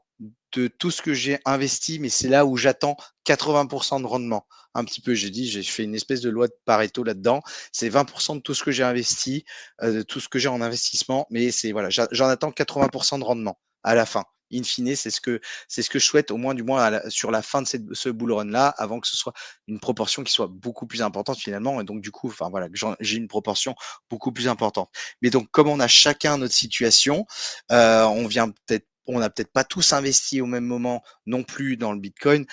de tout ce que j'ai investi, mais c'est là où j'attends 80% de rendement. Un petit peu, j'ai fait une espèce de loi de Pareto là-dedans. C'est 20% de tout ce que j'ai investi, de tout ce que j'ai en investissement, mais c'est voilà, j'en attends 80% de rendement à la fin. In fine, c'est ce que je souhaite, au moins du moins sur la fin de ce bull run là, avant que ce soit une proportion qui soit beaucoup plus importante finalement. Et donc du coup, enfin voilà, j'ai une proportion beaucoup plus importante. Mais donc comme on a chacun notre situation, on n'a peut-être pas tous investi au même moment non plus dans le Bitcoin.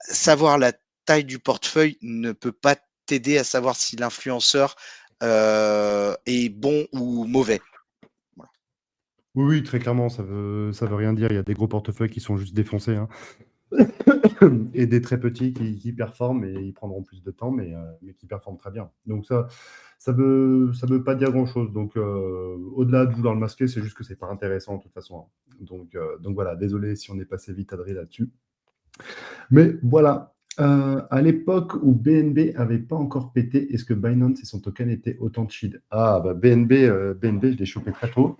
Savoir la taille du portefeuille ne peut pas t'aider à savoir si l'influenceur est bon ou mauvais. Voilà. Oui, oui, très clairement, ça veut rien dire. Il y a des gros portefeuilles qui sont juste défoncés, hein, et des très petits qui performent et ils prendront plus de temps, mais qui performent très bien. Donc ça veut pas dire grand-chose. Donc au-delà de vouloir le masquer, c'est juste que c'est pas intéressant de toute façon, hein. Donc voilà, désolé si on est passé vite Adrien là-dessus. Mais voilà. À l'époque où BNB avait pas encore pété, est-ce que Binance et son token étaient autant chill? Ah, bah BNB, je l'ai chopé très tôt.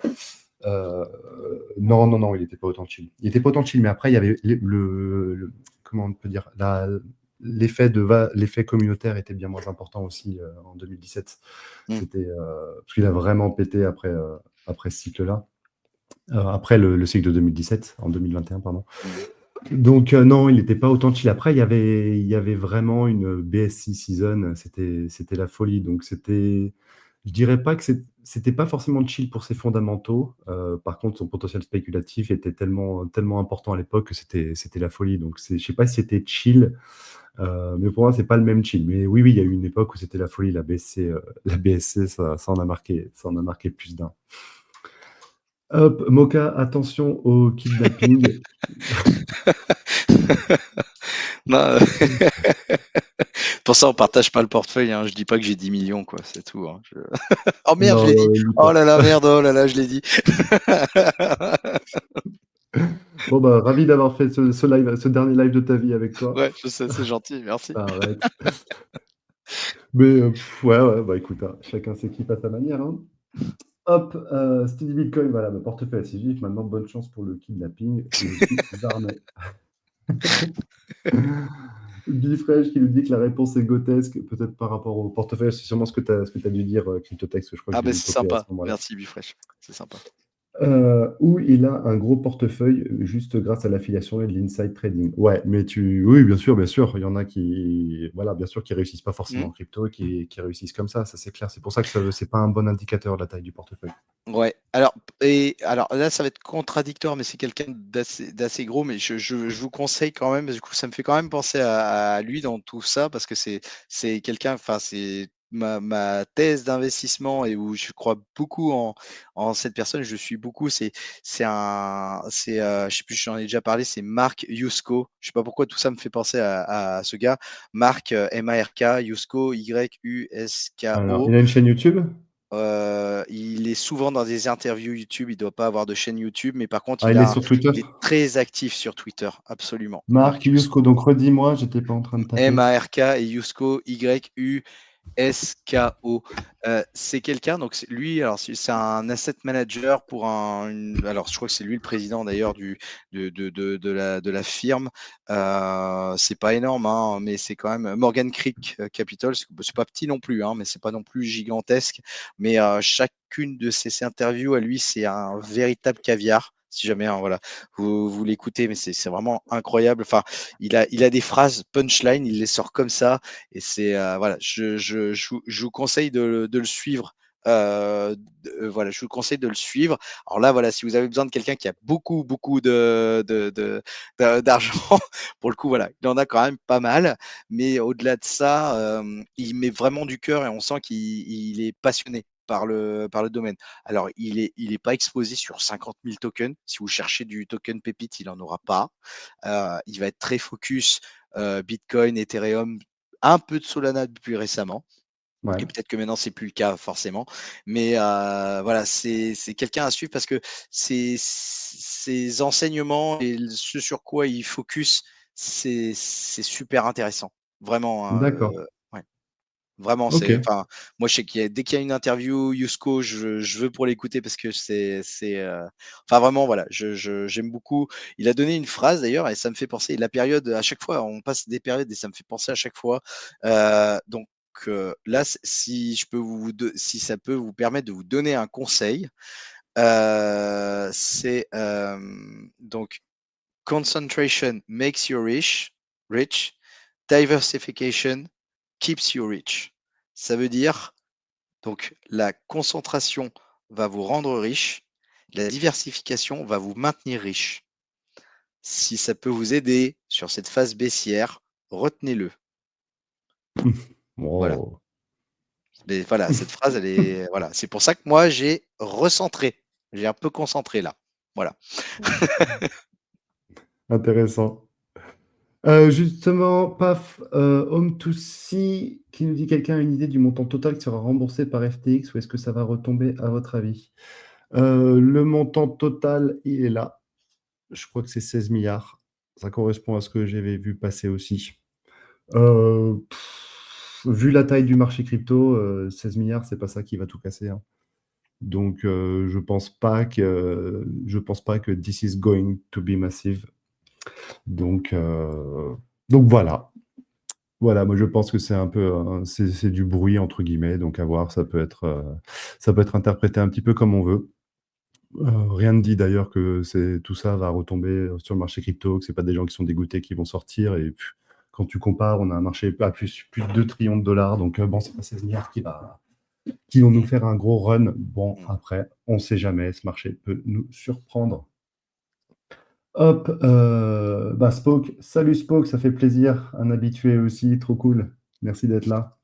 Non, non, non, il n'était pas autant chill. Il était pas autant chill, mais après, il y avait comment on peut dire, l'effet communautaire était bien moins important aussi en 2017. Mm. C'était parce qu'il a vraiment pété après ce cycle-là, après le cycle de 2017, en 2021, pardon. Mm. Donc non, il n'était pas autant chill. Après, il y avait vraiment une BSC season, c'était la folie. Donc je dirais pas que c'était pas forcément chill pour ses fondamentaux. Par contre, son potentiel spéculatif était tellement important à l'époque que c'était la folie. Donc je sais pas si c'était chill, mais pour moi, c'est pas le même chill. Mais oui, oui, il y a eu une époque où c'était la folie. La BSC, ça en a marqué plus d'un. Hop, Moka, attention au kidnapping. Non, pour ça, on partage pas le portefeuille. Hein. Je dis pas que j'ai 10 millions, quoi. C'est tout. Hein. Oh merde, je Non, l'ai dit. lis Oh pas. là là, merde. Oh là là, je l'ai dit. Bon, bah, ravi d'avoir fait ce dernier live de ta vie avec toi. Ouais, je sais, c'est gentil. Merci. Arrête. Mais ouais, ouais, bah écoute, hein, chacun s'équipe à sa manière, hein. Hop, Steady Bitcoin, voilà, mon portefeuille assez vif. Maintenant, bonne chance pour le kidnapping. Je suis armé. Bifresh qui nous dit que la réponse est grotesque, peut-être par rapport au portefeuille. C'est sûrement ce que tu as dû dire, CryptoTex, que je crois que Ah je l'ai ben vu c'est popper à ce sympa. moment-là. Merci, Bifresh. C'est sympa. Où il a un gros portefeuille juste grâce à l'affiliation et de l'inside trading. Ouais, mais oui, bien sûr, il y en a qui, voilà, bien sûr, qui réussissent pas forcément Hmm. en crypto et qui réussissent comme ça c'est clair. C'est pour ça que c'est pas un bon indicateur de la taille du portefeuille. Ouais. Alors là, ça va être contradictoire, mais c'est quelqu'un d'assez gros. Mais je vous conseille quand même, parce que du coup, ça me fait quand même penser à lui dans tout ça, parce que c'est quelqu'un, enfin, c'est ma thèse d'investissement et où je crois beaucoup en cette personne. Je suis beaucoup. Je sais plus, j'en ai déjà parlé. C'est Mark Yusko. Je sais pas pourquoi tout ça me fait penser à ce gars. Mark Mark Yusko Alors, Yusko. il a une chaîne YouTube? Il est souvent dans des interviews YouTube, il doit pas avoir de chaîne YouTube, mais par contre, Ah, il est sur Twitter? il est très actif sur Twitter, absolument. Marc Mark Yusko, Yusko. donc redis-moi, j'étais pas en train de taper. Mark et Yusko, YUSKO. SKO. C'est quelqu'un, donc lui, alors c'est un asset manager pour alors je crois que c'est lui le président d'ailleurs de la firme. C'est pas énorme, hein, mais c'est quand même Morgan Creek Capital. C'est pas petit non plus, hein, mais c'est pas non plus gigantesque. Mais chacune de ses interviews à lui, c'est un véritable caviar. Si jamais, hein, voilà, vous l'écoutez, mais c'est vraiment incroyable. Enfin, il a des phrases punchline, il les sort comme ça. Et c'est voilà, je vous conseille de le suivre. Voilà, je vous conseille de le suivre. Alors là, voilà, si vous avez besoin de quelqu'un qui a beaucoup d'argent, pour le coup, voilà, il en a quand même pas mal. Mais au-delà de ça, il met vraiment du cœur et on sent qu'il est passionné par le domaine. Alors, il est pas exposé sur 50 000 tokens. Si vous cherchez du token pépite, il en aura pas. Il va être très focus Bitcoin, Ethereum, un peu de Solana depuis récemment. Ouais. Et peut-être que maintenant c'est plus le cas forcément, mais voilà, c'est quelqu'un à suivre parce que ses enseignements et ce sur quoi il focus, c'est super intéressant. Vraiment, hein, D'accord. ouais. Vraiment, Ok. c'est enfin, moi, je sais dès qu'il y a une interview Yusko, je veux pour l'écouter parce que enfin, vraiment, voilà, j'aime beaucoup. Il a donné une phrase d'ailleurs et ça me fait penser la période à chaque fois, on passe des périodes et ça me fait penser à chaque fois. Donc, là, si je peux si ça peut vous permettre de vous donner un conseil, c'est, donc: «Concentration makes you rich. Diversification keeps you rich». Ça veut dire, donc la concentration va vous rendre riche, la diversification va vous maintenir riche. Si ça peut vous aider sur cette phase baissière, retenez-le. Voilà. Wow. Mais voilà, cette phrase, elle est voilà, c'est pour ça que moi j'ai recentré. J'ai un peu concentré là. Voilà. Intéressant. Justement, paf, Home to See qui nous dit: «Quelqu'un a une idée du montant total qui sera remboursé par FTX ou est-ce que ça va retomber à votre avis?» Le montant total, il est là. Je crois que c'est 16 milliards. Ça correspond à ce que j'avais vu passer aussi. Heu, Vu la taille du marché crypto, 16 milliards, c'est pas ça qui va tout casser, hein. Donc je pense pas que this is going to be massive. Donc heu, donc voilà. Voilà, moi je pense que c'est un peu, c'est «du bruit» entre guillemets, donc à voir, ça peut être interprété un petit peu comme on veut. Rien ne dit d'ailleurs que tout ça va retomber sur le marché crypto, que c'est pas des gens qui sont dégoûtés qui vont sortir et quand tu compares, on a un marché à plus de 2 trillions de dollars, donc bon, c'est pas 16 milliards qui vont nous Mmh, faire un gros run. Bon, mmh. après, on sait jamais, ce marché peut nous surprendre. Hop, bah, Spoke, salut Spoke, ça fait plaisir, un habitué aussi, trop cool. Merci d'être là.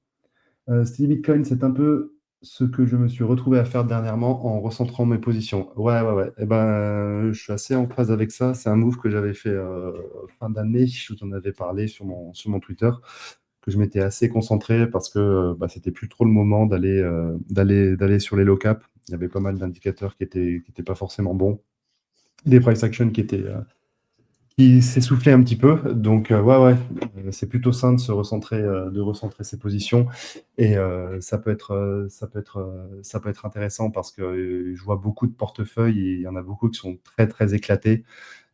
Style Bitcoin, c'est un peu ce que je me suis retrouvé à faire dernièrement en recentrant mes positions. Ouais, ouais, ouais. Et ben, je suis assez en phase avec ça. C'est un move que j'avais fait fin d'année. Je vous en avais parlé sur mon Twitter, que je m'étais assez concentré parce que bah, c'était plus trop le moment d'aller sur les low cap. Il y avait pas mal d'indicateurs qui étaient pas forcément bons, des price actions qui s'essoufflait un petit peu. Donc, ouais, ouais, c'est plutôt sain de recentrer ses positions. Et ça peut être intéressant parce que je vois beaucoup de portefeuilles et il y en a beaucoup qui sont très, très éclatés.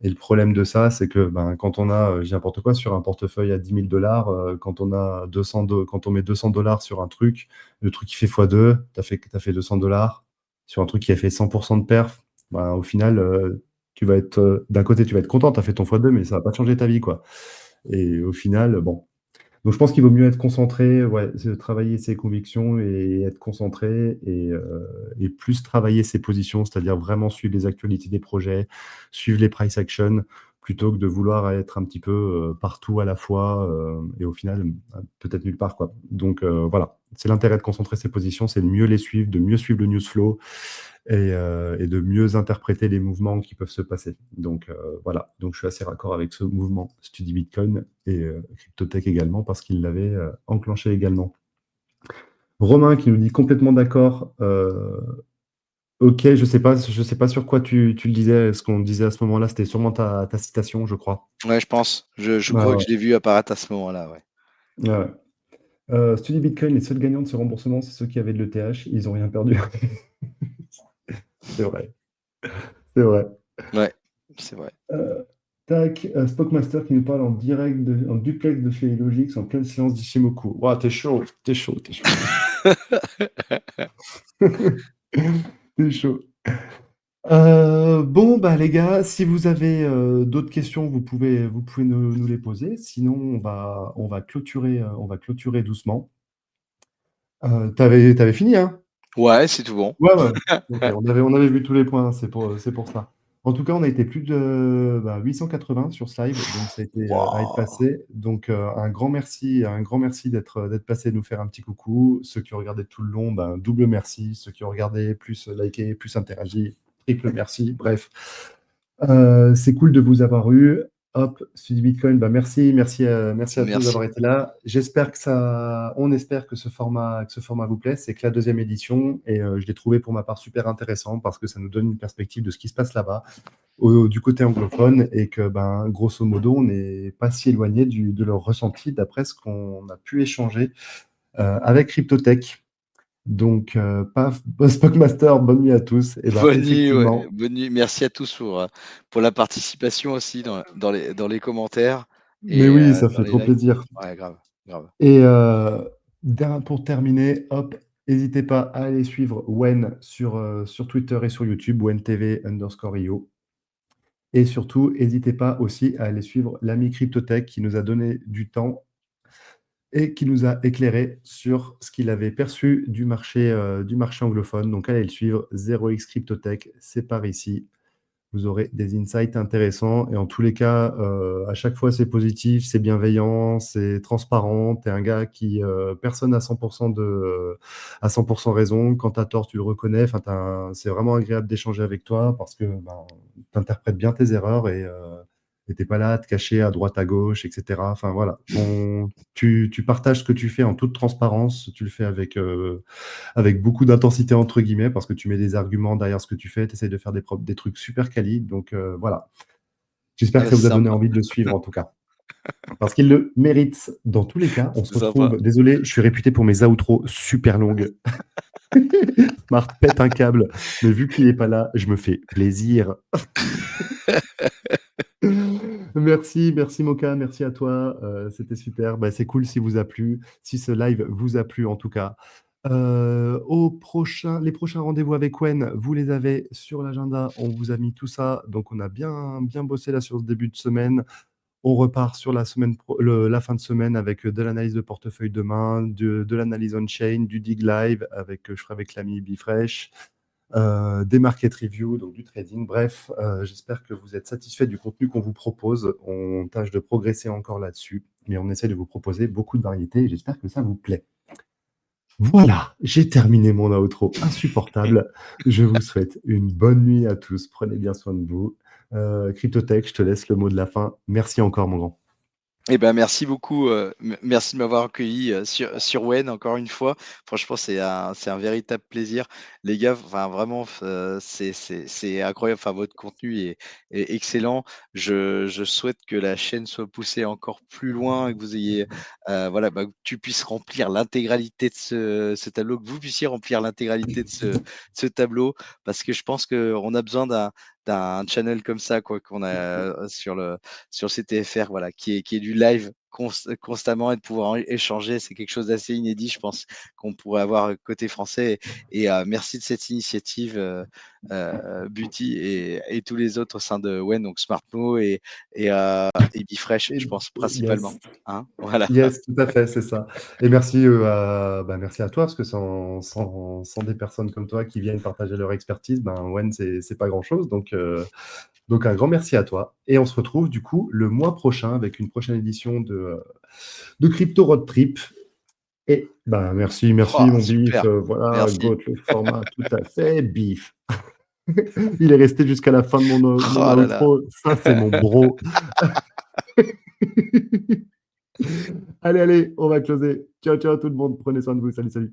Et le problème de ça, c'est que ben, quand on a, je dis n'importe quoi, sur un portefeuille à 10 000 $, quand on met 200 $ sur un truc, le truc qui fait x2, t'as fait 200 $. Sur un truc qui a fait 100% de perf, ben, au final, d'un côté, tu vas être content, tu as fait ton x2, mais ça va pas changer ta vie, quoi. Et au final, bon. Donc je pense qu'il vaut mieux être concentré, ouais, travailler ses convictions et être concentré et plus travailler ses positions, c'est-à-dire vraiment suivre les actualités des projets, suivre les price actions, plutôt que de vouloir être un petit peu partout à la fois et au final, peut-être nulle part, quoi. Donc voilà, c'est l'intérêt de concentrer ses positions, c'est de mieux les suivre, de mieux suivre le news flow et de mieux interpréter les mouvements qui peuvent se passer. Donc voilà, donc je suis assez raccord avec ce mouvement Study Bitcoin et Cryptotech également parce qu'il l'avait enclenché également. Romain qui nous dit complètement d'accord. Ok, je sais pas sur quoi tu le disais. Ce qu'on disait à ce moment-là, c'était sûrement ta citation, je crois. Ouais, je pense. Je Ouais, crois que ouais, je l'ai vu apparaître à ce moment-là, ouais. ouais, ouais. Study Bitcoin, les seuls gagnants de ce remboursement, c'est ceux qui avaient de l'ETH, ils ont rien perdu. C'est vrai, c'est vrai. Ouais, c'est vrai. Tac, Spockmaster qui nous parle en direct, en duplex de chez Logix en pleine séance d'Ishimoku. Ouah, t'es chaud, t'es chaud, t'es chaud, t'es chaud. T'es chaud. Bon, bah les gars, si vous avez d'autres questions, vous pouvez nous les poser. Sinon, on va clôturer doucement. T'avais fini, hein? Ouais, c'est tout bon. Ouais, ouais. Ok, on avait vu tous les points, c'est pour ça. En tout cas, on a été plus de 880 sur ce live, donc ça a été à être Waouh! passé. Donc un grand merci d'être passé nous faire un petit coucou. Ceux qui ont regardé tout le long, double merci. Ceux qui ont regardé, plus liké, plus interagi, triple merci. Bref, c'est cool de vous avoir eu. Hop, Study Bitcoin, merci à tous Merci. d'avoir été là. On espère que ce format vous plaît. C'est que la deuxième édition et je l'ai trouvé pour ma part super intéressant parce que ça nous donne une perspective de ce qui se passe là-bas du côté anglophone et que grosso modo on n'est pas si éloigné de leur ressenti d'après ce qu'on a pu échanger avec Cryptotech. Donc, paf, Spockmaster, bonne nuit à tous. Et Bonne nuit, ouais, effectivement, bonne nuit. Merci à tous pour la participation aussi dans les commentaires mais et oui, ça dans fait les trop likes. plaisir. Ouais, grave, grave. Et pour terminer, hop, n'hésitez pas à aller suivre Wen sur Twitter et sur YouTube, WenTV_IO. Et surtout, n'hésitez pas aussi à aller suivre l'ami Cryptotech qui nous a donné du temps et qui nous a éclairé sur ce qu'il avait perçu du marché anglophone. Donc, allez le suivre, 0x Cryptotech, c'est par ici. Vous aurez des insights intéressants et en tous les cas, à chaque fois, c'est positif, c'est bienveillant, c'est transparent. Tu es un gars qui, personne n'a 100% à 100% raison. Quand tu as tort, tu le reconnais. Enfin, c'est vraiment agréable d'échanger avec toi parce que tu interprètes bien tes erreurs et tu pas là à te cacher à droite, à gauche, etc. Enfin, voilà. Tu partages ce que tu fais en toute transparence. Tu le fais avec beaucoup d'intensité entre guillemets, parce que tu mets des arguments derrière ce que tu fais, tu essaies de faire des trucs super quali. Donc voilà, j'espère que Ah, ça c'est vous a donné sympa, envie de le suivre en tout cas. Parce qu'il le mérite dans tous les cas. On se c'est sympa. retrouve, désolé, je suis réputé pour mes outros super longues. Smart pète un câble, mais vu qu'il n'est pas là, je me fais plaisir. Merci, merci Moka, merci à toi. C'était super. C'est cool si vous a plu, si ce live vous a plu en tout cas. Les prochains rendez-vous avec Wen, vous les avez sur l'agenda. On vous a mis tout ça. Donc, on a bien, bien bossé là sur ce début de semaine. On repart sur la fin de semaine avec de l'analyse de portefeuille demain, de l'analyse on-chain, du dig live je ferai avec l'ami Bifresh, des market reviews, donc du trading. Bref, j'espère que vous êtes satisfait du contenu qu'on vous propose. On tâche de progresser encore là-dessus, mais on essaie de vous proposer beaucoup de variétés et j'espère que ça vous plaît. Voilà, j'ai terminé mon outro insupportable. Je vous souhaite une bonne nuit à tous. Prenez bien soin de vous. Cryptotech, je te laisse le mot de la fin. Merci encore, mon grand. Eh ben, merci beaucoup, merci de m'avoir accueilli, sur Wen encore une fois. Franchement, c'est un véritable plaisir. Les gars, enfin vraiment, c'est incroyable, enfin votre contenu est excellent. Je souhaite que la chaîne soit poussée encore plus loin et que vous ayez, voilà, que tu puisses remplir l'intégralité de ce tableau, que vous puissiez remplir l'intégralité de ce tableau parce que je pense qu'on a besoin d'un channel comme ça quoi, qu'on a, sur le CTFR, voilà, qui est du live constamment et de pouvoir échanger. C'est quelque chose d'assez inédit, je pense, qu'on pourrait avoir côté français. Et merci de cette initiative, Buty et tous les autres au sein de Wen, donc Smartmo et Bifresh, je pense principalement. Yes. Hein, voilà. Yes, tout à fait, c'est ça. Et merci à toi, parce que sans des personnes comme toi qui viennent partager leur expertise, Wen, c'est pas grand-chose. Donc, un grand merci à toi. Et on se retrouve du coup le mois prochain avec une prochaine édition de Crypto Road Trip. Et merci, Oh, merci mon bif. super. Voilà, Merci. goat, le format, tout à fait, bif. Il est resté jusqu'à la fin de mon Oh là là. outro. Ça, c'est mon bro. Allez, allez, on va closer. Ciao, ciao tout le monde. Prenez soin de vous. Salut, salut.